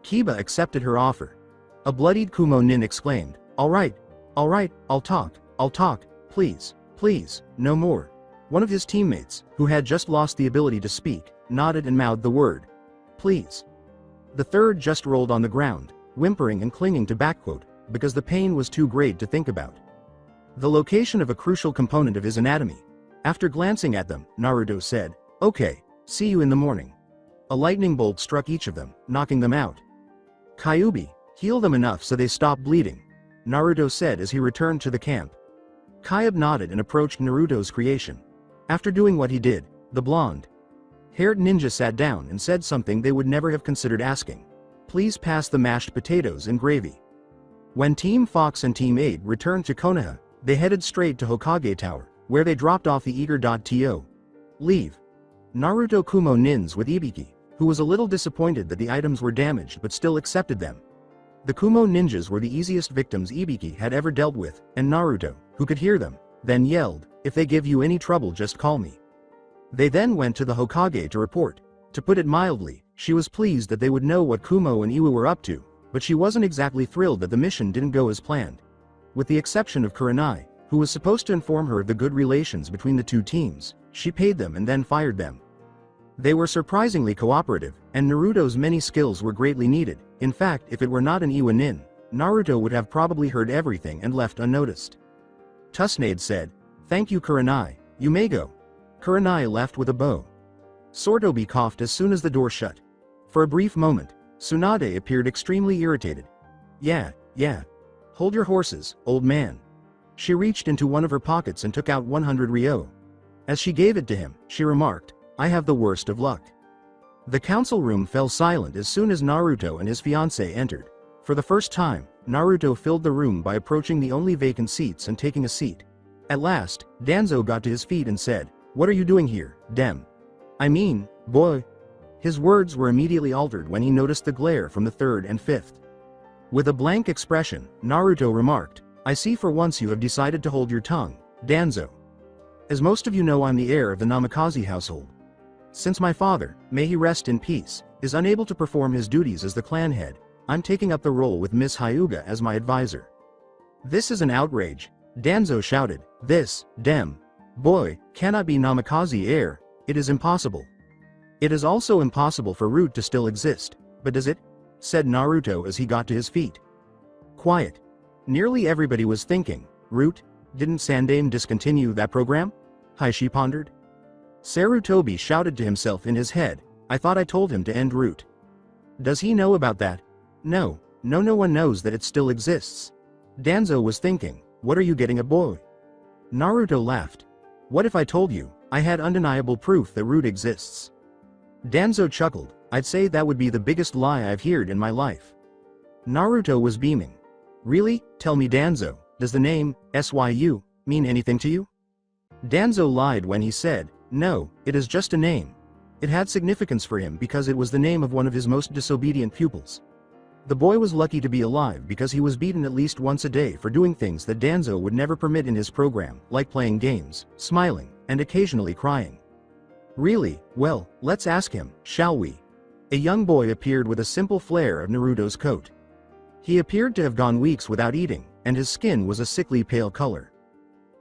Kiba accepted her offer. A bloodied Kumo nin exclaimed, all right, I'll talk, Please, please, no more. One of his teammates, who had just lost the ability to speak, nodded and mouthed the word. Please. The third just rolled on the ground, whimpering and clinging to backquote, because the pain was too great to think about. The location of a crucial component of his anatomy. After glancing at them, Naruto said, "Okay, see you in the morning." A lightning bolt struck each of them, knocking them out. Kyuubi, heal them enough so they stop bleeding, Naruto said as he returned to the camp. Kyuubi nodded and approached Naruto's creation. After doing what he did, the blonde-haired ninja sat down and said something they would never have considered asking. Please pass the mashed potatoes and gravy. When Team Fox and Team 8 returned to Konoha, they headed straight to Hokage Tower, where they dropped off the eager.to leave Naruto Kumo Nins with Ibiki, who was a little disappointed that the items were damaged but still accepted them. The Kumo ninjas were the easiest victims Ibiki had ever dealt with, and Naruto, who could hear them, then yelled, "If they give you any trouble just call me." They then went to the Hokage to report. To put it mildly, she was pleased that they would know what Kumo and Iwa were up to, but she wasn't exactly thrilled that the mission didn't go as planned. With the exception of Kurenai, who was supposed to inform her of the good relations between the two teams, she paid them and then fired them. They were surprisingly cooperative, and Naruto's many skills were greatly needed. In fact, if it were not an Iwa nin, Naruto would have probably heard everything and left unnoticed. Tsunade said, "Thank you Kurenai, you may go." Kurenai left with a bow. Sortobi coughed as soon as the door shut. For a brief moment, Tsunade appeared extremely irritated. Yeah. Hold your horses, old man." She reached into one of her pockets and took out 100 ryo. As she gave it to him, she remarked, "I have the worst of luck." The council room fell silent as soon as Naruto and his fiancée entered. For the first time, Naruto filled the room by approaching the only vacant seats and taking a seat. At last, Danzo got to his feet and said, "What are you doing here, Dem? I mean, boy." His words were immediately altered when he noticed the glare from the third and fifth. With a blank expression, Naruto remarked, "I see for once you have decided to hold your tongue, Danzo. As most of you know, I'm the heir of the Namikaze household. Since my father, may he rest in peace, is unable to perform his duties as the clan head, I'm taking up the role with Miss Hyuga as my advisor." "This is an outrage," Danzo shouted. "This, Dem, boy, cannot be Namikaze heir. It is impossible." "It is also impossible for Root to still exist, but does it?" said Naruto as he got to his feet. Quiet. Nearly everybody was thinking, "Root, didn't Sandaime discontinue that program?" Hiashi pondered. Sarutobi shouted to himself in his head, "I thought I told him to end Root. Does he know about that? No one knows that it still exists." Danzo was thinking, "What are you getting at, boy?" Naruto laughed. "What if I told you, I had undeniable proof that Root exists?" Danzo chuckled, "I'd say that would be the biggest lie I've heard in my life." Naruto was beaming. "Really? Tell me Danzo, does the name, Syu, mean anything to you?" Danzo lied when he said, "No, it is just a name." It had significance for him because it was the name of one of his most disobedient pupils. The boy was lucky to be alive because he was beaten at least once a day for doing things that Danzo would never permit in his program, like playing games, smiling, and occasionally crying. "Really? Well, let's ask him, shall we?" A young boy appeared with a simple flare of Naruto's coat. He appeared to have gone weeks without eating, and his skin was a sickly pale color.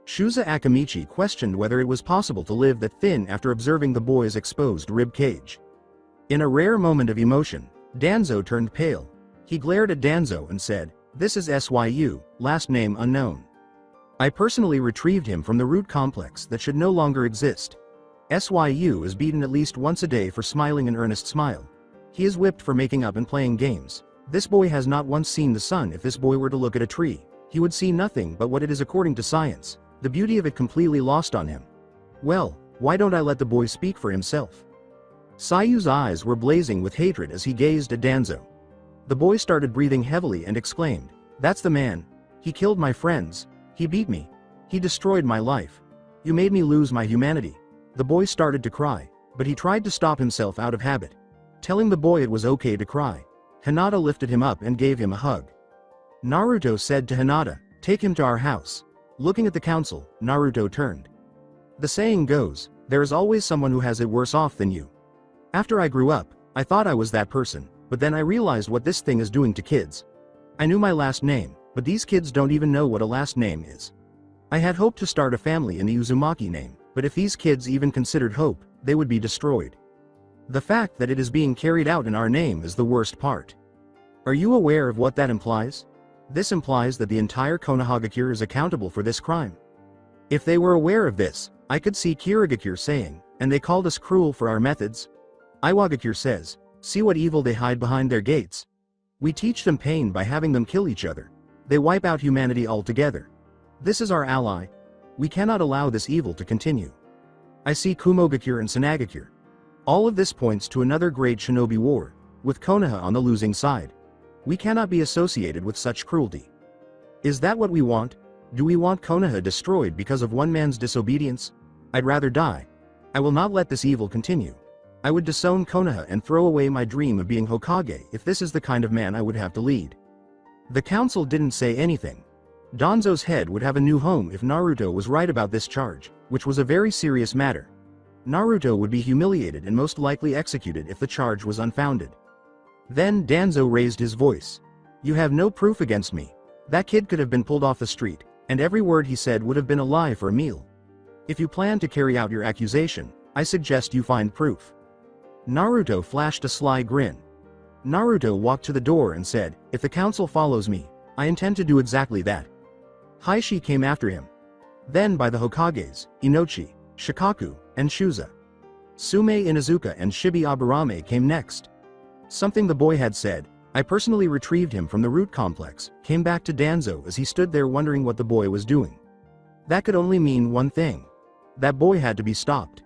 Shuza Akamichi questioned whether it was possible to live that thin after observing the boy's exposed rib cage. In a rare moment of emotion, Danzo turned pale. He glared at Danzo and said, "This is Syu, last name unknown. I personally retrieved him from the root complex that should no longer exist. Syu is beaten at least once a day for smiling an earnest smile. He is whipped for making up and playing games. This boy has not once seen the sun. If this boy were to look at a tree, he would see nothing but what it is according to science, the beauty of it completely lost on him. Well, why don't I let the boy speak for himself?" Sayu's eyes were blazing with hatred as he gazed at Danzo. The boy started breathing heavily and exclaimed, "That's the man. He killed my friends. He beat me. He destroyed my life. You made me lose my humanity." The boy started to cry, but he tried to stop himself out of habit. Telling the boy it was okay to cry, Hinata lifted him up and gave him a hug. Naruto said to Hinata, "Take him to our house." Looking at the council, Naruto turned. "The saying goes, there is always someone who has it worse off than you. After I grew up, I thought I was that person, but then I realized what this thing is doing to kids. I knew my last name, but these kids don't even know what a last name is. I had hoped to start a family in the Uzumaki name, but if these kids even considered hope, they would be destroyed. The fact that it is being carried out in our name is the worst part. Are you aware of what that implies? This implies that the entire Konohagakure is accountable for this crime. If they were aware of this, I could see Kirigakure saying, and they called us cruel for our methods. Iwagakure says, see what evil they hide behind their gates. We teach them pain by having them kill each other. They wipe out humanity altogether. This is our ally. We cannot allow this evil to continue. I see Kumogakure and Tsunagakure. All of this points to another great shinobi war, with Konoha on the losing side. We cannot be associated with such cruelty. Is that what we want? Do we want Konoha destroyed because of one man's disobedience? I'd rather die. I will not let this evil continue. I would disown Konoha and throw away my dream of being Hokage if this is the kind of man I would have to lead. The council didn't say anything. Danzo's head would have a new home if Naruto was right about this charge, which was a very serious matter. Naruto would be humiliated and most likely executed if the charge was unfounded. Then Danzo raised his voice. You have no proof against me. That kid could have been pulled off the street, and every word he said would have been a lie for a meal. If you plan to carry out your accusation, I suggest you find proof. Naruto flashed a sly grin. Naruto walked to the door and said, if the council follows me, I intend to do exactly that. Hiashi came after him. Then by the Hokages, Inochi, Shikaku, and Shuza. Sume Inuzuka and Shibi Aburame came next. Something the boy had said, I personally retrieved him from the root complex, came back to Danzo as he stood there wondering what the boy was doing. That could only mean one thing. That boy had to be stopped.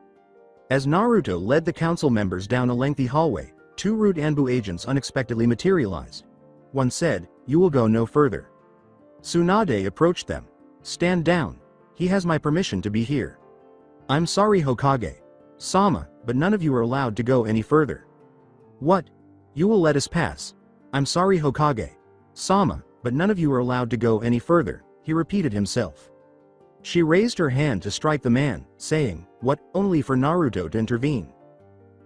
As Naruto led the council members down a lengthy hallway, two Root Anbu agents unexpectedly materialized. One said, you will go no further. Tsunade approached them. Stand down. He has my permission to be here. I'm sorry Hokage. Sama, but none of you are allowed to go any further. What? You will let us pass. I'm sorry Hokage. Sama, but none of you are allowed to go any further, he repeated himself. She raised her hand to strike the man, saying, what, only for Naruto to intervene.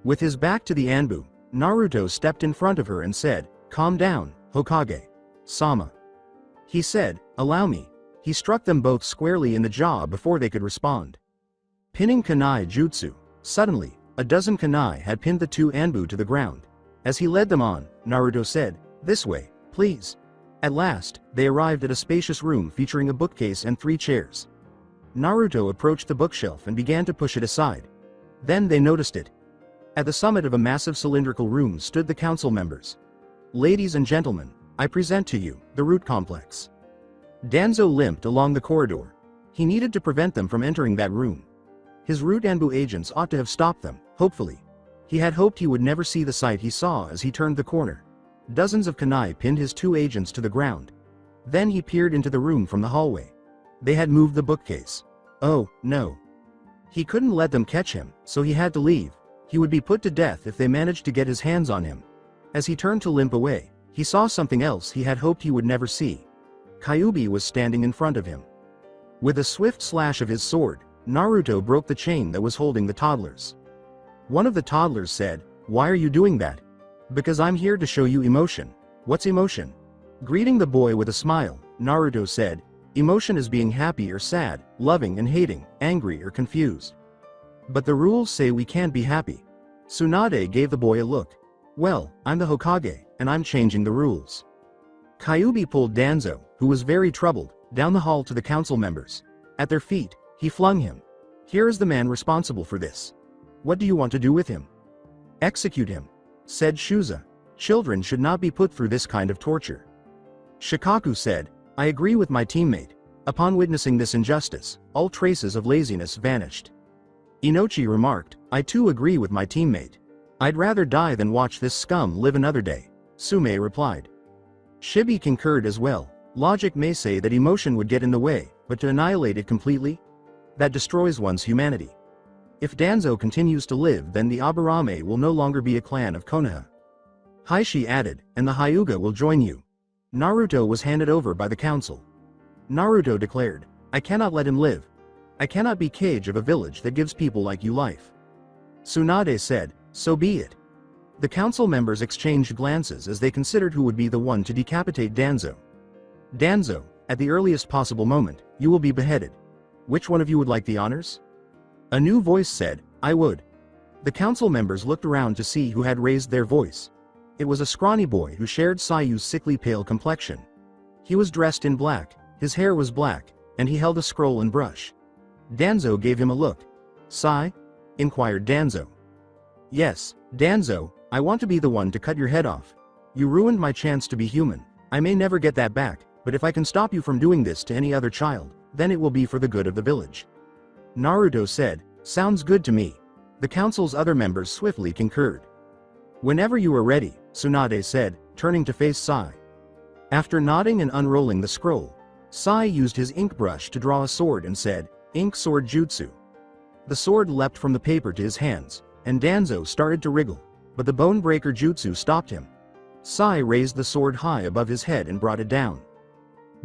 With his back to the Anbu, Naruto stepped in front of her and said, calm down, Hokage. Sama. He said, allow me. He struck them both squarely in the jaw before they could respond. Pinning Kunai Jutsu. Suddenly, a dozen kunai had pinned the two Anbu to the ground. As he led them on, Naruto said, this way, please. At last, they arrived at a spacious room featuring a bookcase and 3 chairs. Naruto approached the bookshelf and began to push it aside. Then they noticed it. At the summit of a massive cylindrical room stood the council members. Ladies and gentlemen, I present to you, the Root Complex. Danzo limped along the corridor. He needed to prevent them from entering that room. His Root Anbu agents ought to have stopped them, hopefully. He had hoped he would never see the sight he saw as he turned the corner. Dozens of kunai pinned his 2 agents to the ground. Then he peered into the room from the hallway. They had moved the bookcase. Oh, no. He couldn't let them catch him, so he had to leave. He would be put to death if they managed to get his hands on him. As he turned to limp away, he saw something else he had hoped he would never see. Kyuubi was standing in front of him. With a swift slash of his sword, Naruto broke the chain that was holding the toddlers. One of the toddlers said, why are you doing that? Because I'm here to show you emotion. What's emotion? Greeting the boy with a smile, Naruto said, emotion is being happy or sad, loving and hating, angry or confused. But the rules say we can't be happy. Tsunade gave the boy a look. Well, I'm the Hokage, and I'm changing the rules. Kyuubi pulled Danzo, who was very troubled, down the hall to the council members. At their feet, he flung him. Here is the man responsible for this. What do you want to do with him? Execute him, said Shuza. Children should not be put through this kind of torture. Shikaku said, I agree with my teammate. Upon witnessing this injustice, all traces of laziness vanished. Inochi remarked, I too agree with my teammate. I'd rather die than watch this scum live another day. Sume replied. Shibi concurred as well. Logic may say that emotion would get in the way, but to annihilate it completely? That destroys one's humanity. If Danzo continues to live, then the Aburame will no longer be a clan of Konoha. Hiashi added, and the Hyuga will join you. Naruto was handed over by the council. Naruto declared, I cannot let him live. I cannot be cage of a village that gives people like you life. Tsunade said, so be it. The council members exchanged glances as they considered who would be the one to decapitate Danzo. Danzo, at the earliest possible moment, you will be beheaded. Which one of you would like the honors? A new voice said, I would. The council members looked around to see who had raised their voice. It was a scrawny boy who shared Sayu's sickly pale complexion. He was dressed in black, his hair was black, and he held a scroll and brush. Danzo gave him a look. Sai? Inquired Danzo. Yes, Danzo, I want to be the one to cut your head off. You ruined my chance to be human. I may never get that back, but if I can stop you from doing this to any other child, then it will be for the good of the village. Naruto said, sounds good to me. The council's other members swiftly concurred. Whenever you are ready, Tsunade said, turning to face Sai. After nodding and unrolling the scroll, Sai used his ink brush to draw a sword and said, Ink Sword Jutsu. The sword leapt from the paper to his hands, and Danzo started to wriggle, but the Bone Breaker Jutsu stopped him. Sai raised the sword high above his head and brought it down.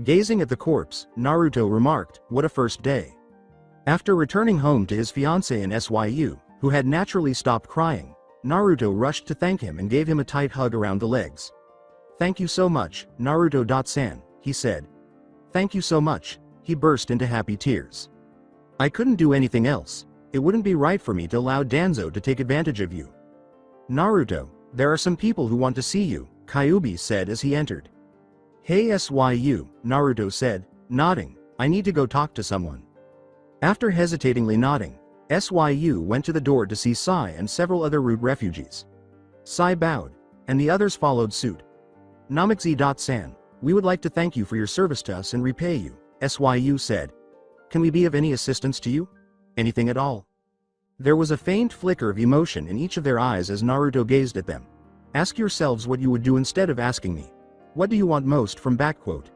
Gazing at the corpse, Naruto remarked, what a first day. After returning home to his fiancée in SYU, who had naturally stopped crying, Naruto rushed to thank him and gave him a tight hug around the legs. Thank you so much, Naruto-san, he said. Thank you so much. He burst into happy tears. I couldn't do anything else. It wouldn't be right for me to allow Danzo to take advantage of you. Naruto, there are some people who want to see you, Kyuubi said as he entered. Hey SYU, Naruto said, nodding, I need to go talk to someone. After hesitatingly nodding, SYU went to the door to see Sai and several other rude refugees. Sai bowed, and the others followed suit. Namixi-san, we would like to thank you for your service to us and repay you, SYU said. Can we be of any assistance to you? Anything at all? There was a faint flicker of emotion in each of their eyes as Naruto gazed at them. Ask yourselves what you would do instead of asking me. What do you want most from backquote?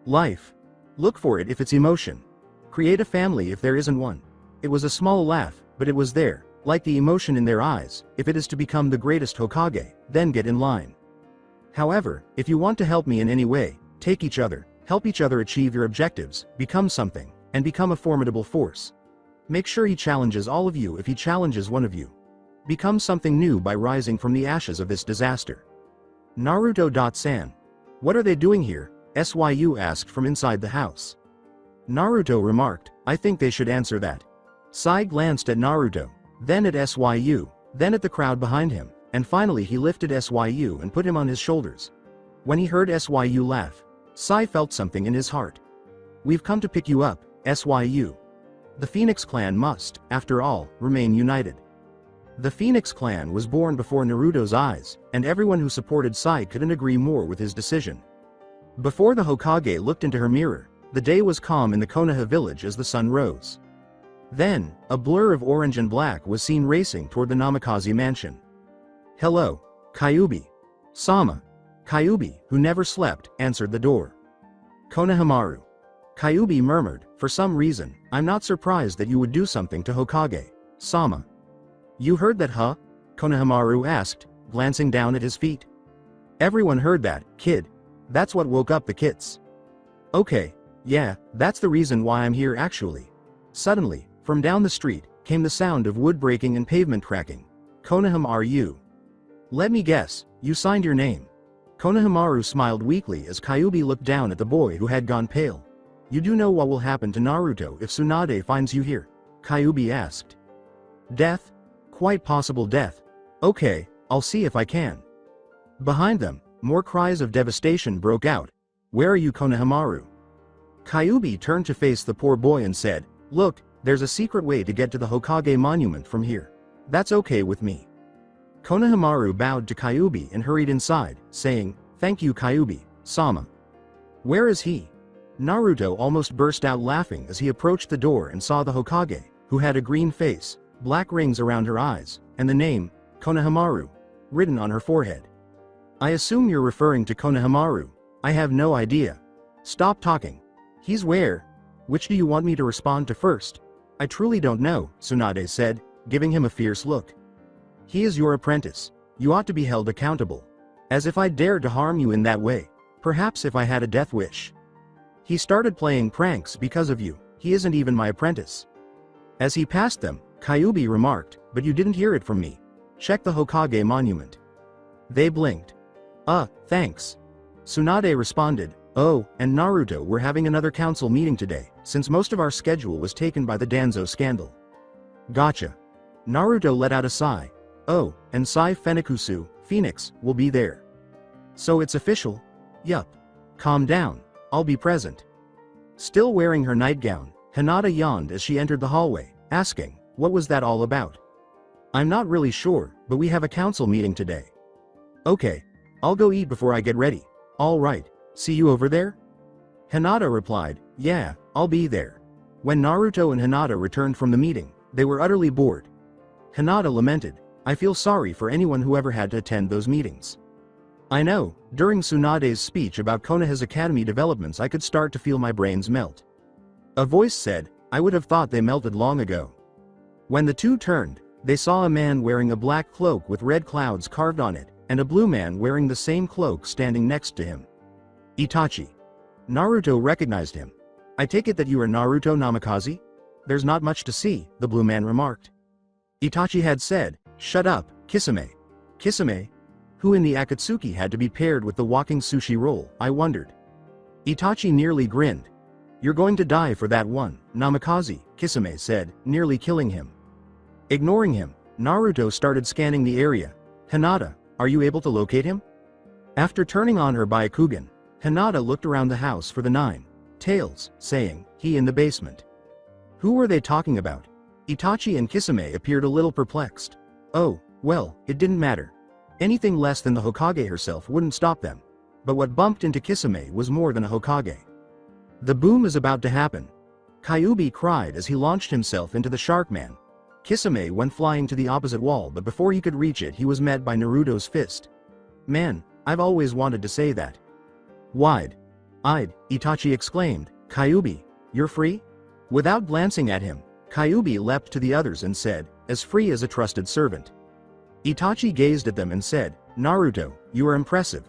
Life. Look for it if it's emotion. Create a family if there isn't one. It was a small laugh, but it was there, like the emotion in their eyes. If it is to become the greatest Hokage, then get in line. However, if you want to help me in any way, take each other, help each other achieve your objectives, become something, and become a formidable force. Make sure he challenges all of you if he challenges one of you. Become something new by rising from the ashes of this disaster. Naruto-san. What are they doing here? SYU asked from inside the house. Naruto remarked, I think they should answer that. Sai glanced at Naruto, then at SYU, then at the crowd behind him, and finally he lifted SYU and put him on his shoulders. When he heard SYU laugh, Sai felt something in his heart. We've come to pick you up, SYU. The Phoenix Clan must, after all, remain united. The Phoenix Clan was born before Naruto's eyes, and everyone who supported Sai couldn't agree more with his decision. Before the Hokage looked into her mirror, the day was calm in the Konoha village as the sun rose. Then, a blur of orange and black was seen racing toward the Namikaze mansion. Hello, Kyuubi. Sama. Kyuubi, who never slept, answered the door. Konohamaru. Kyuubi murmured, for some reason, I'm not surprised that you would do something to Hokage. Sama. You heard that, huh? Konohamaru asked, glancing down at his feet. Everyone heard that, kid. That's what woke up the kids. Okay, yeah, that's the reason why I'm here actually. Suddenly, from down the street, came the sound of wood breaking and pavement cracking. Konohamaru. Let me guess, you signed your name. Konohamaru smiled weakly as Kyuubi looked down at the boy who had gone pale. You do know what will happen to Naruto if Tsunade finds you here? Kyuubi asked. Death? Quite possible death. Okay, I'll see if I can. Behind them, more cries of devastation broke out. Where are you, Konohamaru? Kyuubi turned to face the poor boy and said, Look, there's a secret way to get to the Hokage monument from here. That's okay with me. Konohamaru bowed to Kyuubi and hurried inside, saying, Thank you Kyuubi, Sama. Where is he? Naruto almost burst out laughing as he approached the door and saw the Hokage, who had a green face, black rings around her eyes, and the name, Konohamaru, written on her forehead. I assume you're referring to Konohamaru. I have no idea. Stop talking. He's where? Which do you want me to respond to first? I truly don't know, Tsunade said, giving him a fierce look. He is your apprentice. You ought to be held accountable. As if I dared to harm you in that way. Perhaps if I had a death wish. He started playing pranks because of you. He isn't even my apprentice. As he passed them, Kyuubi remarked, but you didn't hear it from me. Check the Hokage monument. They blinked. Thanks. Tsunade responded, oh, and Naruto, we're having another council meeting today, since most of our schedule was taken by the Danzo scandal. Gotcha. Naruto let out a sigh. Oh, and Sai Fenikusu, Phoenix, will be there. So it's official? Yup. Calm down, I'll be present. Still wearing her nightgown, Hinata yawned as she entered the hallway, asking, what was that all about? I'm not really sure, but we have a council meeting today. Okay. I'll go eat before I get ready. All right, see you over there? Hinata replied, yeah, I'll be there. When Naruto and Hinata returned from the meeting, they were utterly bored. Hinata lamented, I feel sorry for anyone who ever had to attend those meetings. I know, during Tsunade's speech about Konoha's academy developments I could start to feel my brains melt. A voice said, I would have thought they melted long ago. When the two turned, they saw a man wearing a black cloak with red clouds carved on it, and a blue man wearing the same cloak standing next to him. Itachi. Naruto recognized him. I take it that you are Naruto Namikaze? There's not much to see, the blue man remarked. Itachi had said, shut up, Kisame. Kisame? Who in the Akatsuki had to be paired with the walking sushi roll, I wondered. Itachi nearly grinned. You're going to die for that one, Namikaze, Kisame said, nearly killing him. Ignoring him, Naruto started scanning the area. Hinata, are you able to locate him? After turning on her Byakugan, Hinata looked around the house for the 9 tails, saying, he in the basement. Who were they talking about? Itachi and Kisame appeared a little perplexed. Oh, well, it didn't matter. Anything less than the Hokage herself wouldn't stop them. But what bumped into Kisame was more than a Hokage. The boom is about to happen. Kyuubi cried as he launched himself into the Sharkman. Kisame went flying to the opposite wall, but before he could reach it he was met by Naruto's fist. Man, I've always wanted to say that. Wide-eyed, Itachi exclaimed, Kyuubi, you're free? Without glancing at him, Kyuubi leapt to the others and said, as free as a trusted servant. Itachi gazed at them and said, Naruto, you are impressive.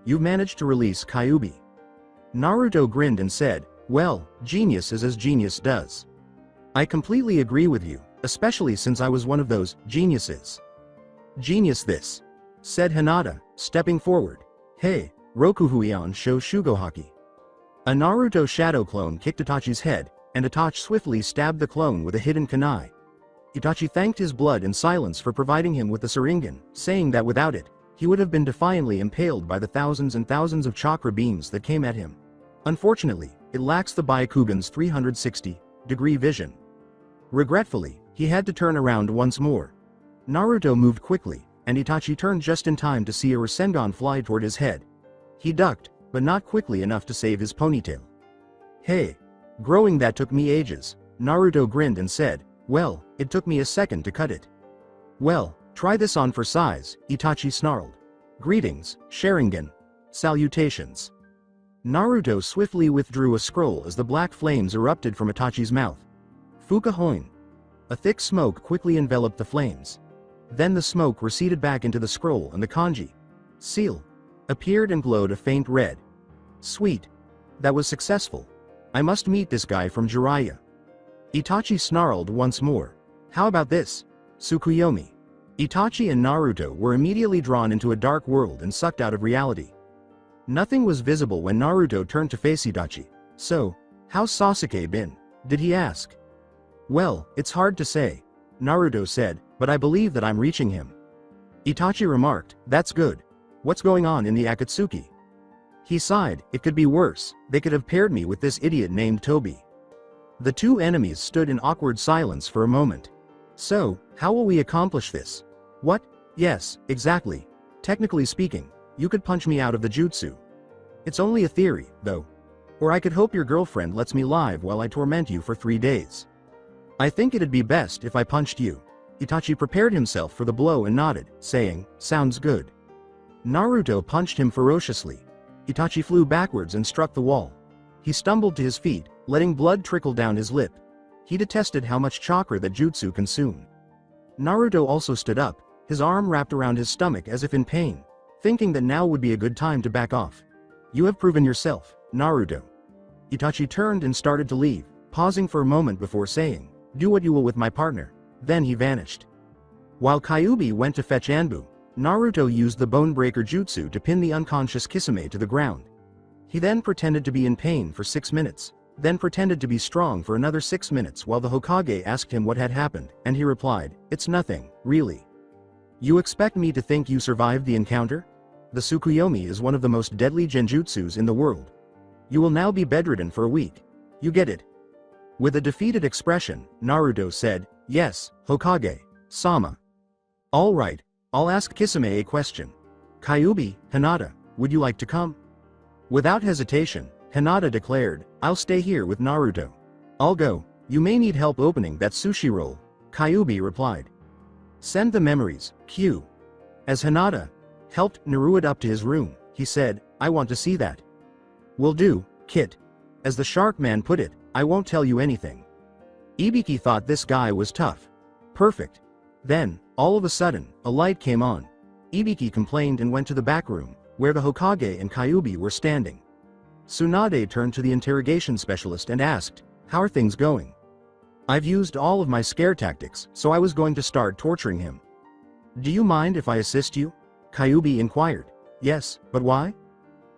You've managed to release Kyuubi. Naruto grinned and said, well, genius is as genius does. I completely agree with you, especially since I was one of those geniuses. Genius this, said Hinata, stepping forward. Hey, Rokuhuion Sho Shugohaki. A Naruto shadow clone kicked Itachi's head, and Itachi swiftly stabbed the clone with a hidden kunai. Itachi thanked his blood in silence for providing him with the Sharingan, saying that without it, he would have been defiantly impaled by the thousands and thousands of chakra beams that came at him. Unfortunately, it lacks the Byakugan's 360-degree vision. Regretfully, he had to turn around once more. Naruto moved quickly, and Itachi turned just in time to see a Rasengan fly toward his head. He ducked, but not quickly enough to save his ponytail. Hey! Growing that took me ages, Naruto grinned and said, well, it took me a second to cut it. Well, try this on for size, Itachi snarled. Greetings, Sharingan. Salutations. Naruto swiftly withdrew a scroll as the black flames erupted from Itachi's mouth. Fukahoin. A thick smoke quickly enveloped the flames. Then the smoke receded back into the scroll and the kanji seal appeared and glowed a faint red. Sweet. That was successful. I must meet this guy from Jiraiya. Itachi snarled once more. How about this? Tsukuyomi. Itachi and Naruto were immediately drawn into a dark world and sucked out of reality. Nothing was visible when Naruto turned to face Itachi. So, how's Sasuke been? Did he ask? Well, it's hard to say, Naruto said, but I believe that I'm reaching him. Itachi remarked, that's good. What's going on in the Akatsuki? He sighed, it could be worse, they could have paired me with this idiot named Toby. The two enemies stood in awkward silence for a moment. So, how will we accomplish this? What? Yes, exactly. Technically speaking, you could punch me out of the jutsu. It's only a theory, though. Or I could hope your girlfriend lets me live while I torment you for 3 days. I think it'd be best if I punched you. Itachi prepared himself for the blow and nodded, saying, sounds good. Naruto punched him ferociously. Itachi flew backwards and struck the wall. He stumbled to his feet, letting blood trickle down his lip. He detested how much chakra that jutsu consumed. Naruto also stood up, his arm wrapped around his stomach as if in pain, thinking that now would be a good time to back off. You have proven yourself, Naruto. Itachi turned and started to leave, pausing for a moment before saying, do what you will with my partner. Then he vanished. While Kyuubi went to fetch Anbu, Naruto used the Bonebreaker Jutsu to pin the unconscious Kisame to the ground. He then pretended to be in pain for 6 minutes, then pretended to be strong for another 6 minutes while the Hokage asked him what had happened, and he replied, "It's nothing, really. You expect me to think you survived the encounter? The Tsukuyomi is one of the most deadly genjutsus in the world. You will now be bedridden for a week. You get it?" With a defeated expression, Naruto said, "Yes, Hokage-sama. All right, I'll ask Kisame a question. Kyuubi, Hinata, would you like to come?" Without hesitation, Hinata declared, "I'll stay here with Naruto." "I'll go. You may need help opening that sushi roll," Kyuubi replied. "Send the memories, Q." As Hinata helped Naruto up to his room, he said, "I want to see that." "Will do, Kit. As the shark man put it, I won't tell you anything." Ibiki thought this guy was tough. Perfect. Then, all of a sudden, a light came on. Ibiki complained and went to the back room, where the Hokage and Kyuubi were standing. Tsunade turned to the interrogation specialist and asked, "How are things going?" "I've used all of my scare tactics, so I was going to start torturing him." "Do you mind if I assist you?" Kyuubi inquired. "Yes, but why?"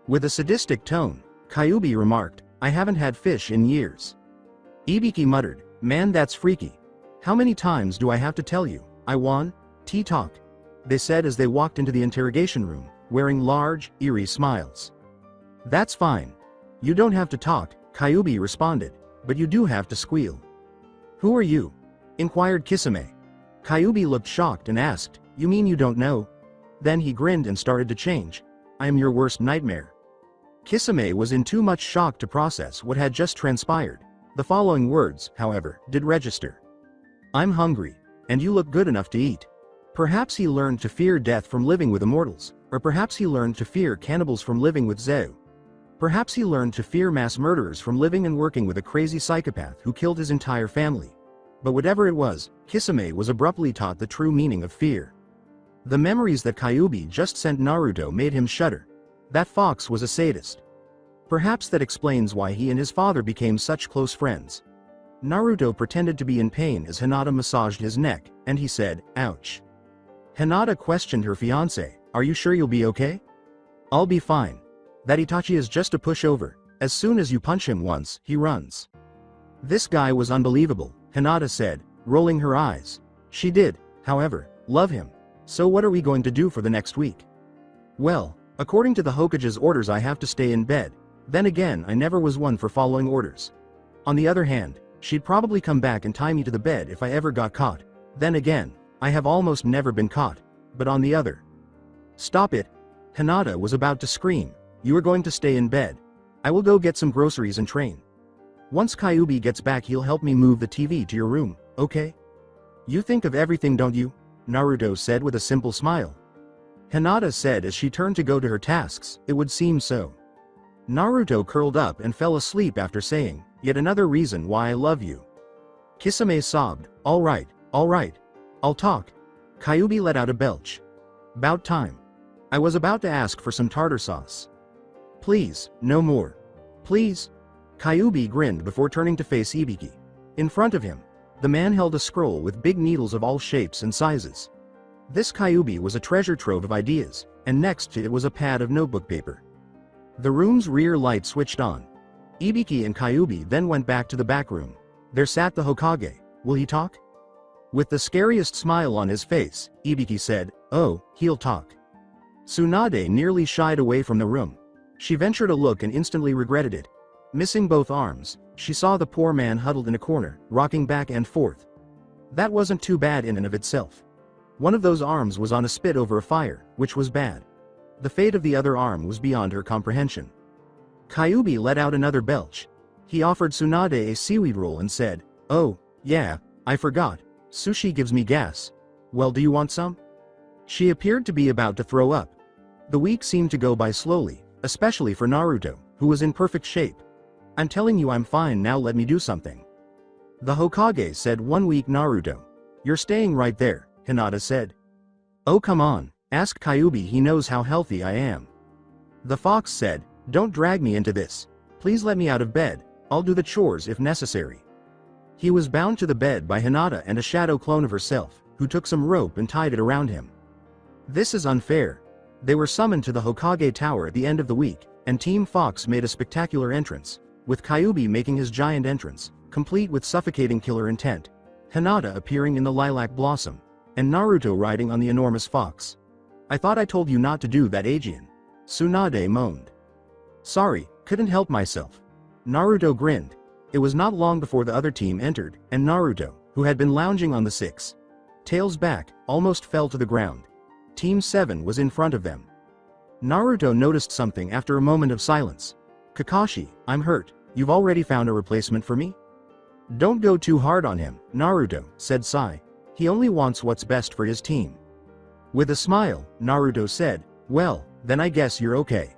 With a sadistic tone, Kyuubi remarked, "I haven't had fish in years." Ibiki muttered, "Man, that's freaky. How many times do I have to tell you, I won? Tea-talk," they said as they walked into the interrogation room, wearing large, eerie smiles. "That's fine. You don't have to talk," Kyuubi responded, "but you do have to squeal." "Who are you?" inquired Kisame. Kyuubi looked shocked and asked, "You mean you don't know?" Then he grinned and started to change. "I am your worst nightmare." Kisame was in too much shock to process what had just transpired. The following words, however, did register. "I'm hungry, and you look good enough to eat." Perhaps he learned to fear death from living with immortals, or perhaps he learned to fear cannibals from living with Zeo. Perhaps he learned to fear mass murderers from living and working with a crazy psychopath who killed his entire family. But whatever it was, Kisame was abruptly taught the true meaning of fear. The memories that Kyuubi just sent Naruto made him shudder. That fox was a sadist. Perhaps that explains why he and his father became such close friends. Naruto pretended to be in pain as Hinata massaged his neck, and he said, "Ouch." Hinata questioned her fiancé, "Are you sure you'll be okay?" "I'll be fine. That Itachi is just a pushover. As soon as you punch him once, he runs." "This guy was unbelievable," Hinata said, rolling her eyes. She did, however, love him. "So what are we going to do for the next week?" "Well, according to the Hokage's orders I have to stay in bed. Then again, I never was one for following orders. On the other hand, she'd probably come back and tie me to the bed if I ever got caught. Then again, I have almost never been caught. But on the other..." "Stop it." Hinata was about to scream. "You are going to stay in bed. I will go get some groceries and train. Once Kyuubi gets back he'll help me move the TV to your room, okay? You think of everything, don't you?" Naruto said with a simple smile. Hinata said as she turned to go to her tasks, "It would seem so." Naruto curled up and fell asleep after saying, "Yet another reason why I love you." Kisame sobbed, all right, I'll talk." Kyuubi let out a belch. "'Bout time. I was about to ask for some tartar sauce." "Please, no more. Please." Kyuubi grinned before turning to face Ibiki. In front of him, the man held a scroll with big needles of all shapes and sizes. This Kyuubi was a treasure trove of ideas, and next to it was a pad of notebook paper. The room's rear light switched on. Ibiki and Kyuubi then went back to the back room. There sat the Hokage. Will he talk? With the scariest smile on his face, Ibiki said, "Oh, he'll talk." Tsunade nearly shied away from the room. She ventured a look and instantly regretted it. Missing both arms, she saw the poor man huddled in a corner, rocking back and forth. That wasn't too bad in and of itself. One of those arms was on a spit over a fire, which was bad. The fate of the other arm was beyond her comprehension. Kyuubi let out another belch. He offered Tsunade a seaweed roll and said, "Oh, yeah, I forgot. Sushi gives me gas. Well, do you want some?" She appeared to be about to throw up. The week seemed to go by slowly, especially for Naruto, who was in perfect shape. "I'm telling you I'm fine now, let me do something." The Hokage said, "1 week Naruto. You're staying right there," Hinata said. "Oh come on, ask Kyuubi, he knows how healthy I am." The fox said, "Don't drag me into this. Please let me out of bed, I'll do the chores if necessary." He was bound to the bed by Hinata and a shadow clone of herself, who took some rope and tied it around him. This is unfair. They were summoned to the Hokage Tower at the end of the week, and Team Fox made a spectacular entrance. with Kyuubi making his giant entrance, complete with suffocating killer intent, Hinata appearing in the lilac blossom, and Naruto riding on the enormous fox. "I thought I told you not to do that, Aegean," Tsunade moaned. "Sorry, couldn't help myself." Naruto grinned. It was not long before the other team entered, and Naruto, who had been lounging on the six tails back, almost fell to the ground. Team 7 was in front of them. Naruto noticed something after a moment of silence. "Kakashi, I'm hurt. You've already found a replacement for me?" "Don't go too hard on him, Naruto," said Sai. "He only wants what's best for his team." With a smile, Naruto said, "Well, then I guess you're okay."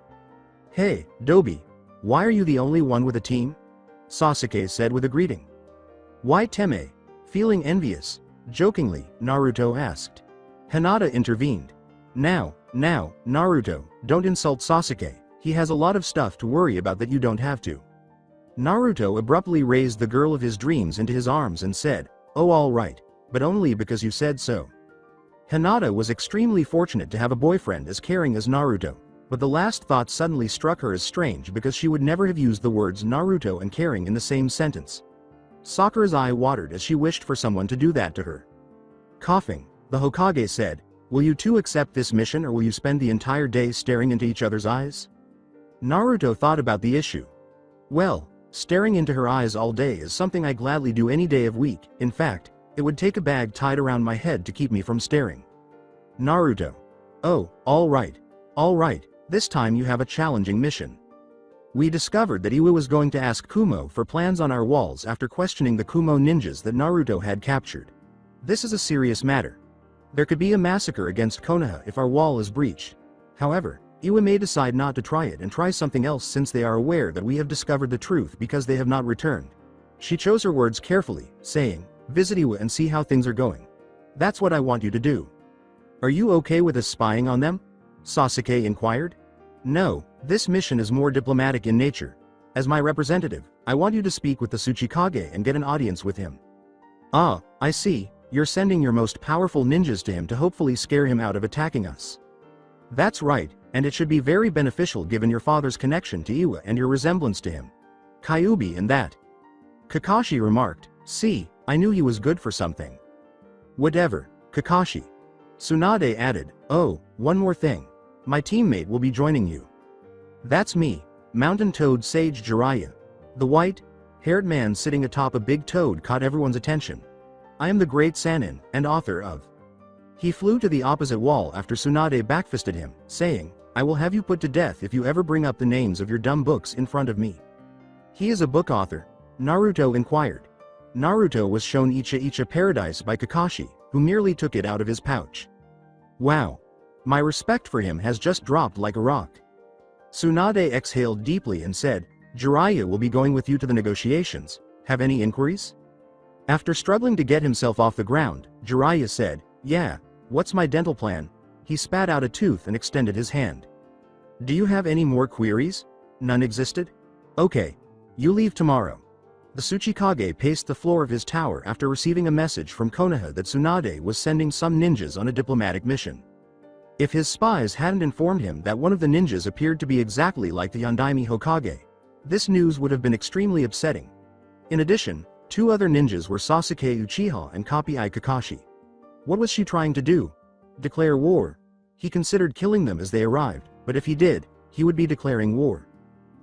"Hey, Dobi. Why are you the only one with a team?" Sasuke said with a greeting. "Why Teme?" Feeling envious, jokingly, Naruto asked. Hinata intervened. Now, Naruto, don't insult Sasuke, he has a lot of stuff to worry about that you don't have to." Naruto abruptly raised the girl of his dreams into his arms and said, "Oh, all right, but only because you said so." Hinata was extremely fortunate to have a boyfriend as caring as Naruto, but the last thought suddenly struck her as strange because she would never have used the words Naruto and caring in the same sentence. Sakura's eye watered as she wished for someone to do that to her. Coughing, the Hokage said, "Will you two accept this mission, or will you spend the entire day staring into each other's eyes?" Naruto thought about the issue. "Well, staring into her eyes all day is something I gladly do any day of week. In fact, it would take a bag tied around my head to keep me from staring." Naruto. "Oh, all right. This time you have a challenging mission. We discovered that Iwa was going to ask Kumo for plans on our walls after questioning the Kumo ninjas that Naruto had captured. This is a serious matter. There could be a massacre against Konoha if our wall is breached. However, Iwa may decide not to try it and try something else since they are aware that we have discovered the truth because they have not returned." She chose her words carefully, saying, "Visit Iwa and see how things are going. That's what I want you to do." "Are you okay with us spying on them?" Sasuke inquired. "No, this mission is more diplomatic in nature. As my representative, I want you to speak with the Tsuchikage and get an audience with him." "Ah, I see, you're sending your most powerful ninjas to him to hopefully scare him out of attacking us." "That's right, and it should be very beneficial given your father's connection to Iwa and your resemblance to him. Kyuubi and that." Kakashi remarked, "See, I knew he was good for something." "Whatever, Kakashi." Tsunade added, "Oh, one more thing. My teammate will be joining you." "That's me, Mountain Toad Sage Jiraiya." The white-haired man sitting atop a big toad caught everyone's attention. "I am the great Sannin, and author of..." He flew to the opposite wall after Tsunade backfisted him, saying, "I will have you put to death if you ever bring up the names of your dumb books in front of me." "He is a book author?" Naruto inquired. Naruto was shown Icha Paradise by Kakashi, who merely took it out of his pouch. "Wow. My respect for him has just dropped like a rock." Tsunade exhaled deeply and said, "Jiraiya will be going with you to the negotiations. Have any inquiries?" After struggling to get himself off the ground, Jiraiya said, "Yeah, what's my dental plan?" He spat out a tooth and extended his hand. "Do you have any more queries?" None existed? "Okay. You leave tomorrow." The Tsuchikage paced the floor of his tower after receiving a message from Konoha that Tsunade was sending some ninjas on a diplomatic mission. If his spies hadn't informed him that one of the ninjas appeared to be exactly like the Yondaime Hokage, this news would have been extremely upsetting. In addition, two other ninjas were Sasuke Uchiha and Kappei Kakashi. What was she trying to do? Declare war? He considered killing them as they arrived, but if he did, he would be declaring war.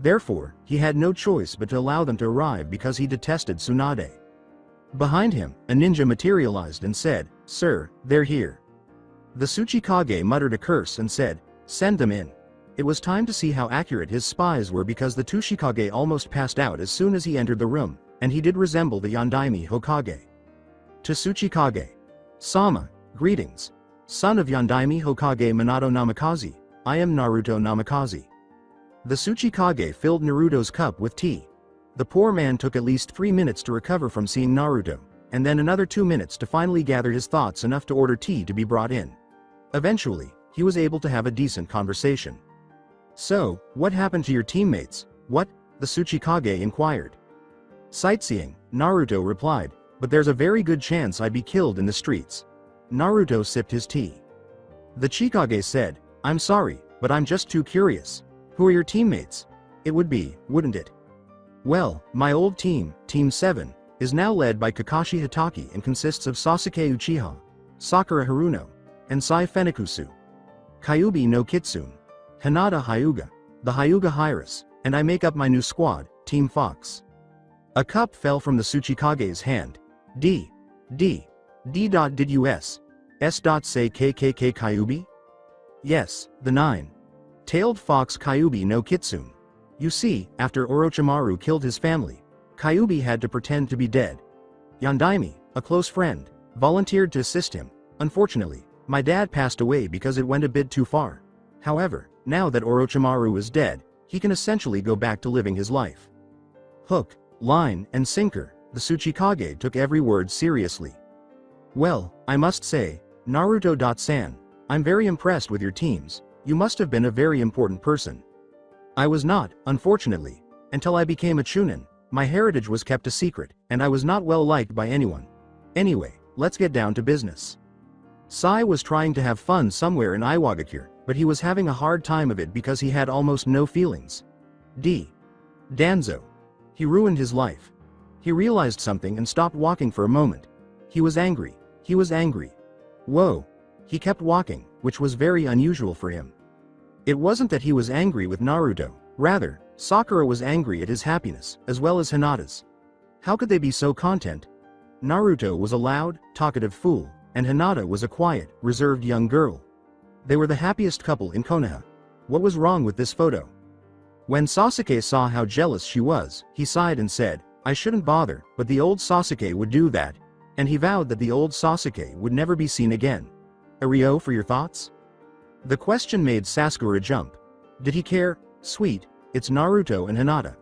Therefore, he had no choice but to allow them to arrive because he detested Tsunade. Behind him, a ninja materialized and said, "Sir, they're here." The Tsuchikage muttered a curse and said, "Send them in." It was time to see how accurate his spies were because the Tsuchikage almost passed out as soon as he entered the room, and he did resemble the Yondaime Hokage. To Tsuchikage. "Sama, greetings. Son of Yondaime Hokage Minato Namikaze, I am Naruto Namikaze." The Tsuchikage filled Naruto's cup with tea. The poor man took at least 3 minutes to recover from seeing Naruto, and then another 2 minutes to finally gather his thoughts enough to order tea to be brought in. Eventually, he was able to have a decent conversation. "So, what happened to your teammates?" "What?" the Tsuchikage inquired. "Sightseeing," Naruto replied, "but there's a very good chance I'd be killed in the streets." Naruto sipped his tea. The Chikage said, "I'm sorry, but I'm just too curious. Who are your teammates? It would be, wouldn't it?" Well, my old team, Team 7, is now led by Kakashi Hatake and consists of Sasuke Uchiha, Sakura Haruno, and Sai Fenikusu, Kyuubi no Kitsune, Hinata Hyuga, the Hyuga Hyras, and I make up my new squad, Team Fox. A cup fell from the Tsuchikage's hand. Did you s. Say KKK Kyuubi? Yes, the 9-tailed fox Kyuubi no Kitsune. You see, after Orochimaru killed his family, Kyuubi had to pretend to be dead. Yandaime, a close friend, volunteered to assist him. Unfortunately, my dad passed away because it went a bit too far. However, now that Orochimaru is dead, he can essentially go back to living his life. Hook, line, and sinker, the Tsuchikage took every word seriously. Well, I must say, Naruto-san, I'm very impressed with your teams. You must have been a very important person. I was not, unfortunately. Until I became a Chunin, my heritage was kept a secret, and I was not well liked by anyone. Anyway, let's get down to business. Sai was trying to have fun somewhere in Iwagakure, but he was having a hard time of it because he had almost no feelings. Danzo. He ruined his life. He realized something and stopped walking for a moment. He was angry. Whoa. He kept walking, which was very unusual for him. It wasn't that he was angry with Naruto, rather, Sakura was angry at his happiness, as well as Hinata's. How could they be so content? Naruto was a loud, talkative fool, and Hinata was a quiet, reserved young girl. They were the happiest couple in Konoha. What was wrong with this photo? When Sasuke saw how jealous she was, he sighed and said, I shouldn't bother, but the old Sasuke would do that, and he vowed that the old Sasuke would never be seen again. Ryo, for your thoughts? The question made Sasuke jump. Did he care? Sweet, it's Naruto and Hinata.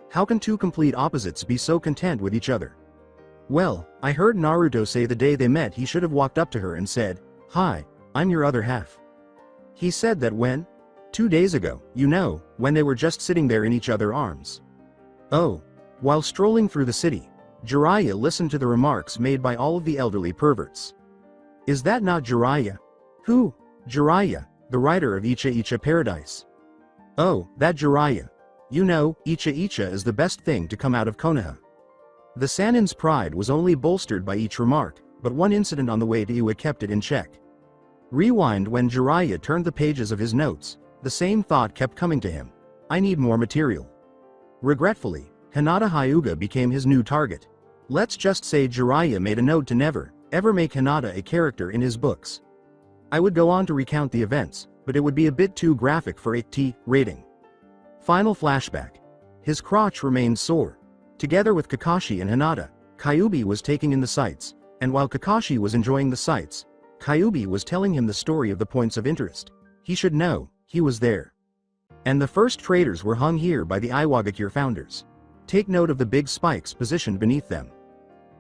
How can two complete opposites be so content with each other? Well, I heard Naruto say the day they met he should have walked up to her and said, Hi, I'm your other half. He said that when? 2 days ago, when they were just sitting there in each other's arms. Oh. While strolling through the city, Jiraiya listened to the remarks made by all of the elderly perverts. Is that not Jiraiya? Who? Jiraiya, the writer of Icha Icha Paradise. Oh, that Jiraiya. Icha Icha is the best thing to come out of Konoha. The Sanin's pride was only bolstered by each remark, but one incident on the way to Iwa kept it in check. Rewind when Jiraiya turned the pages of his notes, the same thought kept coming to him. I need more material. Regretfully, Hinata Hyuga became his new target. Let's just say Jiraiya made a note to never, ever make Hinata a character in his books. I would go on to recount the events, but it would be a bit too graphic for a T rating. Final flashback. His crotch remained sore. Together with Kakashi and Hinata, Kyuubi was taking in the sights, and while Kakashi was enjoying the sights, Kyuubi was telling him the story of the points of interest. He should know, he was there. And the first traders were hung here by the Iwagakure founders. Take note of the big spikes positioned beneath them.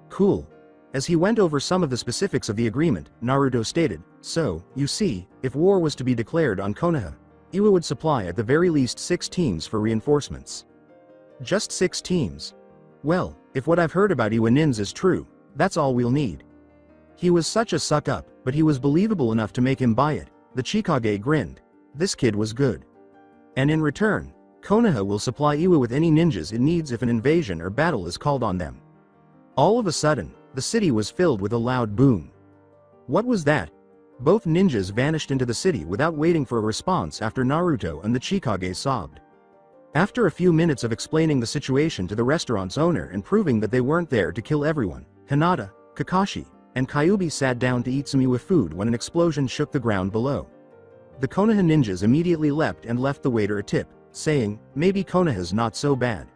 Cool. As he went over some of the specifics of the agreement, Naruto stated, so, you see, if war was to be declared on Konoha, Iwa would supply at the very least 6 teams for reinforcements. Just 6 teams. Well, if what I've heard about Iwa Nins is true, that's all we'll need. He was such a suck-up, but he was believable enough to make him buy it. The Tsuchikage grinned. This kid was good. And in return, Konoha will supply Iwa with any ninjas it needs if an invasion or battle is called on them. All of a sudden, the city was filled with a loud boom. What was that? Both ninjas vanished into the city without waiting for a response after Naruto and the Tsuchikage sobbed. After a few minutes of explaining the situation to the restaurant's owner and proving that they weren't there to kill everyone, Hinata, Kakashi, and Kyuubi sat down to eat some Iwa food when an explosion shook the ground below. The Konoha ninjas immediately leapt and left the waiter a tip, saying, maybe Konoha's not so bad.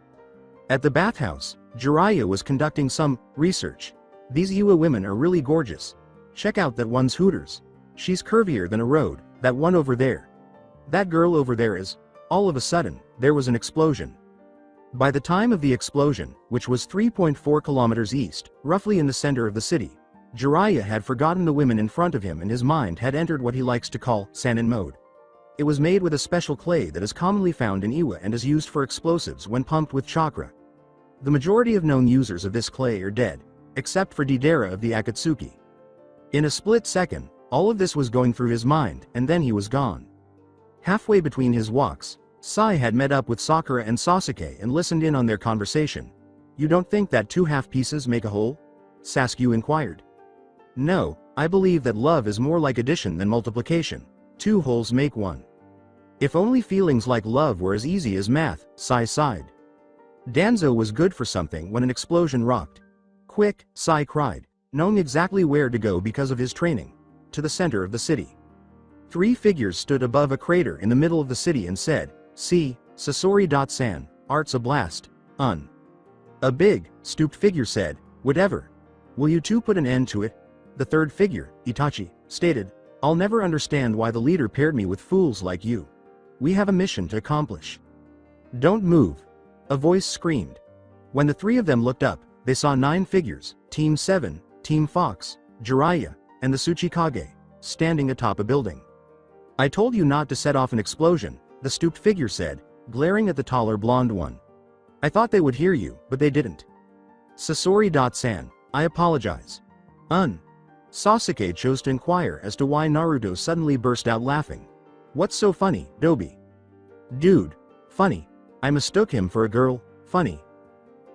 At the bathhouse, Jiraiya was conducting some research. These Iwa women are really gorgeous. Check out that one's hooters. She's curvier than a road, that one over there. That girl over there is. All of a sudden, there was an explosion. By the time of the explosion, which was 3.4 kilometers east, roughly in the center of the city, Jiraiya had forgotten the women in front of him and his mind had entered what he likes to call Sanin mode. It was made with a special clay that is commonly found in Iwa and is used for explosives when pumped with chakra. The majority of known users of this clay are dead, except for Deidara of the Akatsuki. In a split second, all of this was going through his mind, and then he was gone. Halfway between his walks, Sai had met up with Sakura and Sasuke and listened in on their conversation. You don't think that two half pieces make a whole? Sasuke inquired. No, I believe that love is more like addition than multiplication. Two wholes make one. If only feelings like love were as easy as math, Sai sighed. Danzo was good for something when an explosion rocked. Quick, Sai cried, knowing exactly where to go because of his training. To the center of the city. Three figures stood above a crater in the middle of the city and said, See, Sasori.san, art's a blast, A big, stooped figure said, Whatever. Will you two put an end to it? The third figure, Itachi, stated, I'll never understand why the leader paired me with fools like you. We have a mission to accomplish. Don't move. A voice screamed. When the three of them looked up, they saw 9 figures, Team 7, Team Fox, Jiraiya, and the Tsuchikage, standing atop a building. I told you not to set off an explosion, the stooped figure said, glaring at the taller blonde one. I thought they would hear you, but they didn't. Sasori.san, I apologize. Sasuke chose to inquire as to why Naruto suddenly burst out laughing. What's so funny, Dobi? Dude. Funny. I mistook him for a girl, funny.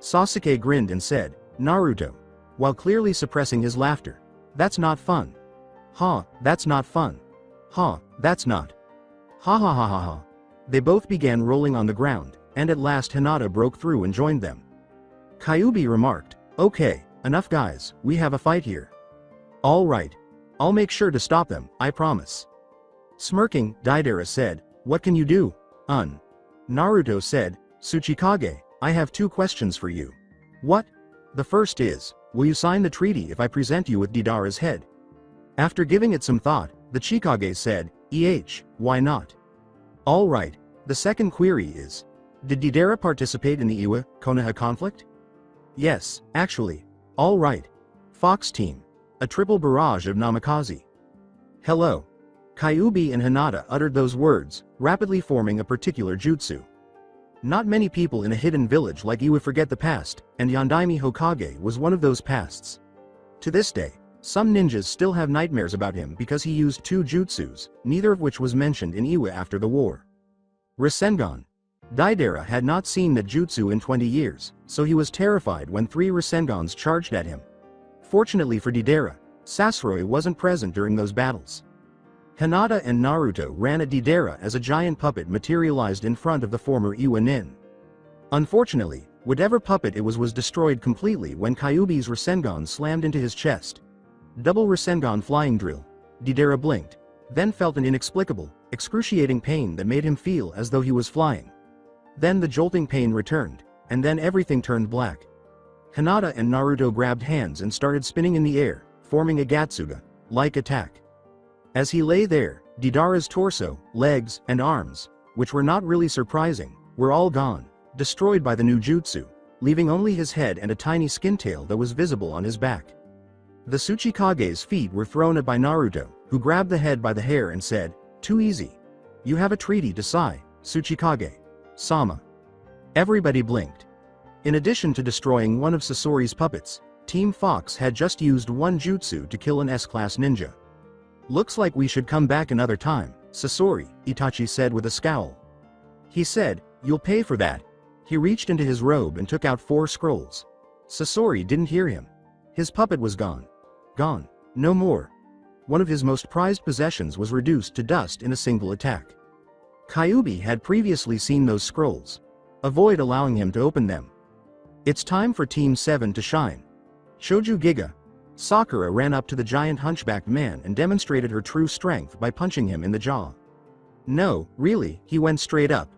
Sasuke grinned and said, Naruto. While clearly suppressing his laughter. That's not fun. Ha, that's not fun. Ha, that's not. Ha ha ha ha ha. They both began rolling on the ground, and at last Hinata broke through and joined them. Kyuubi remarked, Okay, enough guys, we have a fight here. All right. I'll make sure to stop them, I promise. Smirking, Deidara said, What can you do? Naruto said, Tsuchikage, I have 2 questions for you. What? The first is, will you sign the treaty if I present you with Deidara's head? After giving it some thought, the Chikage said, why not? All right. The second query is, did Deidara participate in the Iwa, Konoha conflict? Yes, actually. All right. Fox team. A triple barrage of namikaze. Hello. Kyuubi and Hinata uttered those words, rapidly forming a particular jutsu. Not many people in a hidden village like Iwa forget the past, and Yondaime Hokage was one of those pasts. To this day, some ninjas still have nightmares about him because he used 2 jutsus, neither of which was mentioned in Iwa after the war. Rasengan. Deidara had not seen that jutsu in 20 years, so he was terrified when 3 Rasengans charged at him. Fortunately for Deidara, Sasori wasn't present during those battles. Hinata and Naruto ran at Deidara as a giant puppet materialized in front of the former Iwa nin. Unfortunately, whatever puppet it was destroyed completely when Kyuubi's Rasengan slammed into his chest. Double Rasengan flying drill. Deidara blinked, then felt an inexplicable, excruciating pain that made him feel as though he was flying. Then the jolting pain returned, and then everything turned black. Hinata and Naruto grabbed hands and started spinning in the air, forming a Gatsuga-like attack. As he lay there, Deidara's torso, legs, and arms, which were not really surprising, were all gone, destroyed by the new jutsu, leaving only his head and a tiny skin tail that was visible on his back. The Tsuchikage's feet were thrown at by Naruto, who grabbed the head by the hair and said, Too easy. You have a treaty to sign, Tsuchikage. Sama. Everybody blinked. In addition to destroying one of Sasori's puppets, Team Fox had just used 1 jutsu to kill an S-class ninja. Looks like we should come back another time, Sasori, Itachi said with a scowl. He said, You'll pay for that. He reached into his robe and took out 4 scrolls. Sasori didn't hear him. His puppet was gone. Gone. No more. One of his most prized possessions was reduced to dust in a single attack. Kyuubi had previously seen those scrolls. Avoid allowing him to open them. It's time for Team 7 to shine. Shoju Giga. Sakura ran up to the giant hunchbacked man and demonstrated her true strength by punching him in the jaw. No, really, he went straight up.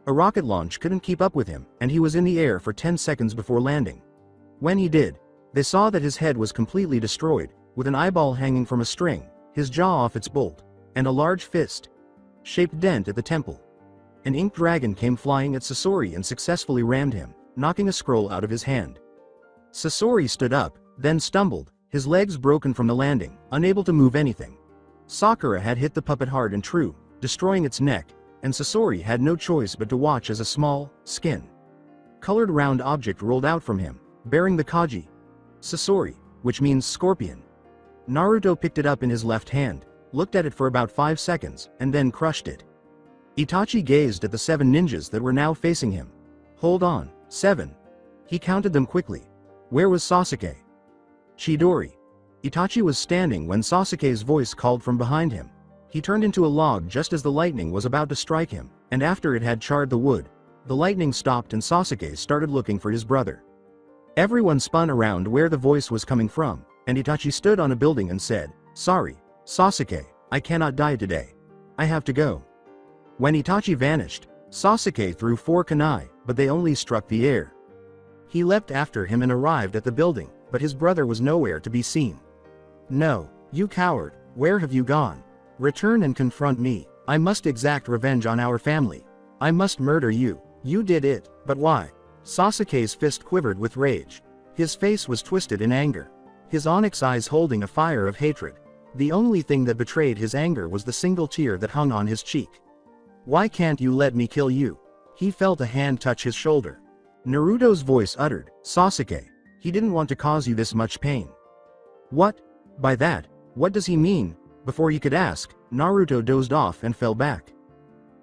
A rocket launch couldn't keep up with him, and he was in the air for 10 seconds before landing. When he did, they saw that his head was completely destroyed, with an eyeball hanging from a string, his jaw off its bolt, and a large fist-shaped dent at the temple. An ink dragon came flying at Sasori and successfully rammed him, knocking a scroll out of his hand. Sasori stood up, then stumbled, his legs broken from the landing, unable to move anything. Sakura had hit the puppet hard and true, destroying its neck, and Sasori had no choice but to watch as a small, skin-colored round object rolled out from him, bearing the Kaji Sasori, which means scorpion. Naruto picked it up in his left hand, looked at it for about 5 seconds, and then crushed it. Itachi gazed at the 7 ninjas that were now facing him. Hold on, 7. He counted them quickly. Where was Sasuke? Chidori. Itachi was standing when Sasuke's voice called from behind him. He turned into a log just as the lightning was about to strike him, and after it had charred the wood, the lightning stopped and Sasuke started looking for his brother. Everyone spun around where the voice was coming from, and Itachi stood on a building and said, "Sorry, Sasuke, I cannot die today. I have to go." When Itachi vanished, Sasuke threw 4 kunai, but they only struck the air. He leapt after him and arrived at the building, but his brother was nowhere to be seen. "No, you coward, where have you gone? Return and confront me. I must exact revenge on our family. I must murder you. You did it, but why?" Sasuke's fist quivered with rage. His face was twisted in anger. His onyx eyes holding a fire of hatred. The only thing that betrayed his anger was the single tear that hung on his cheek. "Why can't you let me kill you?" He felt a hand touch his shoulder. Naruto's voice uttered, "Sasuke, he didn't want to cause you this much pain." "What? By that, what does he mean?" Before he could ask, Naruto dozed off and fell back.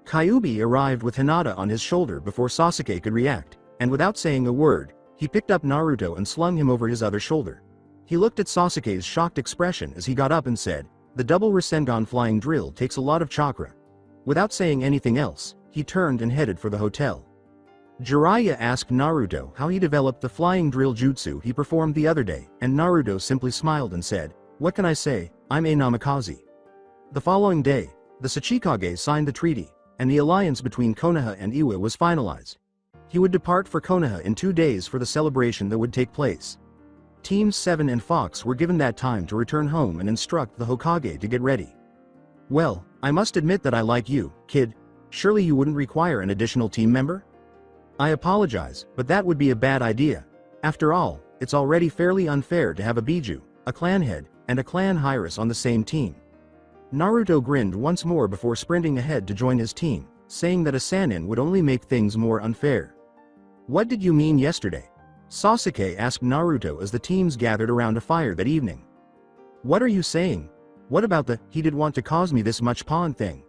Kyuubi arrived with Hinata on his shoulder before Sasuke could react, and without saying a word, he picked up Naruto and slung him over his other shoulder. He looked at Sasuke's shocked expression as he got up and said, "The double Rasengan flying drill takes a lot of chakra." Without saying anything else, he turned and headed for the hotel. Jiraiya asked Naruto how he developed the flying drill jutsu he performed the other day, and Naruto simply smiled and said, "What can I say, I'm a namikaze." The following day, the Tsuchikage signed the treaty, and the alliance between Konoha and Iwa was finalized. He would depart for Konoha in 2 days for the celebration that would take place. Teams 7 and Fox were given that time to return home and instruct the Hokage to get ready. "Well, I must admit that I like you, kid. Surely you wouldn't require an additional team member?" "I apologize, but that would be a bad idea. After all, it's already fairly unfair to have a Biju, a clan head, and a clan Hirus on the same team." Naruto grinned once more before sprinting ahead to join his team, saying that a Sannin would only make things more unfair. "What did you mean yesterday?" Sasuke asked Naruto as the teams gathered around a fire that evening. "What are you saying? What about the 'he did want to cause me this much' pawn thing?"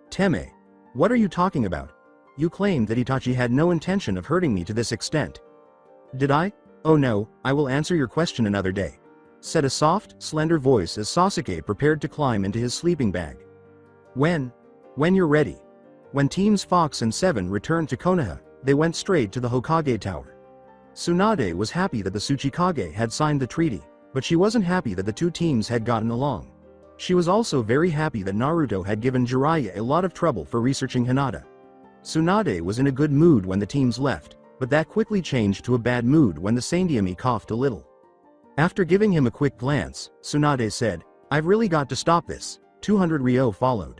"Teme, what are you talking about? You claimed that Itachi had no intention of hurting me to this extent." "Did I? Oh no, I will answer your question another day," said a soft, slender voice as Sasuke prepared to climb into his sleeping bag. When you're ready." When teams Fox and 7 returned to Konoha, they went straight to the Hokage Tower. Tsunade was happy that the Tsuchikage had signed the treaty, but she wasn't happy that the 2 teams had gotten along. She was also very happy that Naruto had given Jiraiya a lot of trouble for researching Hinata. Tsunade was in a good mood when the teams left, but that quickly changed to a bad mood when the Sandiami coughed a little. After giving him a quick glance, Tsunade said, "I've really got to stop this." 200 Ryo followed.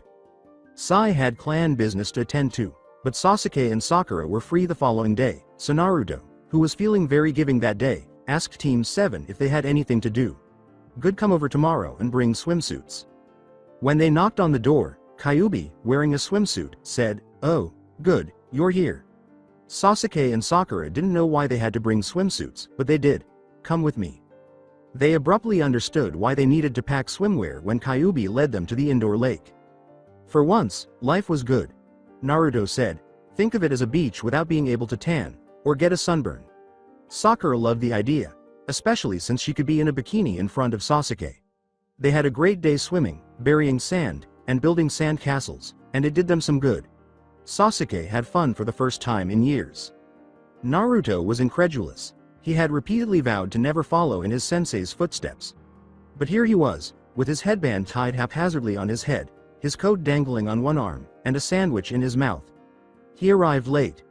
Sai had clan business to attend to, but Sasuke and Sakura were free the following day, so Naruto, who was feeling very giving that day, asked Team 7 if they had anything to do. "Good, come over tomorrow and bring swimsuits." When they knocked on the door, Kyuubi, wearing a swimsuit, said, "Oh, good, you're here." Sasuke and Sakura didn't know why they had to bring swimsuits, but they did. "Come with me." They abruptly understood why they needed to pack swimwear when Kyuubi led them to the indoor lake. For once, life was good. Naruto said, "Think of it as a beach without being able to tan, or get a sunburn." Sakura loved the idea, especially since she could be in a bikini in front of Sasuke. They had a great day swimming, burying sand, and building sand castles, and it did them some good. Sasuke had fun for the first time in years. Naruto was incredulous. He had repeatedly vowed to never follow in his sensei's footsteps. But here he was, with his headband tied haphazardly on his head, his coat dangling on one arm, and a sandwich in his mouth. He arrived late.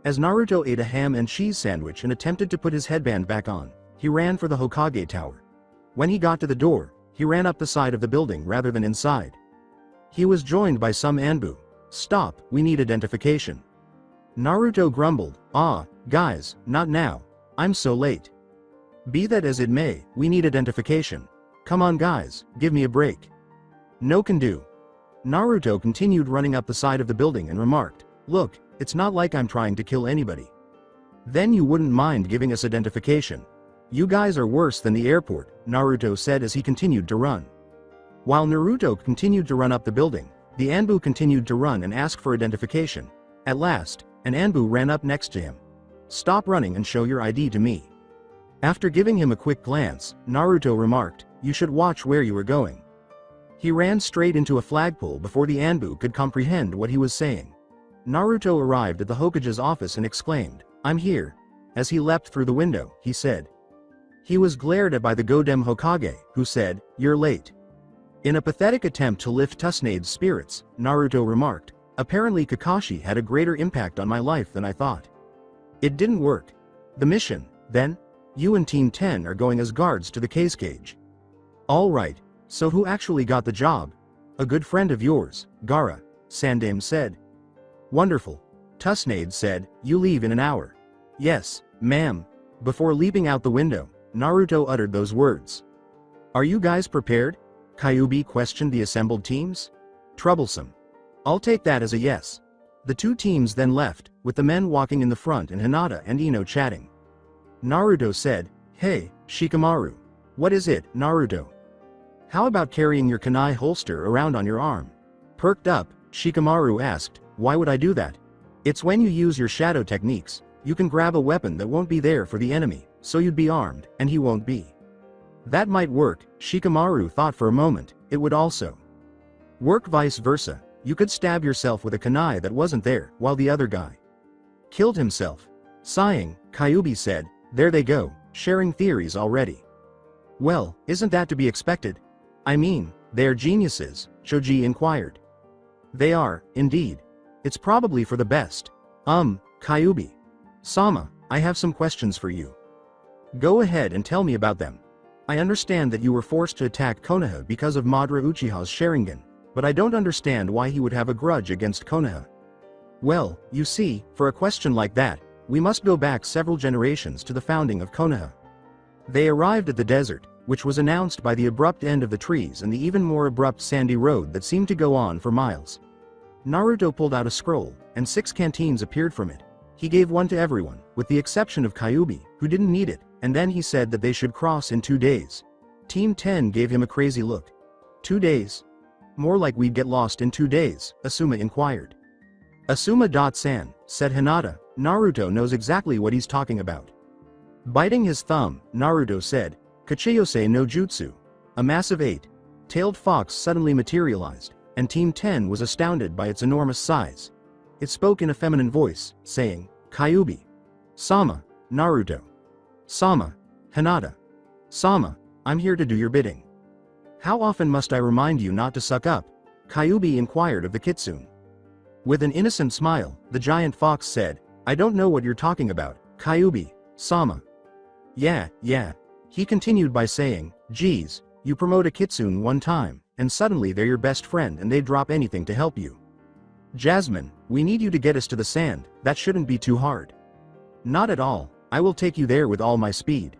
As Naruto ate a ham and cheese sandwich and attempted to put his headband back on, he ran for the Hokage Tower. When he got to the door, he ran up the side of the building rather than inside. He was joined by some Anbu. "Stop, we need identification." Naruto grumbled, "Ah, guys, not now. I'm so late." "Be that as it may, we need identification. Come on guys, give me a break." "No can do." Naruto continued running up the side of the building and remarked, "Look, it's not like I'm trying to kill anybody." "Then you wouldn't mind giving us identification." "You guys are worse than the airport," Naruto said as he continued to run. While Naruto continued to run up the building, The Anbu continued to run and ask for identification. At last, an Anbu ran up next to him. "Stop running and show your ID to me." After giving him a quick glance, Naruto remarked, "You should watch where you are going." He ran straight into a flagpole before the Anbu could comprehend what he was saying. Naruto arrived at the Hokage's office and exclaimed, "I'm here." As he leapt through the window, he said. He was glared at by the Godem Hokage, who said, "You're late." In a pathetic attempt to lift Tsunade's spirits, Naruto remarked, "Apparently Kakashi had a greater impact on my life than I thought." It didn't work. The mission, then? You and Team 10 are going as guards to the Kazekage. All right, so who actually got the job? A good friend of yours, Gaara, Sandame said. Wonderful. Tsunade said, "You leave in an hour." "Yes, ma'am." Before leaping out the window, Naruto uttered those words. "Are you guys prepared?" Kyuubi questioned the assembled teams. "Troublesome. I'll take that as a yes." The two teams then left, with the men walking in the front and Hinata and Ino chatting. Naruto said, "Hey, Shikamaru." "What is it, Naruto?" "How about carrying your kunai holster around on your arm?" Perked up, Shikamaru asked, "Why would I do that?" "It's when you use your shadow techniques, you can grab a weapon that won't be there for the enemy, so you'd be armed, and he won't be." That might work, Shikamaru thought for a moment. It would also work vice versa. You could stab yourself with a kunai that wasn't there, while the other guy killed himself. Sighing, Kyuubi said, "There they go, sharing theories already." "Well, isn't that to be expected?" "I mean, they're geniuses," Choji inquired. "They are, indeed. It's probably for the best." Kyuubi. "Sama, I have some questions for you." "Go ahead and tell me about them." "I understand that you were forced to attack Konoha because of Madara Uchiha's Sharingan, but I don't understand why he would have a grudge against Konoha." "Well, you see, for a question like that, we must go back several generations to the founding of Konoha. They arrived at the desert, which was announced by the abrupt end of the trees and the even more abrupt sandy road that seemed to go on for miles. Naruto pulled out a scroll, and 6 canteens appeared from it. He gave one to everyone, with the exception of Kyuubi, who didn't need it, and then he said that they should cross in 2 days. Team 10 gave him a crazy look. 2 days? More like we'd get lost in 2 days, Asuma inquired. Asuma.san, said Hinata, Naruto knows exactly what he's talking about. Biting his thumb, Naruto said, Kachiyose no Jutsu. A massive 8-tailed fox suddenly materialized, and Team 10 was astounded by its enormous size. It spoke in a feminine voice, saying, Kyuubi. Sama, Naruto. Sama, Hinata. Sama, I'm here to do your bidding. How often must I remind you not to suck up? Kyuubi inquired of the kitsune. With an innocent smile, the giant fox said, I don't know what you're talking about, Kyuubi, Sama. Yeah. He continued by saying, geez, you promote a kitsune one time, and suddenly they're your best friend and they drop anything to help you. Jasmine, we need you to get us to the sand, that shouldn't be too hard. Not at all, I will take you there with all my speed.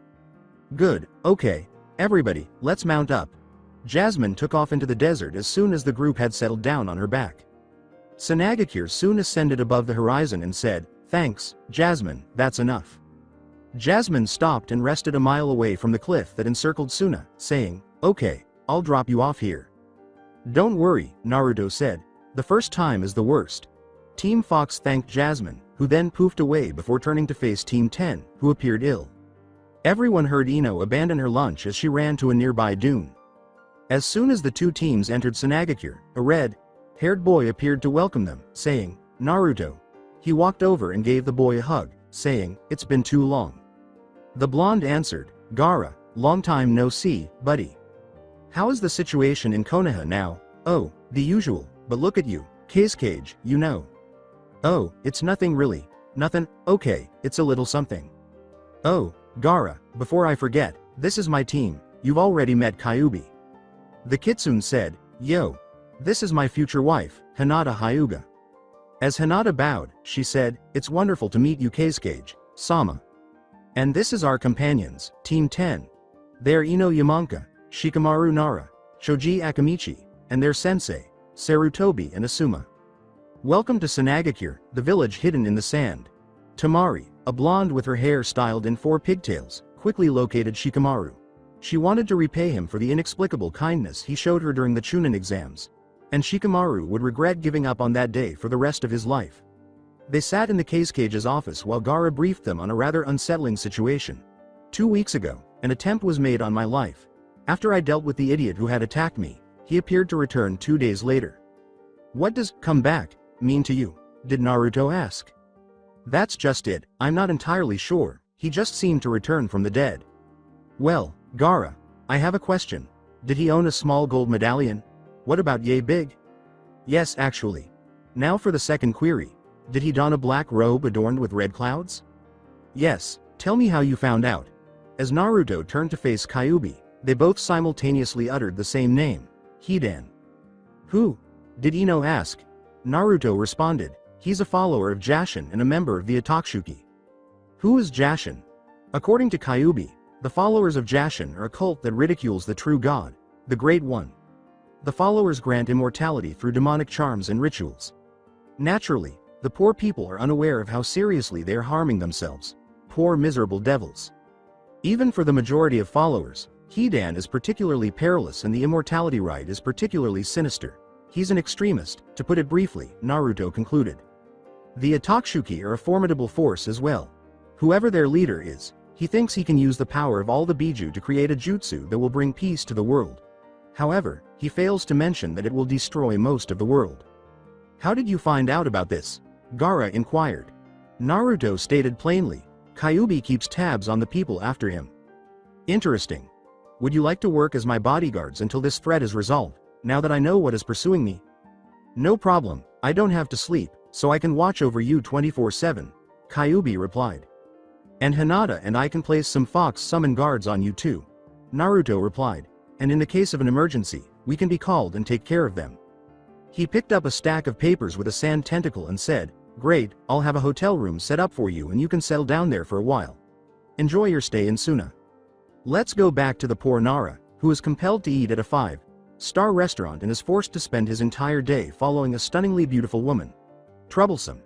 Good, okay, everybody, let's mount up. Jasmine took off into the desert as soon as the group had settled down on her back. Tsunagakure soon ascended above the horizon and said, thanks, Jasmine, that's enough. Jasmine stopped and rested a mile away from the cliff that encircled Suna, saying, okay, I'll drop you off here. Don't worry, Naruto said, the first time is the worst. Team Fox thanked Jasmine, who then poofed away before turning to face Team 10, who appeared ill. Everyone heard Ino abandon her lunch as she ran to a nearby dune. As soon as the two teams entered Tsunagakure, a red-haired boy appeared to welcome them, saying, Naruto. He walked over and gave the boy a hug, saying, it's been too long. The blonde answered, Gaara, long time no see, buddy. How is the situation in Konoha now? Oh, the usual, but look at you, Kazekage, you know. Oh, it's nothing really, nothing, okay, it's a little something. Oh, Gaara, before I forget, this is my team, you've already met Kyuubi. The kitsune said, yo. This is my future wife, Hinata Hyuga. As Hinata bowed, she said, it's wonderful to meet you Kazekage, Sama. And this is our companions, Team 10. They're Ino Yamanka, Shikamaru Nara, Choji Akamichi, and their sensei, Sarutobi and Asuma. Welcome to Tsunagakure, the village hidden in the sand. Tamari, a blonde with her hair styled in 4 pigtails, quickly located Shikamaru. She wanted to repay him for the inexplicable kindness he showed her during the Chunin exams. and Shikamaru would regret giving up on that day for the rest of his life. They sat in the Kazecage's office while Gaara briefed them on a rather unsettling situation. 2 weeks ago, an attempt was made on my life. After I dealt with the idiot who had attacked me, he appeared to return 2 days later. What does "come back" mean to you? Did Naruto ask. That's just it, I'm not entirely sure, he just seemed to return from the dead. Well, Gaara, I have a question. Did he own a small gold medallion? What about yay big? Yes, actually. Now for the second query. Did he don a black robe adorned with red clouds? Yes, tell me how you found out. As Naruto turned to face Kyuubi, they both simultaneously uttered the same name, Hidan. Who? Did Ino ask. Naruto responded, he's a follower of Jashin and a member of the Akatsuki. Who is Jashin? According to Kyuubi, the followers of Jashin are a cult that ridicules the true god, the Great One. The followers grant immortality through demonic charms and rituals. Naturally, the poor people are unaware of how seriously they are harming themselves. Poor miserable devils. Even for the majority of followers, Hidan is particularly perilous and the immortality rite is particularly sinister. He's an extremist, to put it briefly, Naruto concluded. The Akatsuki are a formidable force as well. Whoever their leader is, he thinks he can use the power of all the Biju to create a jutsu that will bring peace to the world. However, he fails to mention that it will destroy most of the world. How did you find out about this? Gaara inquired. Naruto stated plainly, Kyuubi keeps tabs on the people after him. Interesting. Would you like to work as my bodyguards until this threat is resolved, now that I know what is pursuing me? No problem, I don't have to sleep, so I can watch over you 24/7, Kyuubi replied. And Hinata and I can place some fox summon guards on you too, Naruto replied, and in the case of an emergency, we can be called and take care of them. He picked up a stack of papers with a sand tentacle and said, Great, I'll have a hotel room set up for you and you can settle down there for a while. Enjoy your stay in Suna. Let's go back to the poor Nara, who is compelled to eat at a 5-star restaurant and is forced to spend his entire day following a stunningly beautiful woman. Troublesome.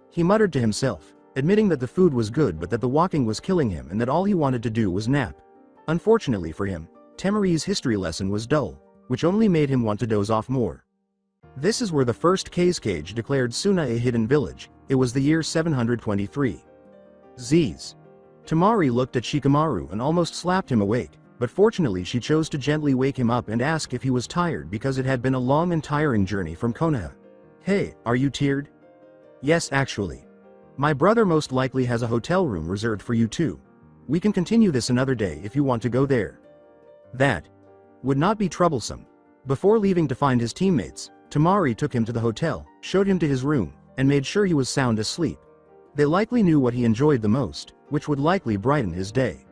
He muttered to himself, admitting that the food was good but that the walking was killing him and that all he wanted to do was nap. Unfortunately for him, Temari's history lesson was dull, which only made him want to doze off more. This is where the first Kazekage declared Suna a hidden village. It was the year 723. Z's. Temari looked at Shikamaru and almost slapped him awake, but fortunately she chose to gently wake him up and ask if he was tired because it had been a long and tiring journey from Konoha. Hey, are you tired? Yes, actually. My brother most likely has a hotel room reserved for you too. We can continue this another day if you want to go there. That would not be troublesome. Before leaving to find his teammates, Temari took him to the hotel, showed him to his room, and made sure he was sound asleep. They likely knew what he enjoyed the most, which would likely brighten his day.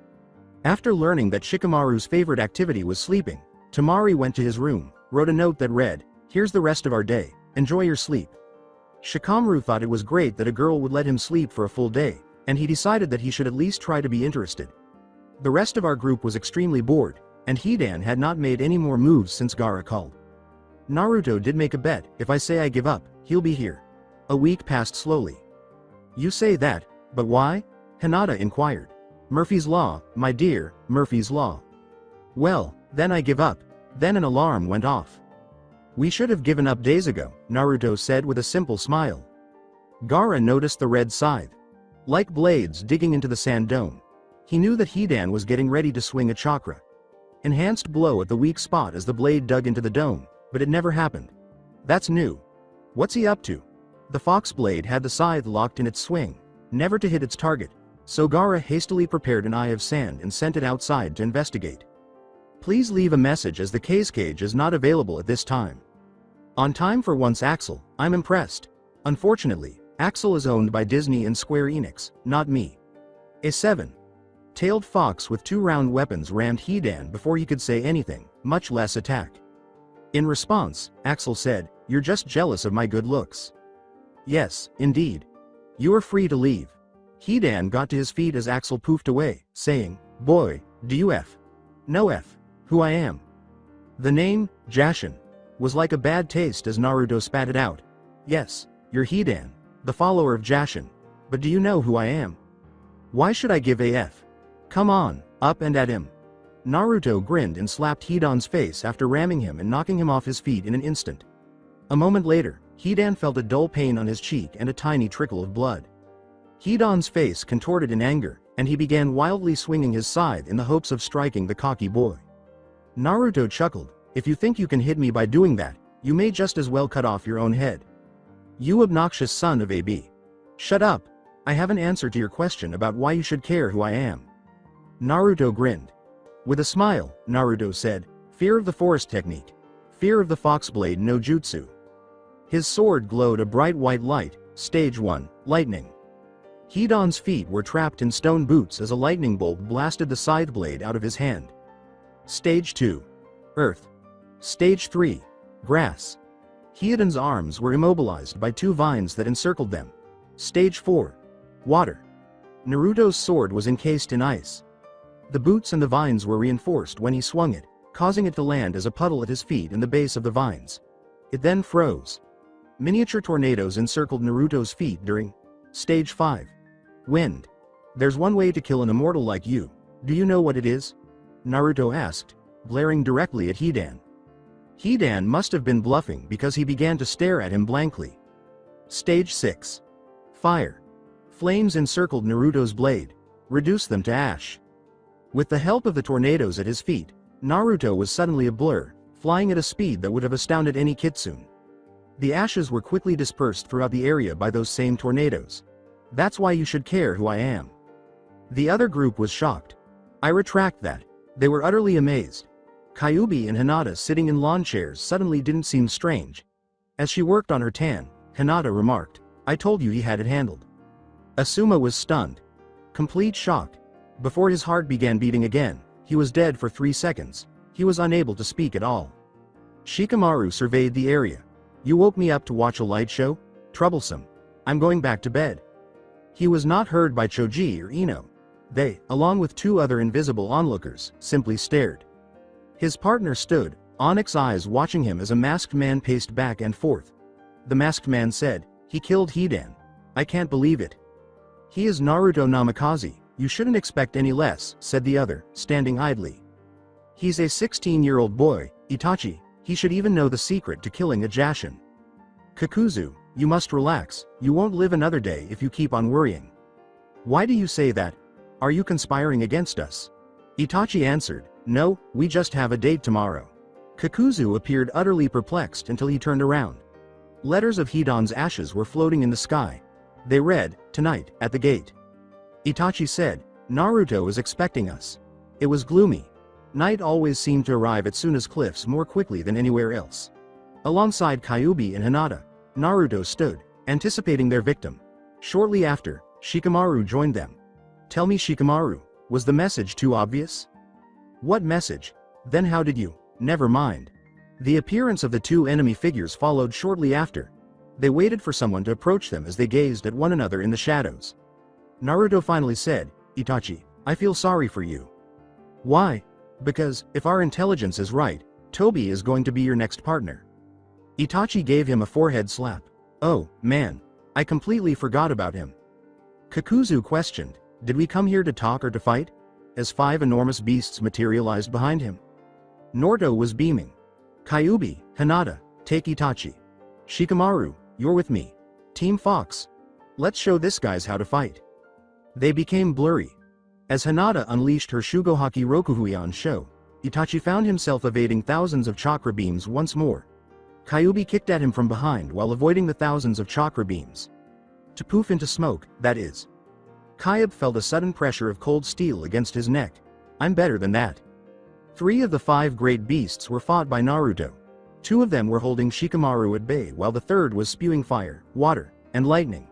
After learning that Shikamaru's favorite activity was sleeping, Temari went to his room, wrote a note that read, Here's the rest of our day, enjoy your sleep. Shikamaru thought it was great that a girl would let him sleep for a full day, and he decided that he should at least try to be interested. The rest of our group was extremely bored, and Hidan had not made any more moves since Gaara called. Naruto did make a bet, if I say I give up, he'll be here. A week passed slowly. You say that, but why? Hinata inquired. Murphy's Law, my dear, Murphy's Law. Well, then I give up. Then an alarm went off. We should have given up days ago, Naruto said with a simple smile. Gaara noticed the red scythe. Like blades digging into the sand dome. He knew that Hidan was getting ready to swing a chakra. Enhanced blow at the weak spot as the blade dug into the dome, but it never happened. That's new. What's he up to? The fox blade had the scythe locked in its swing, never to hit its target, so Gaara hastily prepared an eye of sand and sent it outside to investigate. Please leave a message as the Kazekage is not available at this time. On time for once Axel, I'm impressed. Unfortunately, Axel is owned by Disney and Square Enix, not me. A 7-tailed fox with 2 round weapons rammed Hidan before he could say anything, much less attack. In response, Axel said, You're just jealous of my good looks. Yes, indeed. You are free to leave. Hidan got to his feet as Axel poofed away, saying, Boy, do you know who I am? The name, Jashin, was like a bad taste as Naruto spat it out. Yes, you're Hidan, the follower of Jashin. But do you know who I am? Why should I give a f? Come on, up and at him. Naruto grinned and slapped Hidan's face after ramming him and knocking him off his feet in an instant. A moment later, Hidan felt a dull pain on his cheek and a tiny trickle of blood. Hidan's face contorted in anger, and he began wildly swinging his scythe in the hopes of striking the cocky boy. Naruto chuckled, "If you think you can hit me by doing that, you may just as well cut off your own head. You obnoxious son of a b. Shut up. I have an answer to your question about why you should care who I am." Naruto grinned. With a smile, Naruto said, "Fear of the forest technique. Fear of the fox blade no jutsu." His sword glowed a bright white light. Stage 1, Lightning. Hidan's feet were trapped in stone boots as a lightning bolt blasted the scythe blade out of his hand. Stage 2, Earth. Stage 3, Grass. Hidan's arms were immobilized by 2 vines that encircled them. Stage 4, Water. Naruto's sword was encased in ice. The boots and the vines were reinforced when he swung it, causing it to land as a puddle at his feet in the base of the vines. It then froze. Miniature tornadoes encircled Naruto's feet during Stage 5, Wind. "There's one way to kill an immortal like you. Do you know what it is?" Naruto asked, glaring directly at Hidan. Hidan must have been bluffing because he began to stare at him blankly. Stage 6, Fire. Flames encircled Naruto's blade, reduced them to ash. With the help of the tornadoes at his feet, Naruto was suddenly a blur, flying at a speed that would have astounded any kitsune. The ashes were quickly dispersed throughout the area by those same tornadoes. "That's why you should care who I am." The other group was shocked. I retract that. They were utterly amazed. Kyuubi and Hinata sitting in lawn chairs suddenly didn't seem strange. As she worked on her tan, Hinata remarked, "I told you he had it handled." Asuma was stunned. Complete shock. Before his heart began beating again, he was dead for 3 seconds. He was unable to speak at all. Shikamaru surveyed the area. "You woke me up to watch a light show? Troublesome. I'm going back to bed." He was not heard by Choji or Ino. They, along with 2 other invisible onlookers, simply stared. His partner stood, onyx eyes watching him as a masked man paced back and forth. The masked man said, "He killed Hidan. I can't believe it." "He is Naruto Namikaze, you shouldn't expect any less," said the other, standing idly. "He's a 16-year-old boy, Itachi. He should even know the secret to killing a Jashin." "Kakuzu, you must relax, you won't live another day if you keep on worrying." "Why do you say that? Are you conspiring against us?" Itachi answered, "No, we just have a date tomorrow." Kakuzu appeared utterly perplexed until he turned around. Letters of Hidan's ashes were floating in the sky. They read, "Tonight, at the gate." Itachi said, "Naruto is expecting us." It was gloomy. Night always seemed to arrive at Suna's cliffs more quickly than anywhere else. Alongside Kyuubi and Hinata, Naruto stood, anticipating their victim. Shortly after, Shikamaru joined them. "Tell me, Shikamaru, was the message too obvious?" "What message? Then how did you—" "Never mind." The appearance of the 2 enemy figures followed shortly after. They waited for someone to approach them as they gazed at one another in the shadows. Naruto finally said, "Itachi, I feel sorry for you." "Why?" "Because, if our intelligence is right, Tobi is going to be your next partner." Itachi gave him a forehead slap. "Oh, man. I completely forgot about him." Kakuzu questioned, "Did we come here to talk or to fight?" as 5 enormous beasts materialized behind him. Naruto was beaming. "Kyuubi, Hinata, take Itachi. Shikamaru, you're with me. Team Fox. Let's show this guys how to fight." They became blurry. As Hinata unleashed her Shugohaki Rokuhuion show, Itachi found himself evading thousands of chakra beams once more. Kyuubi kicked at him from behind while avoiding the thousands of chakra beams. To poof into smoke, that is. Kyuubi felt a sudden pressure of cold steel against his neck. "I'm better than that." 3 of the 5 great beasts were fought by Naruto. 2 of them were holding Shikamaru at bay while the third was spewing fire, water, and lightning.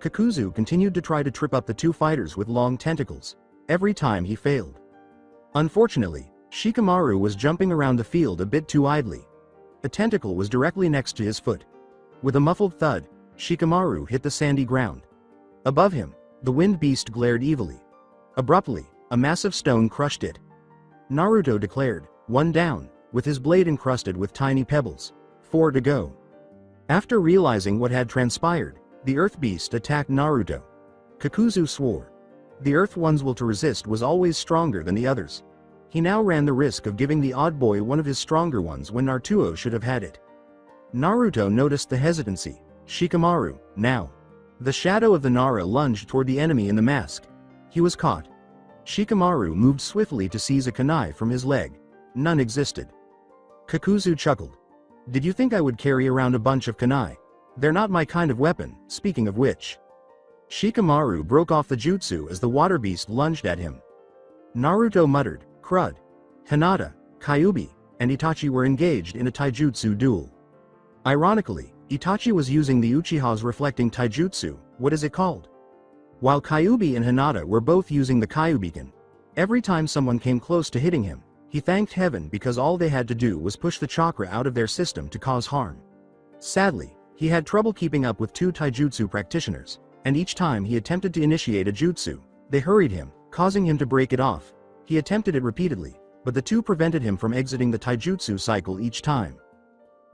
Kakuzu continued to try to trip up the 2 fighters with long tentacles. Every time he failed. Unfortunately, Shikamaru was jumping around the field a bit too idly. A tentacle was directly next to his foot. With a muffled thud, Shikamaru hit the sandy ground. Above him, the wind beast glared evilly. Abruptly, a massive stone crushed it. Naruto declared, "One down," with his blade encrusted with tiny pebbles. 4 to go. After realizing what had transpired, the Earth Beast attacked Naruto. Kakuzu swore. The Earth One's will to resist was always stronger than the others. He now ran the risk of giving the odd boy one of his stronger ones when Naruto should have had it. Naruto noticed the hesitancy. Shikamaru, now. The shadow of the Nara lunged toward the enemy in the mask. He was caught. Shikamaru moved swiftly to seize a kunai from his leg. None existed. Kakuzu chuckled. Did you think I would carry around a bunch of kunai? They're not my kind of weapon, speaking of which. Shikamaru broke off the jutsu as the water beast lunged at him. Naruto muttered, crud. Hinata, Kyuubi, and Itachi were engaged in a taijutsu duel. Ironically, Itachi was using the Uchiha's reflecting taijutsu, what is it called? While Kyuubi and Hinata were both using the Kyuubiken. Every time someone came close to hitting him, he thanked heaven because all they had to do was push the chakra out of their system to cause harm. Sadly, he had trouble keeping up with two taijutsu practitioners, and each time he attempted to initiate a jutsu, they hurried him, causing him to break it off. He attempted it repeatedly, but the two prevented him from exiting the taijutsu cycle each time.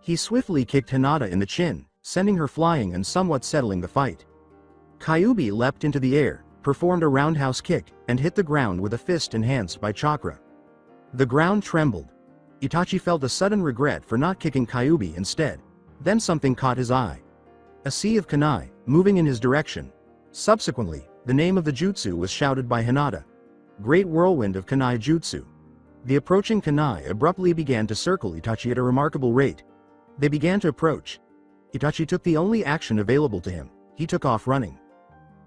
He swiftly kicked Hinata in the chin, sending her flying and somewhat settling the fight. Kyuubi leapt into the air, performed a roundhouse kick, and hit the ground with a fist enhanced by chakra. The ground trembled. Itachi felt a sudden regret for not kicking Kyuubi instead. Then something caught his eye. A sea of kunai, moving in his direction. Subsequently, the name of the jutsu was shouted by Hinata. Great whirlwind of kunai jutsu. The approaching kunai abruptly began to circle Itachi at a remarkable rate. They began to approach. Itachi took the only action available to him. He took off running.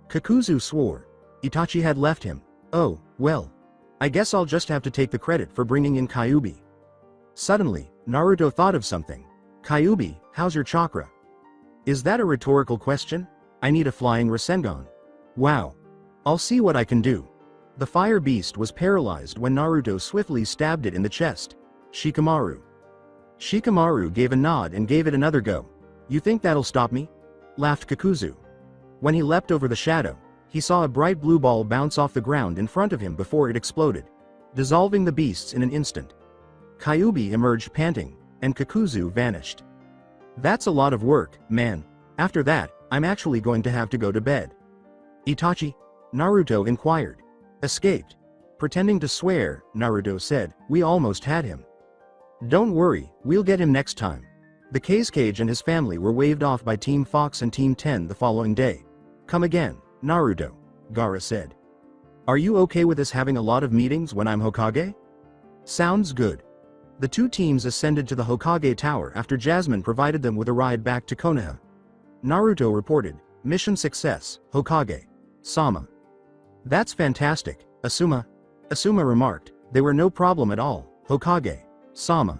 Kakuzu swore. Itachi had left him. Oh, well. I guess I'll just have to take the credit for bringing in Kyuubi. Suddenly, Naruto thought of something. Kyuubi, how's your chakra? Is that a rhetorical question? I need a flying Rasengan. Wow. I'll see what I can do. The fire beast was paralyzed when Naruto swiftly stabbed it in the chest. Shikamaru. Shikamaru gave a nod and gave it another go. You think that'll stop me? Laughed Kakuzu. When he leapt over the shadow, he saw a bright blue ball bounce off the ground in front of him before it exploded, dissolving the beasts in an instant. Kyuubi emerged panting, and Kakuzu vanished. That's a lot of work, man. After that, I'm actually going to have to go to bed. Itachi? Naruto inquired. Escaped. Pretending to swear, Naruto said, we almost had him. Don't worry, we'll get him next time. The Kazekage and his family were waved off by Team Fox and Team 10 the following day. Come again, Naruto, Gaara said. Are you okay with us having a lot of meetings when I'm Hokage? Sounds good. The two teams ascended to the Hokage Tower after Jasmine provided them with a ride back to Konoha. Naruto reported, mission success, Hokage. Sama. That's fantastic, Asuma. Asuma remarked, they were no problem at all, Hokage. Sama.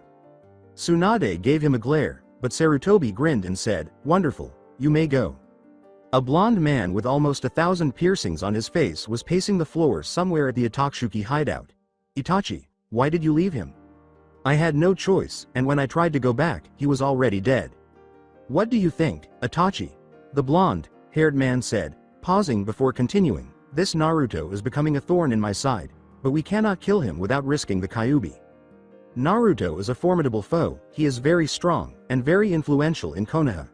Tsunade gave him a glare, but Sarutobi grinned and said, wonderful, you may go. A blond man with almost 1,000 piercings on his face was pacing the floor somewhere at the Akatsuki hideout. Itachi, why did you leave him? I had no choice, and when I tried to go back, he was already dead. What do you think, Itachi? The blonde-haired man said, pausing before continuing, this Naruto is becoming a thorn in my side, but we cannot kill him without risking the Kyuubi. Naruto is a formidable foe, he is very strong, and very influential in Konoha.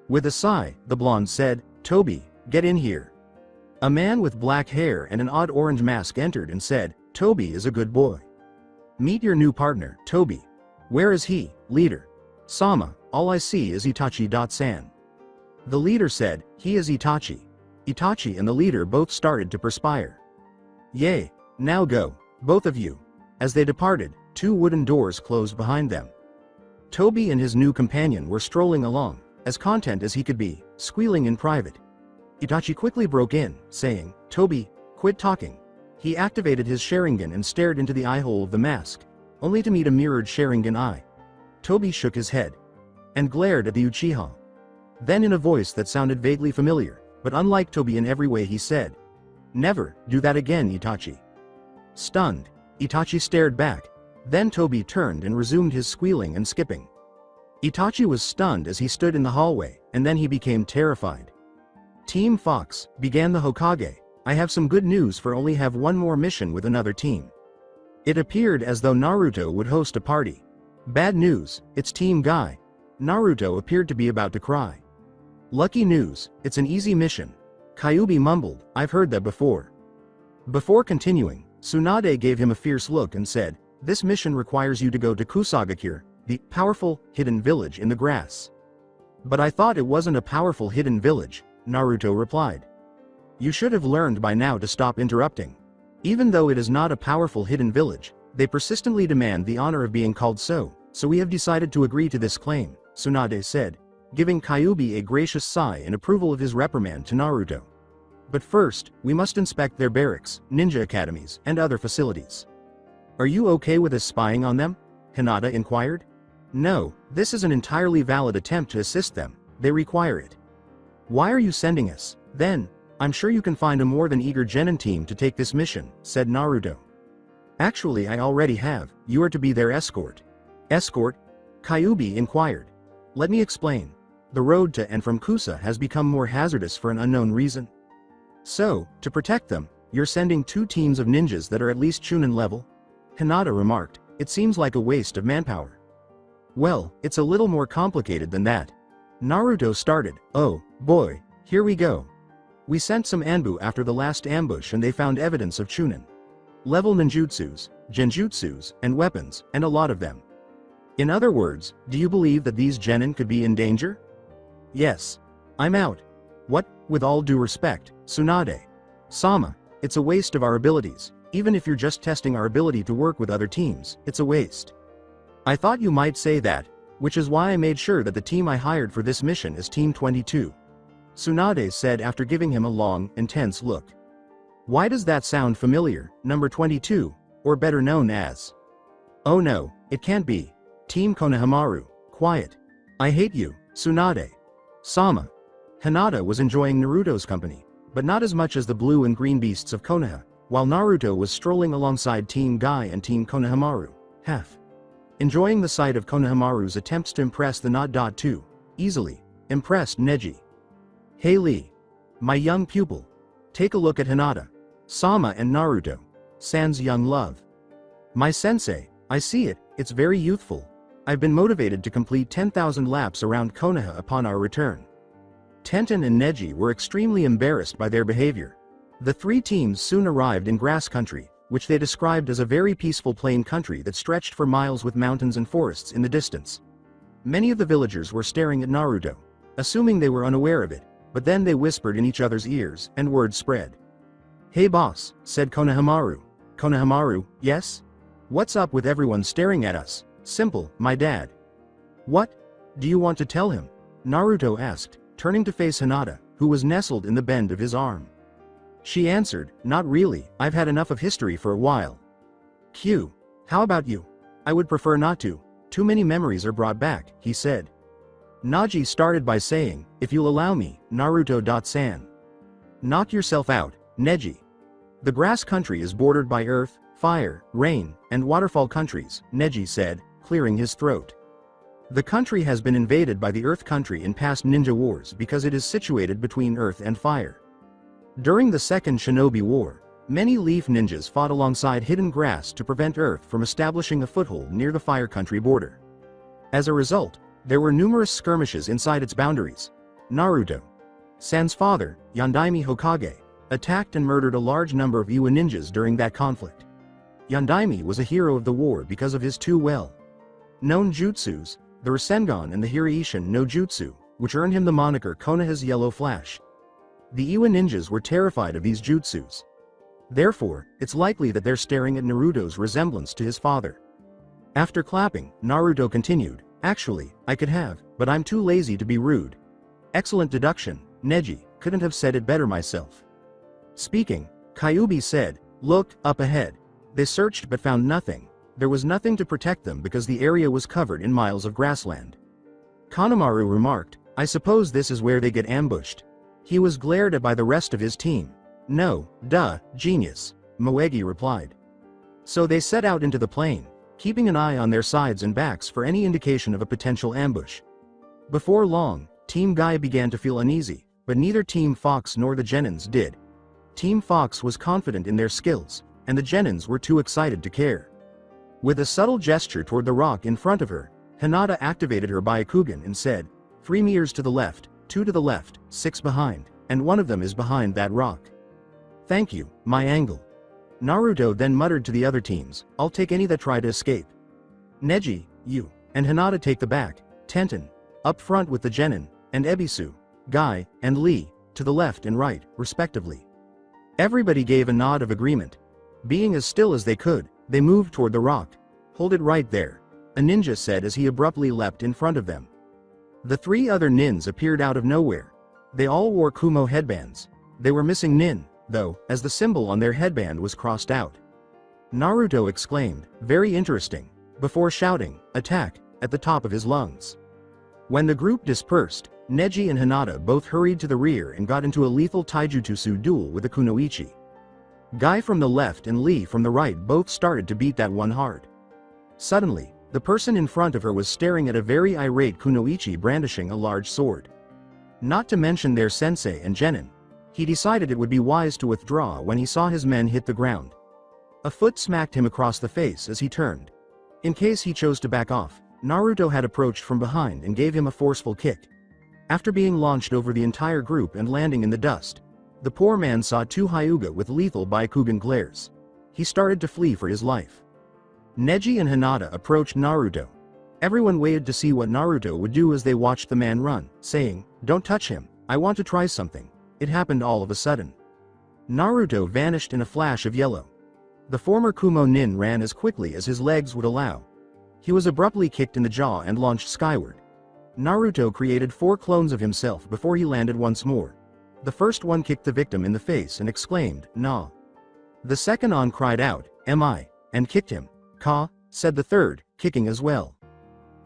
With a sigh, the blonde said, Toby, get in here. A man with black hair and an odd orange mask entered and said, Toby is a good boy. Meet your new partner, Toby. Where is he, leader? Sama, all I see is Itachi-san. The leader said, he is Itachi. Itachi and the leader both started to perspire. Yay, now go, both of you. As they departed, two wooden doors closed behind them. Toby and his new companion were strolling along, as content as he could be, squealing in private. Itachi quickly broke in, saying, Toby, quit talking. He activated his Sharingan and stared into the eye-hole of the mask, only to meet a mirrored Sharingan eye. Toby shook his head, and glared at the Uchiha. Then in a voice that sounded vaguely familiar, but unlike Toby in every way he said, Never, do that again, Itachi. Stunned, Itachi stared back. Then Toby turned and resumed his squealing and skipping. Itachi was stunned as he stood in the hallway, and then he became terrified. Team Fox, began the Hokage, I have some good news for only have one more mission with another team. It appeared as though Naruto would host a party. Bad news, it's Team Guy. Naruto appeared to be about to cry. Lucky news, it's an easy mission. Kyuubi mumbled, I've heard that before. Before continuing, Tsunade gave him a fierce look and said, this mission requires you to go to Kusagakure, the powerful, hidden village in the grass. But I thought it wasn't a powerful hidden village, Naruto replied. You should have learned by now to stop interrupting. Even though it is not a powerful hidden village, they persistently demand the honor of being called so we have decided to agree to this claim, Tsunade said, giving Kyuubi a gracious sigh in approval of his reprimand to Naruto. But first, we must inspect their barracks, ninja academies, and other facilities. Are you okay with us spying on them? Hinata inquired. No, this is an entirely valid attempt to assist them, they require it. Why are you sending us? Then, I'm sure you can find a more than eager genin team to take this mission, said Naruto. Actually I already have, you are to be their escort. Escort? Kyuubi inquired. Let me explain. The road to and from Kusa has become more hazardous for an unknown reason. So, to protect them, you're sending 2 teams of ninjas that are at least Chunin level? Hinata remarked, it seems like a waste of manpower. Well, it's a little more complicated than that. Naruto started, oh, boy, here we go. We sent some Anbu after the last ambush and they found evidence of Chunin level ninjutsus, genjutsus, and weapons, and a lot of them. In other words, do you believe that these genin could be in danger? Yes. I'm out. What, with all due respect, Tsunade Sama, it's a waste of our abilities. Even if you're just testing our ability to work with other teams, it's a waste. I thought you might say that, which is why I made sure that the team I hired for this mission is Team 22. Tsunade said after giving him a long, intense look. Why does that sound familiar, number 22, or better known as? Oh no, it can't be. Team Konohamaru, quiet. I hate you, Tsunade Sama. Hinata was enjoying Naruto's company, but not as much as the blue and green beasts of Konoha, while Naruto was strolling alongside Team Guy and Team Konohamaru, enjoying the sight of Konohamaru's attempts to impress the not. Too easily impressed Neji. Hey Lee, my young pupil. Take a look at Hinata, Sama and Naruto, sans young love. My sensei, I see it, it's very youthful. I've been motivated to complete 10,000 laps around Konoha upon our return. Tenten and Neji were extremely embarrassed by their behavior. The 3 teams soon arrived in grass country, which they described as a very peaceful plain country that stretched for miles with mountains and forests in the distance. Many of the villagers were staring at Naruto, assuming they were unaware of it, but then they whispered in each other's ears, and word spread. Hey boss, said Konohamaru. Konohamaru, yes? What's up with everyone staring at us? Simple, my dad. What? Do you want to tell him? Naruto asked, turning to face Hinata, who was nestled in the bend of his arm. She answered, not really, I've had enough of history for a while. Q. How about you? I would prefer not to. Too many memories are brought back, he said. Neji started by saying, if you'll allow me, Naruto-san. Knock yourself out, Neji. The grass country is bordered by earth, fire, rain, and waterfall countries, Neji said, clearing his throat. The country has been invaded by the earth country in past ninja wars because it is situated between earth and fire. During the Second Shinobi War, many leaf ninjas fought alongside hidden grass to prevent earth from establishing a foothold near the fire country border. As a result, there were numerous skirmishes inside its boundaries. Naruto, San's father, Yondaime Hokage, attacked and murdered a large number of Iwa ninjas during that conflict. Yondaime was a hero of the war because of his 2 well-known jutsus, the Rasengan and the Hiraishin no Jutsu, which earned him the moniker Konoha's Yellow Flash. The Iwa ninjas were terrified of these jutsus. Therefore, it's likely that they're staring at Naruto's resemblance to his father. After clapping, Naruto continued, actually, I could have, but I'm too lazy to be rude. Excellent deduction, Neji, couldn't have said it better myself. Speaking, Kyuubi said, look, up ahead. They searched but found nothing. There was nothing to protect them because the area was covered in miles of grassland. Kanemaru remarked, I suppose this is where they get ambushed. He was glared at by the rest of his team. No, duh, genius, Moegi replied. So they set out into the plain, keeping an eye on their sides and backs for any indication of a potential ambush. Before long, Team Guy began to feel uneasy, but neither Team Fox nor the Genins did. Team Fox was confident in their skills, and the Genins were too excited to care. With a subtle gesture toward the rock in front of her, Hinata activated her Byakugan and said, 3 meters to the left, 2 to the left, 6 behind, and one of them is behind that rock. Thank you, my angle. Naruto then muttered to the other teams, I'll take any that try to escape. Neji, you. and Hinata take the back, Tenten, up front with the genin, and Ebisu, Guy, and Lee, to the left and right, respectively. Everybody gave a nod of agreement. Being as still as they could, they moved toward the rock. Hold it right there, a ninja said as he abruptly leapt in front of them. The 3 other nins appeared out of nowhere. They all wore Kumo headbands. They were missing nin, though, as the symbol on their headband was crossed out. Naruto exclaimed, "Very interesting," before shouting, "Attack," at the top of his lungs. When the group dispersed, Neji and Hinata both hurried to the rear and got into a lethal taijutsu duel with a kunoichi. Guy from the left and Lee from the right both started to beat that one hard. Suddenly, the person in front of her was staring at a very irate kunoichi brandishing a large sword. Not to mention their sensei and genin. He decided it would be wise to withdraw when he saw his men hit the ground. A foot smacked him across the face as he turned. In case he chose to back off, Naruto had approached from behind and gave him a forceful kick. After being launched over the entire group and landing in the dust, the poor man saw 2 Hyuga with lethal Byakugan glares. He started to flee for his life. Neji and Hinata approached Naruto. Everyone waited to see what Naruto would do as they watched the man run, saying, "Don't touch him, I want to try something." It happened all of a sudden. Naruto vanished in a flash of yellow. The former Kumo nin ran as quickly as his legs would allow. He was abruptly kicked in the jaw and launched skyward. Naruto created 4 clones of himself before he landed once more. The first one kicked the victim in the face and exclaimed, "Nah." The second on cried out, "Am I?" and kicked him. "Ka," said the third, kicking as well.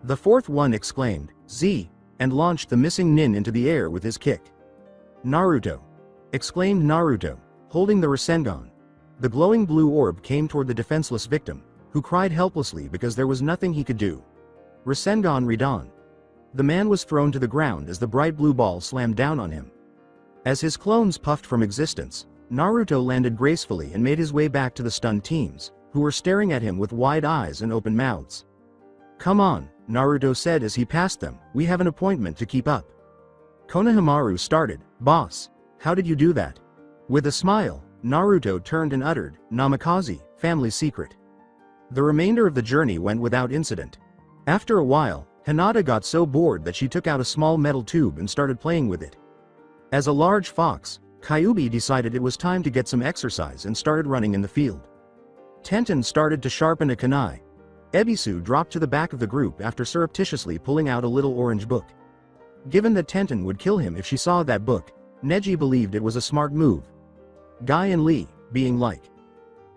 The fourth one exclaimed, "Z," and launched the missing nin into the air with his kick. "Naruto!" exclaimed Naruto, holding the Rasengan. The glowing blue orb came toward the defenseless victim, who cried helplessly because there was nothing he could do. Rasengan Ridan. The man was thrown to the ground as the bright blue ball slammed down on him. As his clones puffed from existence, Naruto landed gracefully and made his way back to the stunned teams, who were staring at him with wide eyes and open mouths. "Come on," Naruto said as he passed them, "we have an appointment to keep up." Konohamaru started, "Boss, how did you do that?" With a smile, Naruto turned and uttered, "Namikaze, family secret." The remainder of the journey went without incident. After a while, Hinata got so bored that she took out a small metal tube and started playing with it. As a large fox, Kyuubi decided it was time to get some exercise and started running in the field. Tenten started to sharpen a kunai. Ebisu dropped to the back of the group after surreptitiously pulling out a little orange book. Given that Tenten would kill him if she saw that book, Neji believed it was a smart move. Guy and Lee, being like,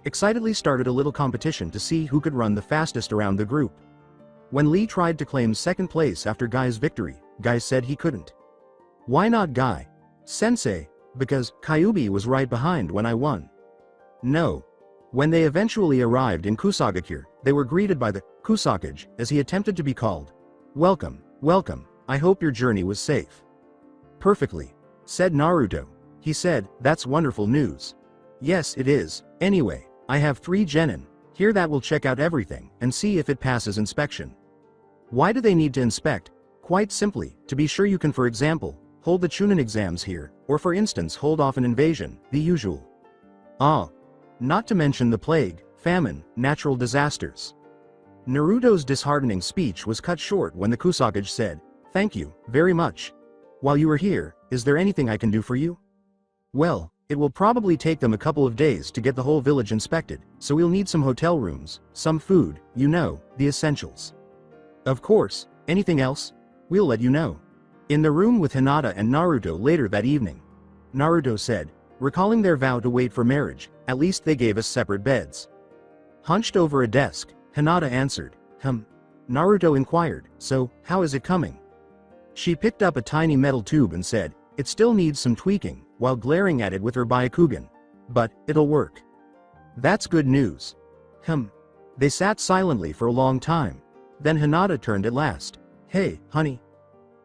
excitedly started a little competition to see who could run the fastest around the group. When Lee tried to claim second place after Guy's victory, Guy said he couldn't. "Why not Guy?" "Sensei, because Kyuubi was right behind when I won." "No." When they eventually arrived in Kusagakure, they were greeted by the Kusakage as he attempted to be called. "Welcome, welcome, I hope your journey was safe." "Perfectly," said Naruto. He said, "That's wonderful news." "Yes, it is. Anyway, I have 3 genin. Here that will check out everything and see if it passes inspection." Why do they need to inspect? Quite simply, to be sure you can, for example, hold the Chunin exams here, or for instance hold off an invasion, the usual. Not to mention the plague, famine, natural disasters. Naruto's disheartening speech was cut short when the Kusakage said, "Thank you, very much. While you are here, is there anything I can do for you?" "Well, it will probably take them a couple of days to get the whole village inspected, so we'll need some hotel rooms, some food, you know, the essentials." "Of course, anything else? We'll let you know." In the room with Hinata and Naruto later that evening, Naruto said, recalling their vow to wait for marriage, "At least they gave us separate beds." Hunched over a desk, Hinata answered, Naruto inquired, "So, how is it coming?" She picked up a tiny metal tube and said, "It still needs some tweaking," while glaring at it with her Byakugan. "But, it'll work." "That's good news." They sat silently for a long time. Then Hinata turned at last. "Hey, honey."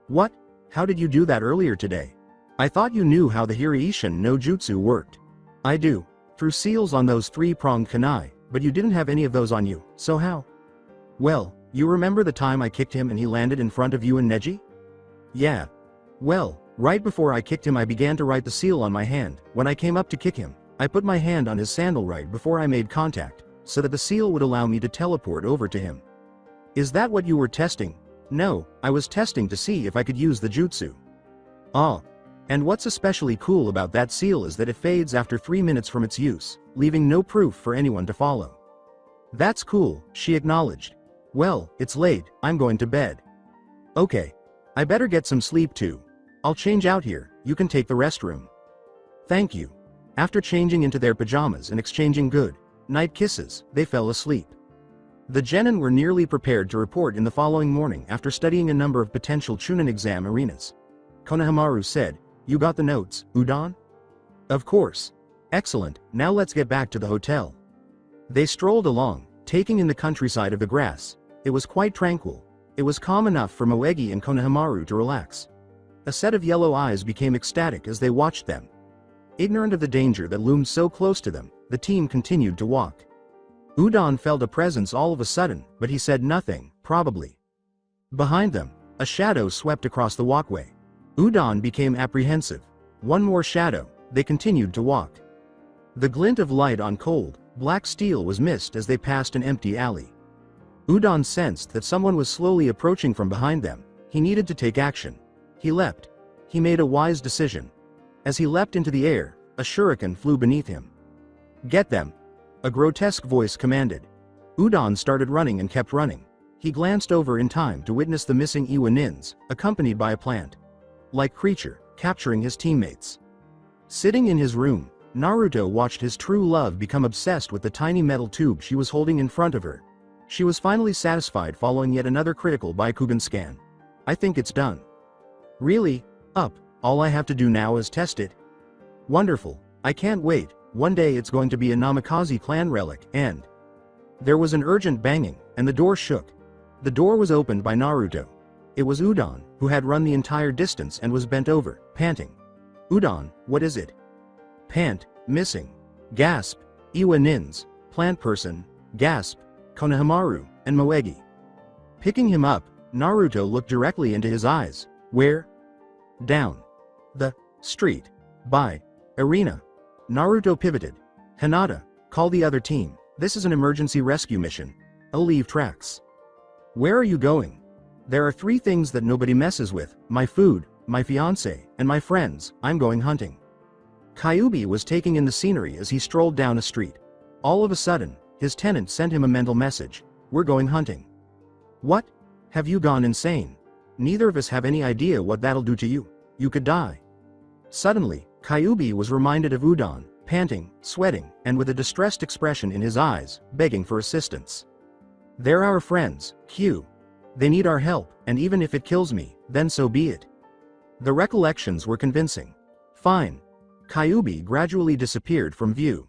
"What? How did you do that earlier today? I thought you knew how the Hiraishin no Jutsu worked." "I do. Threw seals on those 3-pronged kunai, but you didn't have any of those on you, so how?" "Well, you remember the time I kicked him and he landed in front of you and Neji?" "Yeah. Well, right before I kicked him I began to write the seal on my hand. When I came up to kick him, I put my hand on his sandal right before I made contact, so that the seal would allow me to teleport over to him." Is that what you were testing? No, I was testing to see if I could use the jutsu. Ah. And what's especially cool about that seal is that it fades after 3 minutes from its use, leaving no proof for anyone to follow. That's cool, she acknowledged. Well, it's late, I'm going to bed. Okay. I better get some sleep too. I'll change out here, you can take the restroom. Thank you. After changing into their pajamas and exchanging good night kisses, they fell asleep. The genin were nearly prepared to report in the following morning after studying a number of potential Chunin exam arenas. Konohamaru said, "You got the notes, Udon?" "Of course." "Excellent, now let's get back to the hotel." They strolled along, taking in the countryside of the grass. It was quite tranquil. It was calm enough for Moegi and Konohamaru to relax. A set of yellow eyes became ecstatic as they watched them. Ignorant of the danger that loomed so close to them, the team continued to walk. Udon felt a presence all of a sudden, but he said nothing, probably. Behind them, a shadow swept across the walkway. Udon became apprehensive. One more shadow, they continued to walk. The glint of light on cold, black steel was missed as they passed an empty alley. Udon sensed that someone was slowly approaching from behind them. He needed to take action. He leapt. He made a wise decision. As he leapt into the air, a shuriken flew beneath him. "Get them!" A grotesque voice commanded. Udon started running and kept running. He glanced over in time to witness the missing Iwanins, accompanied by a plant-like creature, capturing his teammates. Sitting in his room, Naruto watched his true love become obsessed with the tiny metal tube she was holding in front of her. She was finally satisfied following yet another critical Byakugan scan. "I think it's done." "Really? Up, all I have to do now is test it?" "Wonderful, I can't wait. One day it's going to be a Namikaze clan relic, and..." There was an urgent banging, and the door shook. The door was opened by Naruto. It was Udon, who had run the entire distance and was bent over, panting. "Udon, what is it?" "Pant, missing." Gasp. Iwanins, plant person, gasp, Konohamaru, and Moegi. Picking him up, Naruto looked directly into his eyes. "Where?" "Down the street. By arena." Naruto pivoted. "Hinata, call the other team. This is an emergency rescue mission. I'll leave tracks." "Where are you going?" "There are 3 things that nobody messes with: my food, my fiancé, and my friends. I'm going hunting." Kyuubi was taking in the scenery as he strolled down a street. All of a sudden, his tenant sent him a mental message. "We're going hunting." "What? Have you gone insane? Neither of us have any idea what that'll do to you. You could die." Suddenly, Kyuubi was reminded of Udon, panting, sweating, and with a distressed expression in his eyes, begging for assistance. "They're our friends, Q. They need our help, and even if it kills me, then so be it." The recollections were convincing. "Fine." Kyuubi gradually disappeared from view.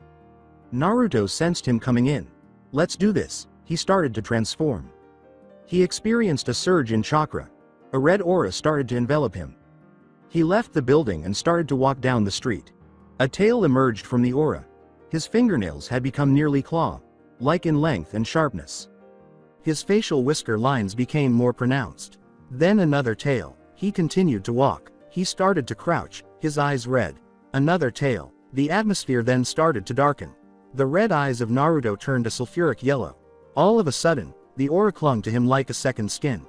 Naruto sensed him coming in. "Let's do this." He started to transform. He experienced a surge in chakra. A red aura started to envelop him. He left the building and started to walk down the street. A tail emerged from the aura. His fingernails had become nearly claw-like in length and sharpness. His facial whisker lines became more pronounced. Then another tail. He continued to walk. He started to crouch, his eyes red. Another tail. The atmosphere then started to darken. The red eyes of Naruto turned a sulfuric yellow. All of a sudden, the aura clung to him like a second skin.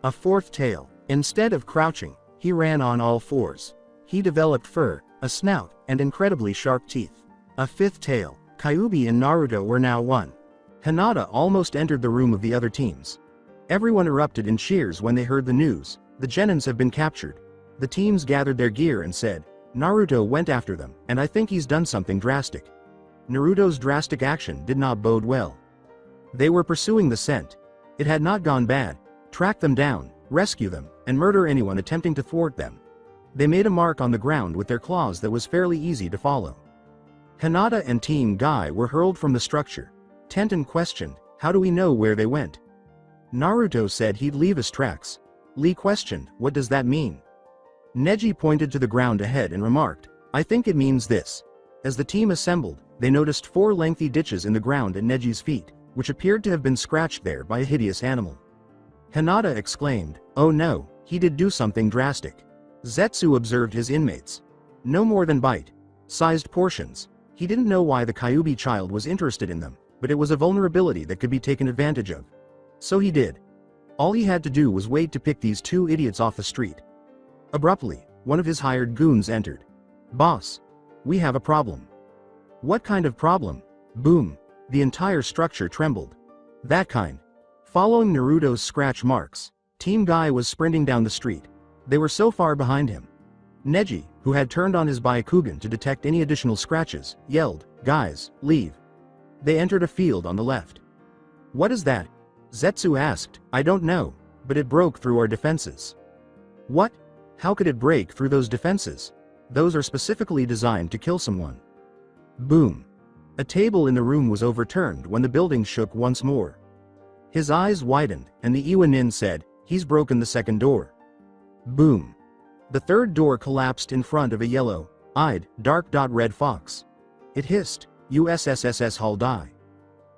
A 4th tail. Instead of crouching, he ran on all 4s. He developed fur, a snout, and incredibly sharp teeth. A 5th tail. Kyuubi and Naruto were now one. Hinata almost entered the room of the other teams. Everyone erupted in cheers when they heard the news. The genins have been captured. The teams gathered their gear and said, "Naruto went after them, and I think he's done something drastic." Naruto's drastic action did not bode well. They were pursuing the scent. It had not gone bad. Track them down, rescue them, and murder anyone attempting to thwart them. They made a mark on the ground with their claws that was fairly easy to follow. Hinata and Team Guy were hurled from the structure. Tenten questioned, "How do we know where they went?" Naruto said he'd leave us tracks. Lee questioned, "What does that mean?" Neji pointed to the ground ahead and remarked, "I think it means this." As the team assembled, they noticed 4 lengthy ditches in the ground at Neji's feet, which appeared to have been scratched there by a hideous animal. Hinata exclaimed, "Oh no, he did do something drastic." Zetsu observed his inmates. No more than bite-sized portions. He didn't know why the Kyuubi child was interested in them, but it was a vulnerability that could be taken advantage of. So he did. All he had to do was wait to pick these two idiots off the street. Abruptly, one of his hired goons entered. "Boss. We have a problem." "What kind of problem?" Boom. The entire structure trembled. That kind. Following Naruto's scratch marks, Team Guy was sprinting down the street. They were so far behind him. Neji, who had turned on his Byakugan to detect any additional scratches, yelled, "Guys, leave." They entered a field on the left. "What is that?" Zetsu asked. "I don't know, but it broke through our defenses." "What? How could it break through those defenses? Those are specifically designed to kill someone." Boom. A table in the room was overturned when the building shook once more. His eyes widened, and the Iwanin said, "He's broken the second door." Boom. The third door collapsed in front of a yellow-eyed, dark-red fox. It hissed, "USSSS Hull die."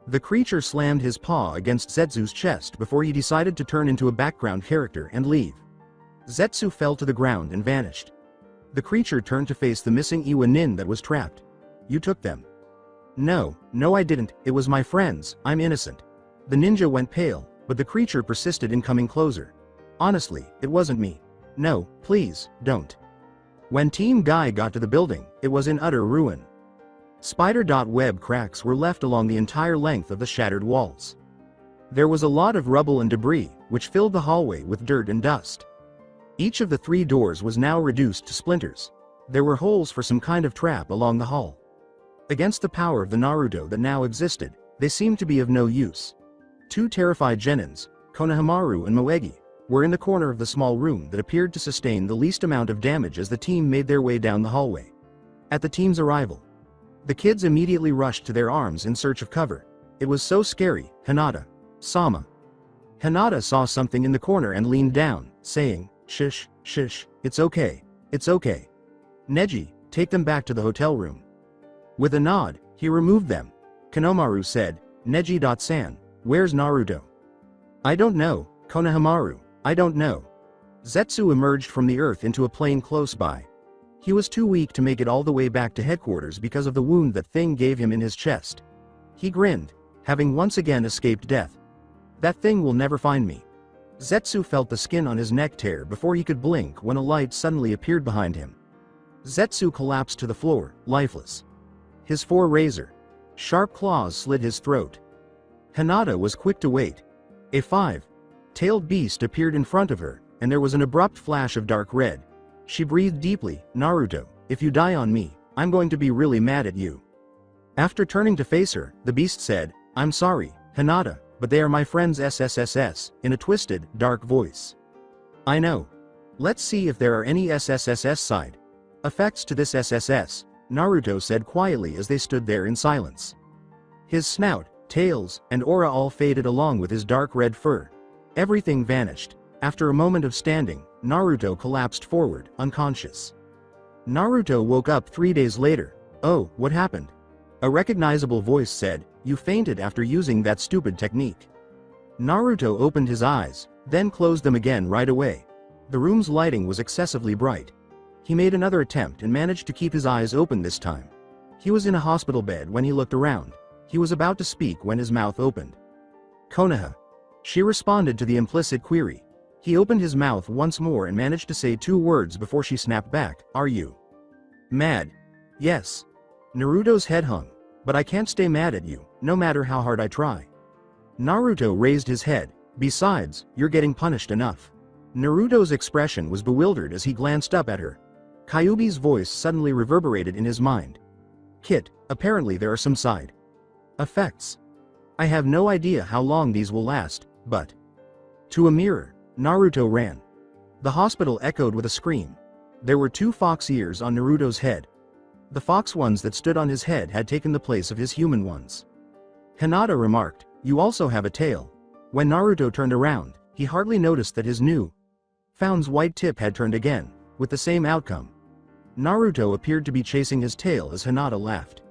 The creature slammed his paw against Zetsu's chest before he decided to turn into a background character and leave. Zetsu fell to the ground and vanished. The creature turned to face the missing Iwanin that was trapped. "You took them." No, I didn't, it was my friends, I'm innocent." The ninja went pale, but the creature persisted in coming closer. "Honestly, it wasn't me. No, please, don't." When Team Guy got to the building, it was in utter ruin. Spider-web cracks were left along the entire length of the shattered walls. There was a lot of rubble and debris, which filled the hallway with dirt and dust. Each of the 3 doors was now reduced to splinters. There were holes for some kind of trap along the hall. Against the power of the Naruto that now existed, they seemed to be of no use. 2 terrified genins, Konohamaru and Moegi, were in the corner of the small room that appeared to sustain the least amount of damage as the team made their way down the hallway. At the team's arrival, the kids immediately rushed to their arms in search of cover. It was so scary. "Hinata-sama." Hinata saw something in the corner and leaned down, saying, "Shush, it's okay, it's okay. Neji, take them back to the hotel room." With a nod, he removed them. Konohamaru said, "Neji-san, where's Naruto?" "I don't know, Konohamaru, I don't know." Zetsu emerged from the earth into a plane close by. He was too weak to make it all the way back to headquarters because of the wound that thing gave him in his chest. He grinned, having once again escaped death. "That thing will never find me." Zetsu felt the skin on his neck tear before he could blink when a light suddenly appeared behind him. Zetsu collapsed to the floor, lifeless. His 4 razor-sharp claws slit his throat. Hinata was quick to wait. A 5-tailed beast appeared in front of her, and there was an abrupt flash of dark red. She breathed deeply. "Naruto, if you die on me, I'm going to be really mad at you." After turning to face her, the beast said, "I'm sorry, Hinata, but they are my friends SSSS," in a twisted, dark voice. "I know. Let's see if there are any SSSS side effects to this SSS," Naruto said quietly as they stood there in silence. His snout, tails, and aura all faded along with his dark red fur. Everything vanished. After a moment of standing, Naruto collapsed forward, unconscious. Naruto woke up 3 days later. "Oh, what happened?" A recognizable voice said, "You fainted after using that stupid technique." Naruto opened his eyes, then closed them again right away. The room's lighting was excessively bright. He made another attempt and managed to keep his eyes open this time. He was in a hospital bed when he looked around. He was about to speak when his mouth opened. "Konoha." She responded to the implicit query. He opened his mouth once more and managed to say 2 words before she snapped back, "Are you mad?" "Yes." Naruto's head hung. "But I can't stay mad at you, no matter how hard I try." Naruto raised his head. "Besides, you're getting punished enough." Naruto's expression was bewildered as he glanced up at her. Kyuubi's voice suddenly reverberated in his mind. "Kit, apparently there are some side effects. I have no idea how long these will last, but..." To a mirror, Naruto ran. The hospital echoed with a scream. There were 2 fox ears on Naruto's head. The fox ones that stood on his head had taken the place of his human ones. Hinata remarked, "You also have a tail." When Naruto turned around, he hardly noticed that his new found's white tip had turned again, with the same outcome. Naruto appeared to be chasing his tail as Hinata laughed.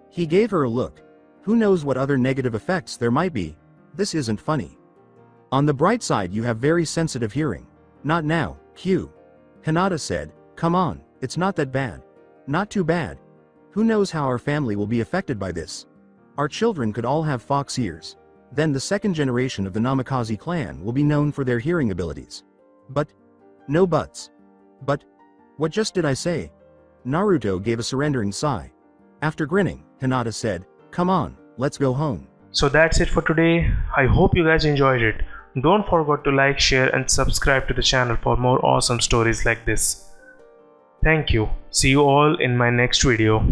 He gave her a look. Who knows what other negative effects there might be? This isn't funny. On the bright side, you have very sensitive hearing. Not now, Q. Hinata said, "Come on, it's not that bad. Not too bad. Who knows how our family will be affected by this? Our children could all have fox ears. Then the second generation of the Namikaze clan will be known for their hearing abilities. But, no buts. But, what just did I say? Naruto gave a surrendering sigh. After grinning, Hinata said, "Come on, let's go home." So that's it for today. I hope you guys enjoyed it. Don't forget to like, share and subscribe to the channel for more awesome stories like this. Thank you. See you all in my next video.